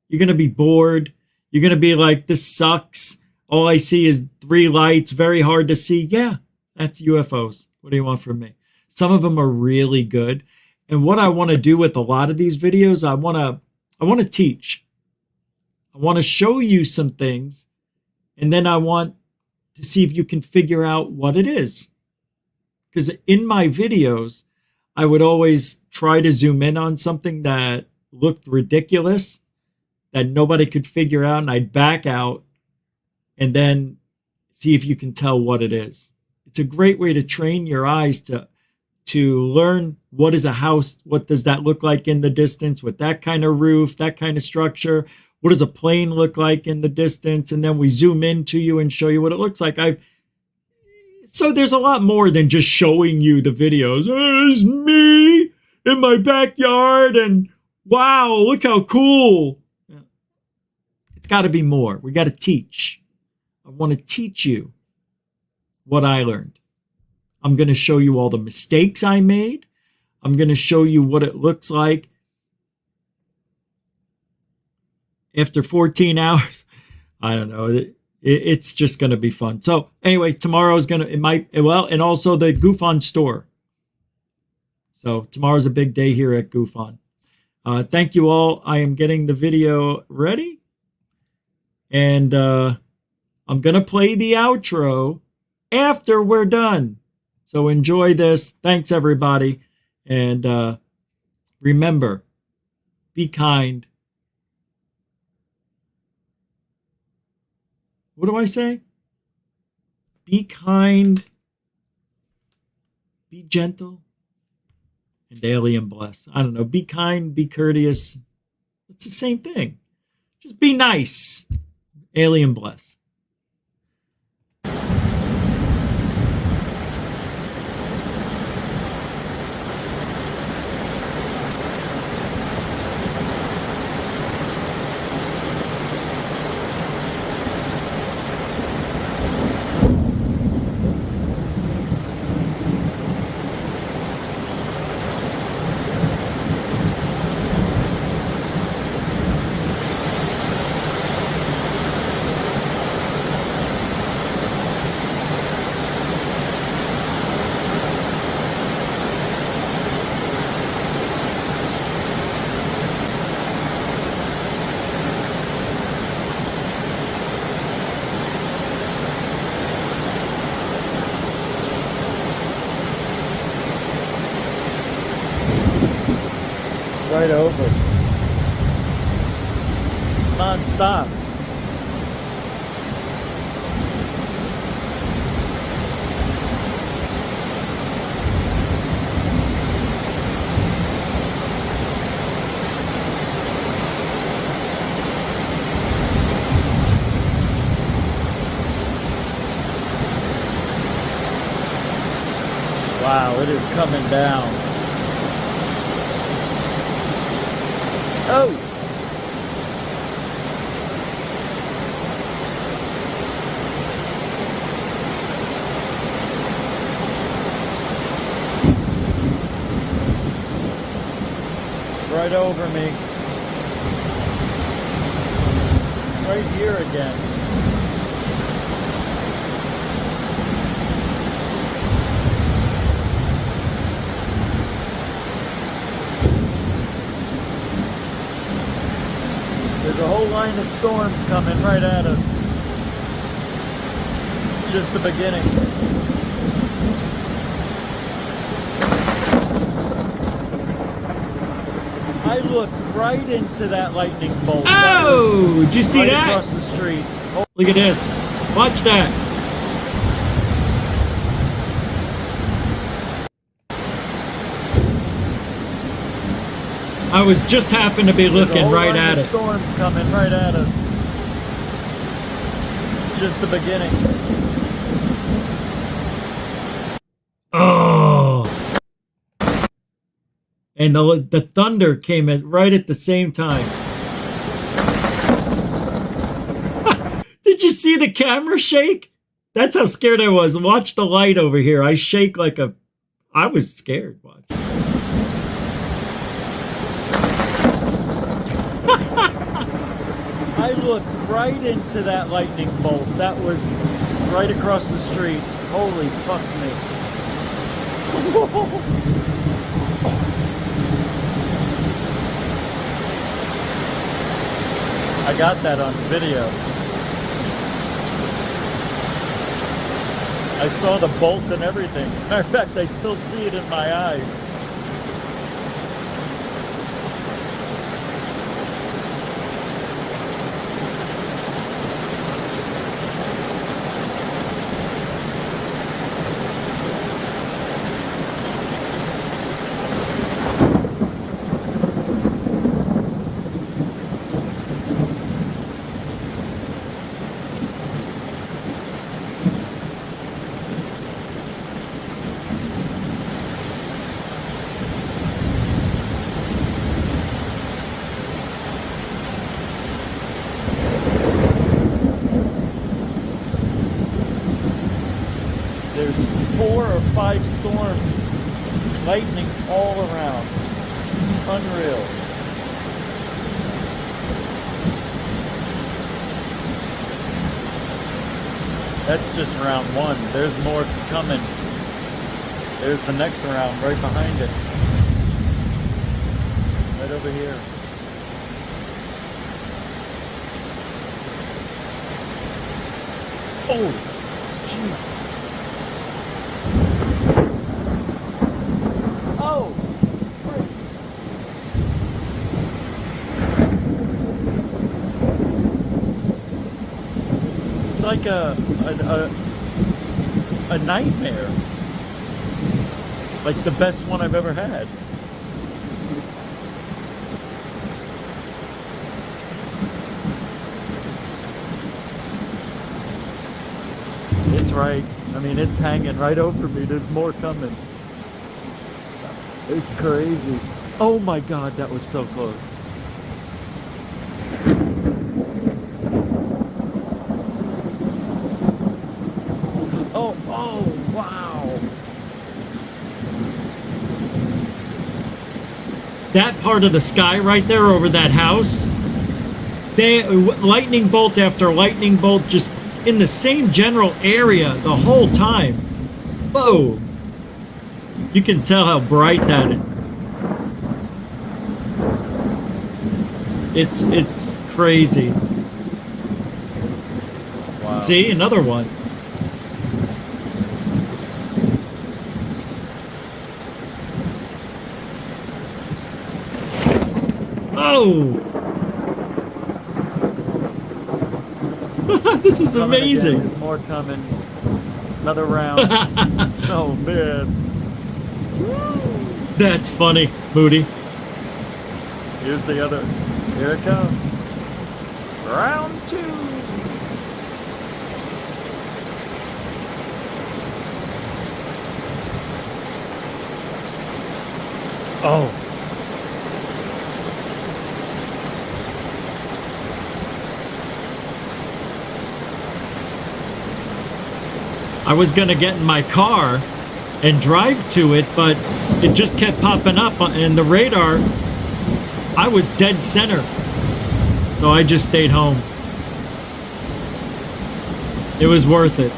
S9: You're going to be bored. You're going to be like, this sucks. All I see is 3 lights, very hard to see. Yeah, that's UFOs. What do you want from me? Some of them are really good. And what I want to do with a lot of these videos, I want to teach. I want to show you some things, and then I want to see if you can figure out what it is. Because in my videos, I would always try to zoom in on something that looked ridiculous, that nobody could figure out, and I'd back out and then see if you can tell what it is. It's a great way to train your eyes to learn what is a house, what does that look like in the distance with that kind of roof, that kind of structure, what does a plane look like in the distance, and then we zoom into you and show you what it looks like. So there's a lot more than just showing you the videos. It's me in my backyard, and wow, look how cool. It's got to be more. We got to teach. I want to teach you what I learned. I'm going to show you all the mistakes I made. I'm going to show you what it looks like after 14 hours. I don't know. It's just going to be fun. So anyway, tomorrow's going to, and also the GoofOn store. So tomorrow's a big day here at GoofOn. Thank you all. I am getting the video ready. And I'm going to play the outro after we're done. So enjoy this. Thanks, everybody. And remember, be kind. What do I say? Be kind, be gentle, and alien bless. I don't know. Be kind, be courteous. It's the same thing. Just be nice. Alien bless. Right over. It's non-stop. Wow, it is coming down. Oh! Right over me. Right here again. There's a whole line of storms coming right at us. It's just the beginning. I looked right into that lightning bolt. Oh, did you see that? Across the street. Oh, look at this. Watch that. I was just happened to be looking right at it. Storms coming right at us. It's just the beginning. Oh. And the thunder came in right at the same time. Did you see the camera shake? That's how scared I was. Watch the light over here. I shake like a... I was scared. Watch. I looked right into that lightning bolt. That was right across the street. Holy fuck me. I got that on video. I saw the bolt and everything. Matter of fact, I still see it in my eyes. There's 4 or 5 storms, lightning all around. Unreal. That's just round one. There's more coming. There's the next round right behind it. Right over here. Oh, Jesus. Oh, frick. It's like a nightmare. Like the best one I've ever had. It's right. I mean, it's hanging right over me. There's more coming. It's crazy. Oh my God, that was so close. Oh, wow. That part of the sky right there over that house, lightning bolt after lightning bolt, just in the same general area the whole time. Whoa. You can tell how bright that is. It's crazy. Wow. See, another one. Oh! This is amazing. There's more coming. Another round. Oh, man. That's funny, Moody. Here's the other. Here it comes. Round two. Oh. I was gonna get in my car and drive to it, but it just kept popping up in the radar. I was dead center, so I just stayed home. It was worth it.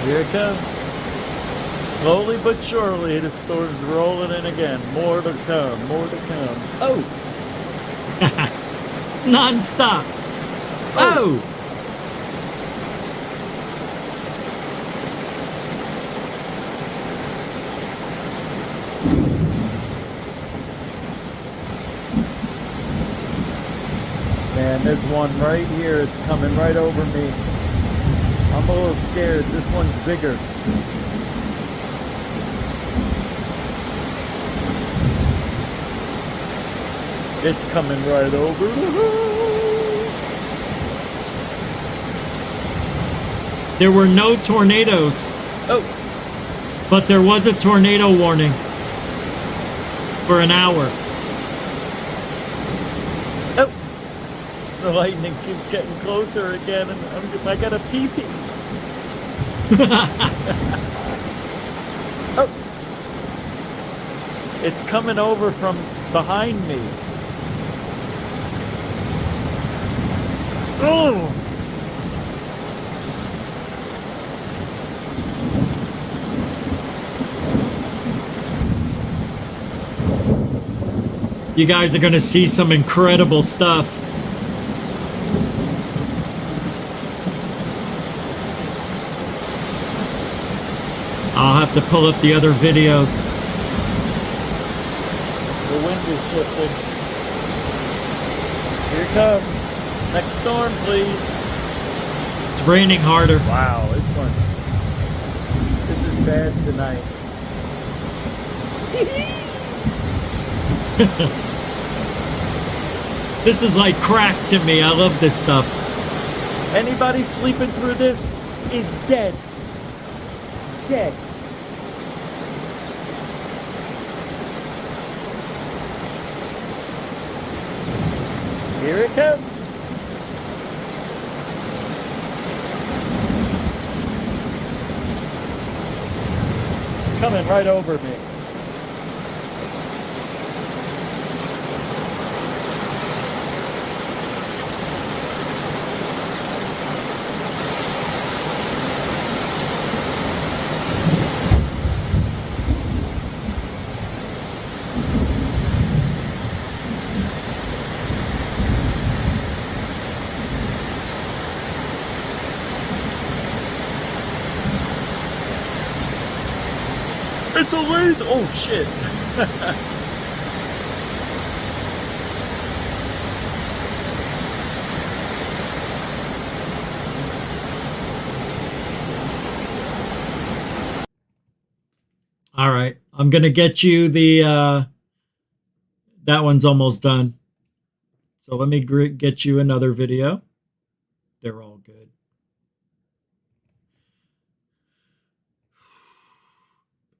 S9: Here it comes. Slowly but surely, the storm's rolling in again. More to come, more to come. Oh! Non-stop. Oh! Man, there's one right here. It's coming right over me. I'm a little scared. This one's bigger. It's coming right over. There were no tornadoes. Oh. But there was a tornado warning for an hour. Oh. The lightning keeps getting closer again, and I gotta pee-pee. Oh. It's coming over from behind me. Oh! You guys are gonna see some incredible stuff. I'll have to pull up the other videos. The wind is shifting. Here it comes. Next storm, please. It's raining harder. Wow, this is bad tonight. This is like crack to me. I love this stuff. Anybody sleeping through this is dead. Dead. Here it comes. It's coming right over me. It's a laser! Oh, shit. All right. I'm going to get you the... that one's almost done. So let me get you another video. They're all good.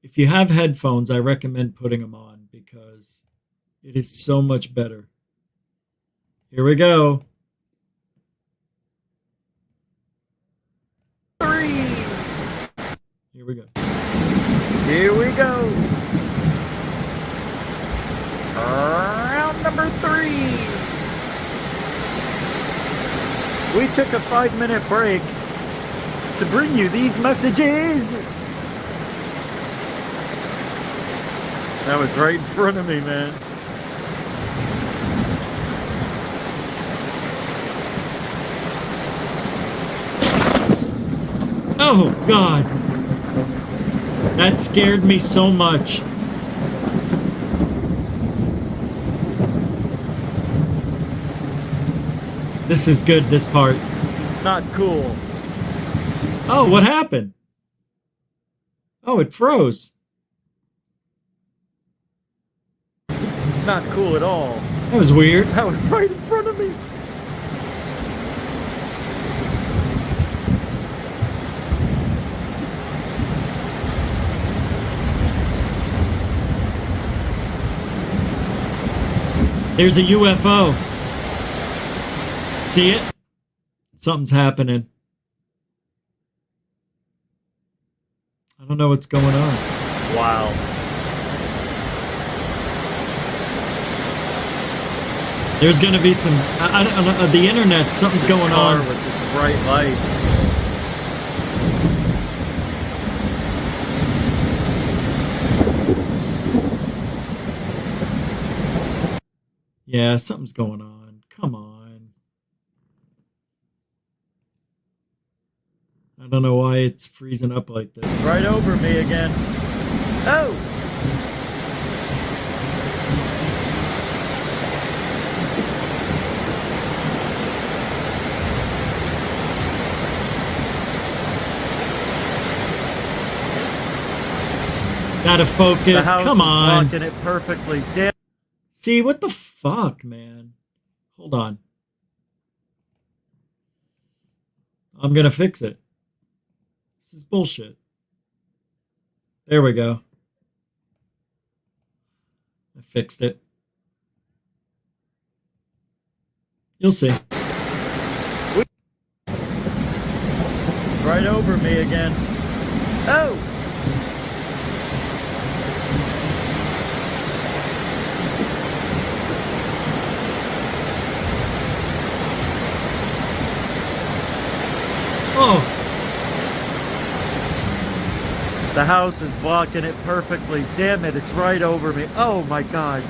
S9: If you have headphones, I recommend putting them on because it is so much better. Here we go. 3. Here we go. Here we go. Round number 3. We took a 5-minute break to bring you these messages. That was right in front of me, man. Oh, God. That scared me so much. This is good, this part. Not cool. Oh, what happened? Oh, it froze. Not cool at all. That was weird. That was right in front of me. There's a UFO. See it? Something's happening. I don't know what's going on. Wow. There's going to be some... I don't know, the internet, something's going on. With its bright lights. Yeah, something's going on. Come on. I don't know why it's freezing up like this. It's right over me again. Oh! Gotta focus.
S2: The house
S9: Come on.
S2: is blocking it perfectly. Damn.
S9: See, what the fuck, man? Hold on. I'm gonna fix it. This is bullshit. There we go. I fixed it. You'll see.
S2: It's right over me again. Oh!
S9: Oh!
S2: The house is blocking it perfectly. Damn it, it's right over me. Oh my god.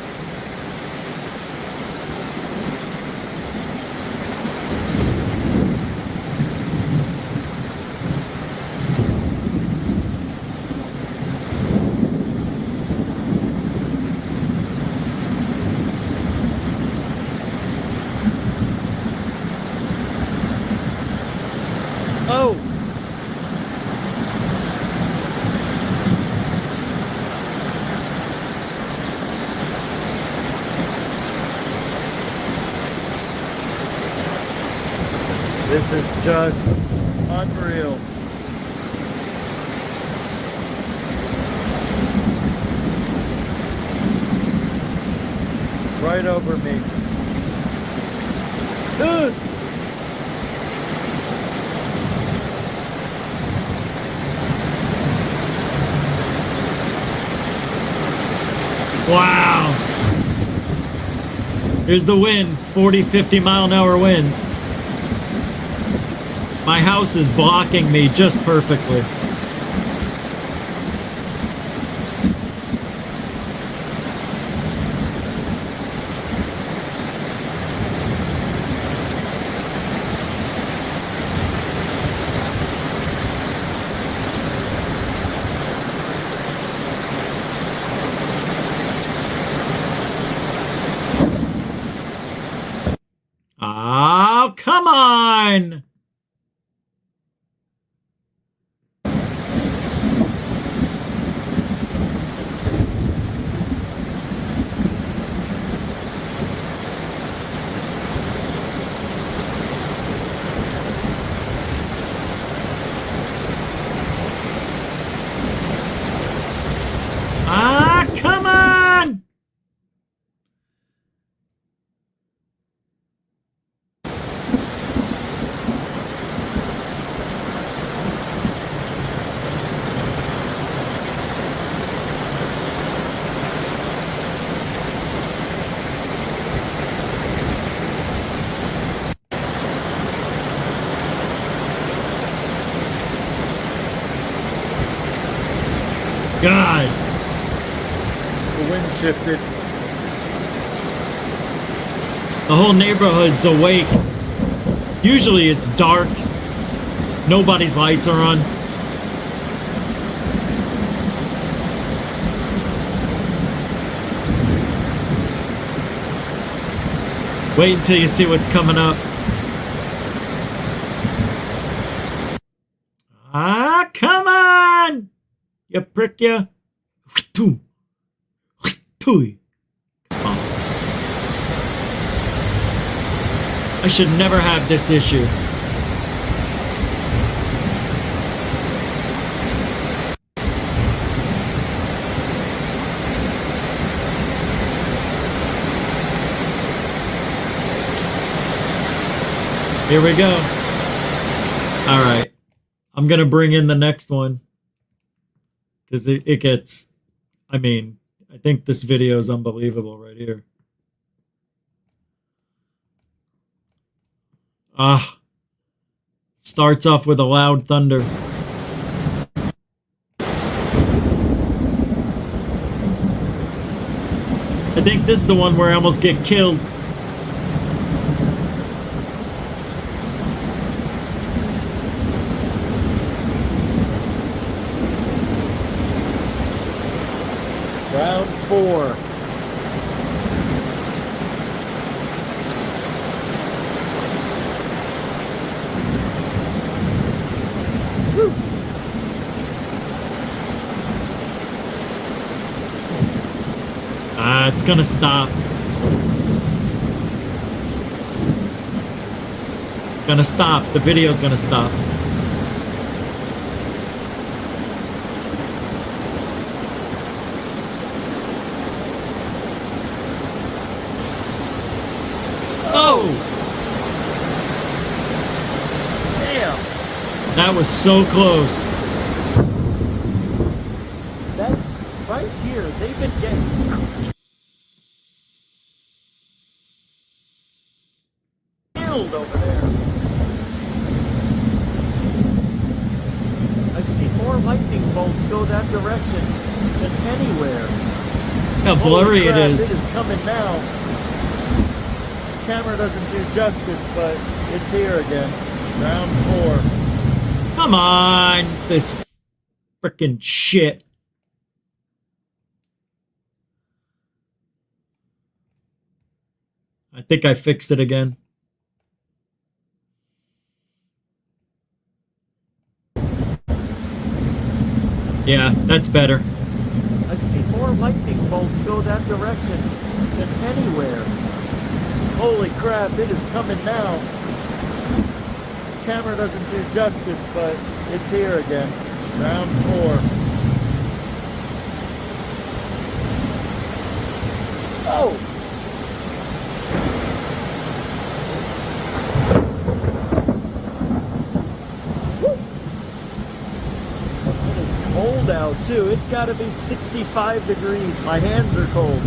S2: Oh! This is just unreal. Right over me. Ugh!
S9: Wow. Here's the wind. 40, 50 mile an hour winds. My house is blocking me just perfectly. God.
S2: The wind shifted.
S9: The whole neighborhood's awake. Usually it's dark. Nobody's lights are on. Wait until you see what's coming up. Ah, come on! You prick ya. Come on. I should never have this issue. Here we go. All right. I'm going to bring in the next one. Because it gets... I mean, I think this video is unbelievable right here. Starts off with a loud thunder. I think this is the one where I almost get killed.
S2: Round 4. Woo.
S9: It's gonna stop. Gonna stop. The video's gonna stop. That was so close.
S2: That right here, they've been getting killed over there. I've seen more lightning bolts go that direction than anywhere.
S9: Look how blurry it is.
S2: It is coming now. The camera doesn't do justice, but it's here again. Round 4.
S9: Come on, this frickin' shit. I think I fixed it again. Yeah, that's better.
S2: I've seen more lightning bolts go that direction than anywhere. Holy crap, it is coming now. Camera doesn't do justice, but it's here again. Round 4. Oh! It is cold out too. It's got to be 65 degrees. My hands are cold.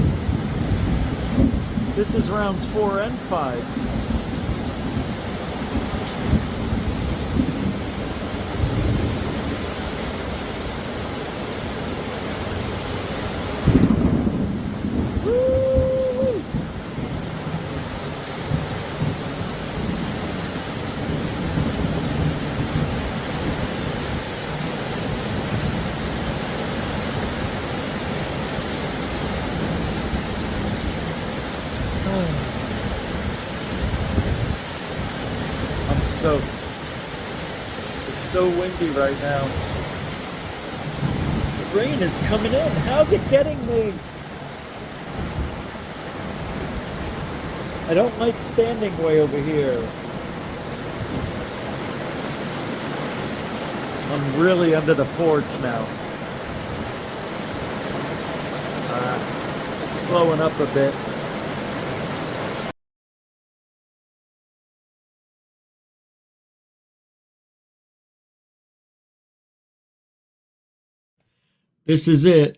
S2: This is rounds 4 and 5. It's so windy right now. The rain is coming in. How's it getting me? I don't like standing way over here. I'm really under the porch now. It's slowing up a bit.
S9: This is it.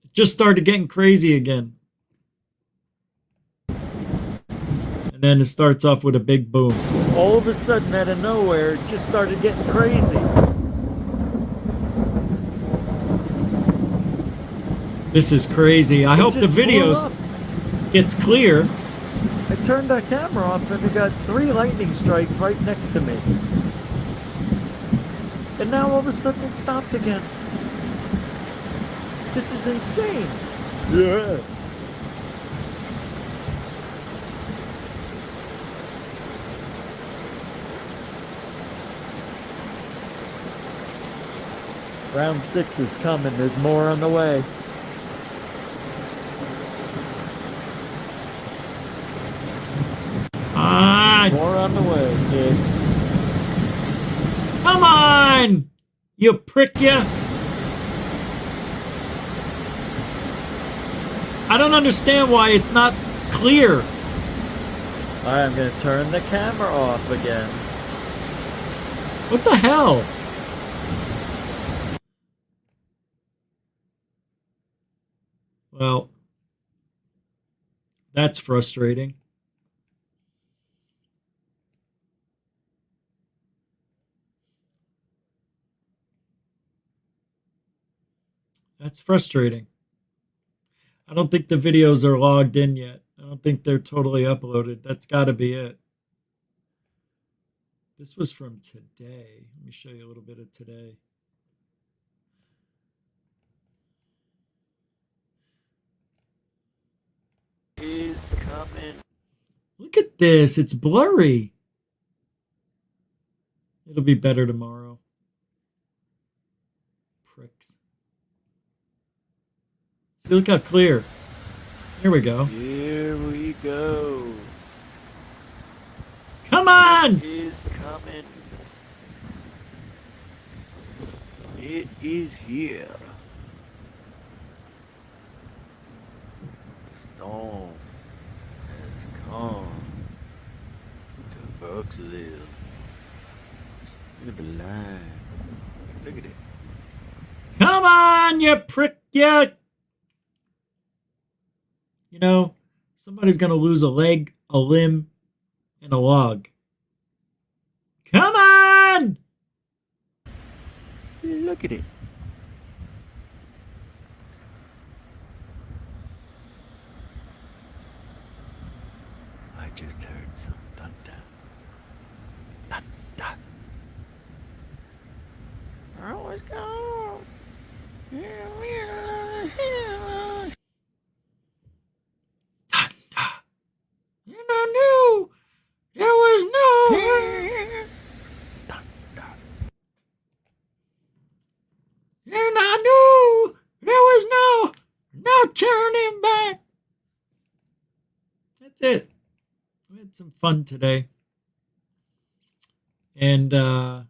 S9: It just started getting crazy again. And then it starts off with a big boom.
S2: All of a sudden, out of nowhere, it just started getting crazy.
S9: This is crazy. I hope the
S2: just blew
S9: video
S2: up.
S9: gets clear.
S2: I turned the camera off and it got 3 lightning strikes right next to me. And now all of a sudden it stopped again. This is insane. Yeah. Round 6 is coming. There's more on the way. More on the way, kids.
S9: Come on! You prick ya! I don't understand why it's not clear.
S2: I'm gonna turn the camera off again.
S9: What the hell? Well, that's frustrating. That's frustrating. I don't think the videos are logged in yet. I don't think they're totally uploaded. That's got to be it. This was from today. Let me show you a little bit of today.
S2: Is coming.
S9: Look at this. It's blurry. It'll be better tomorrow. Pricks. See, look how clear. Here we go.
S2: Here we go.
S9: Come on!
S2: It is coming. It is here. Storm has come to Bucksville. Look at the line. Look at it.
S9: Come on, you prick, you! You know, somebody's going to lose a leg, a limb, and a log. Come on!
S2: Look at it. I just heard some thunder. Thunder. Oh, what's going on?
S9: And I knew there was no... And I knew there was no turning back. That's it. We had some fun today. And I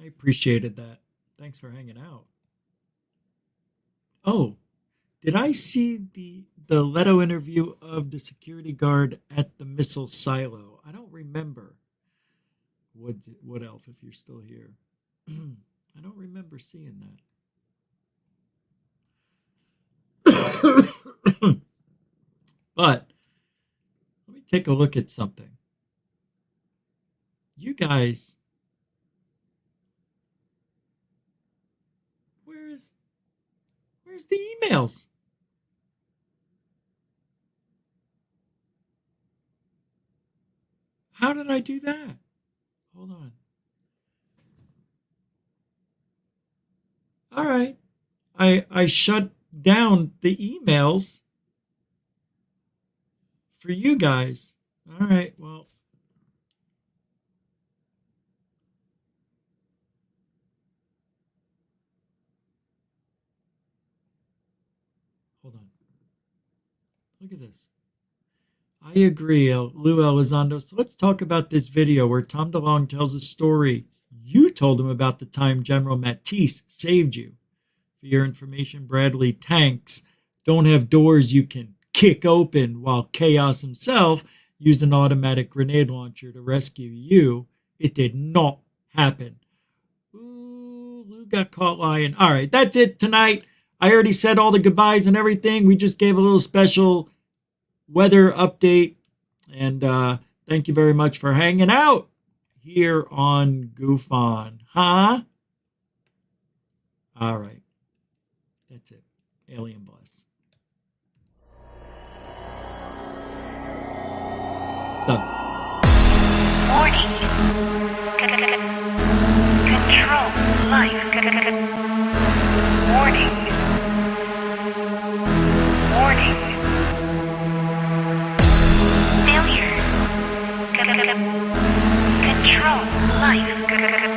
S9: appreciated that. Thanks for hanging out. Oh, did I see the Leto interview of the security guard at the missile silo? I don't remember. Wood Elf, if you're still here. I don't remember seeing that. But let me take a look at something. You guys, where's the emails? How did I do that? Hold on. All right. I shut down the emails for you guys. All right. Well, hold on. Look at this. I agree, Lou Elizondo. So let's talk about this video where Tom DeLonge tells a story. You told him about the time General Matisse saved you. For your information, Bradley tanks don't have doors you can kick open, while Chaos himself used an automatic grenade launcher to rescue you. It did not happen. Ooh, Lou got caught lying. All right, that's it tonight. I already said all the goodbyes and everything. We just gave a little special weather update. And thank you very much for hanging out here on Goof On. Huh? All right. That's it. Alien Bliss. Done.
S3: Warning. Control life. Warning. Warning. Failure. Control life.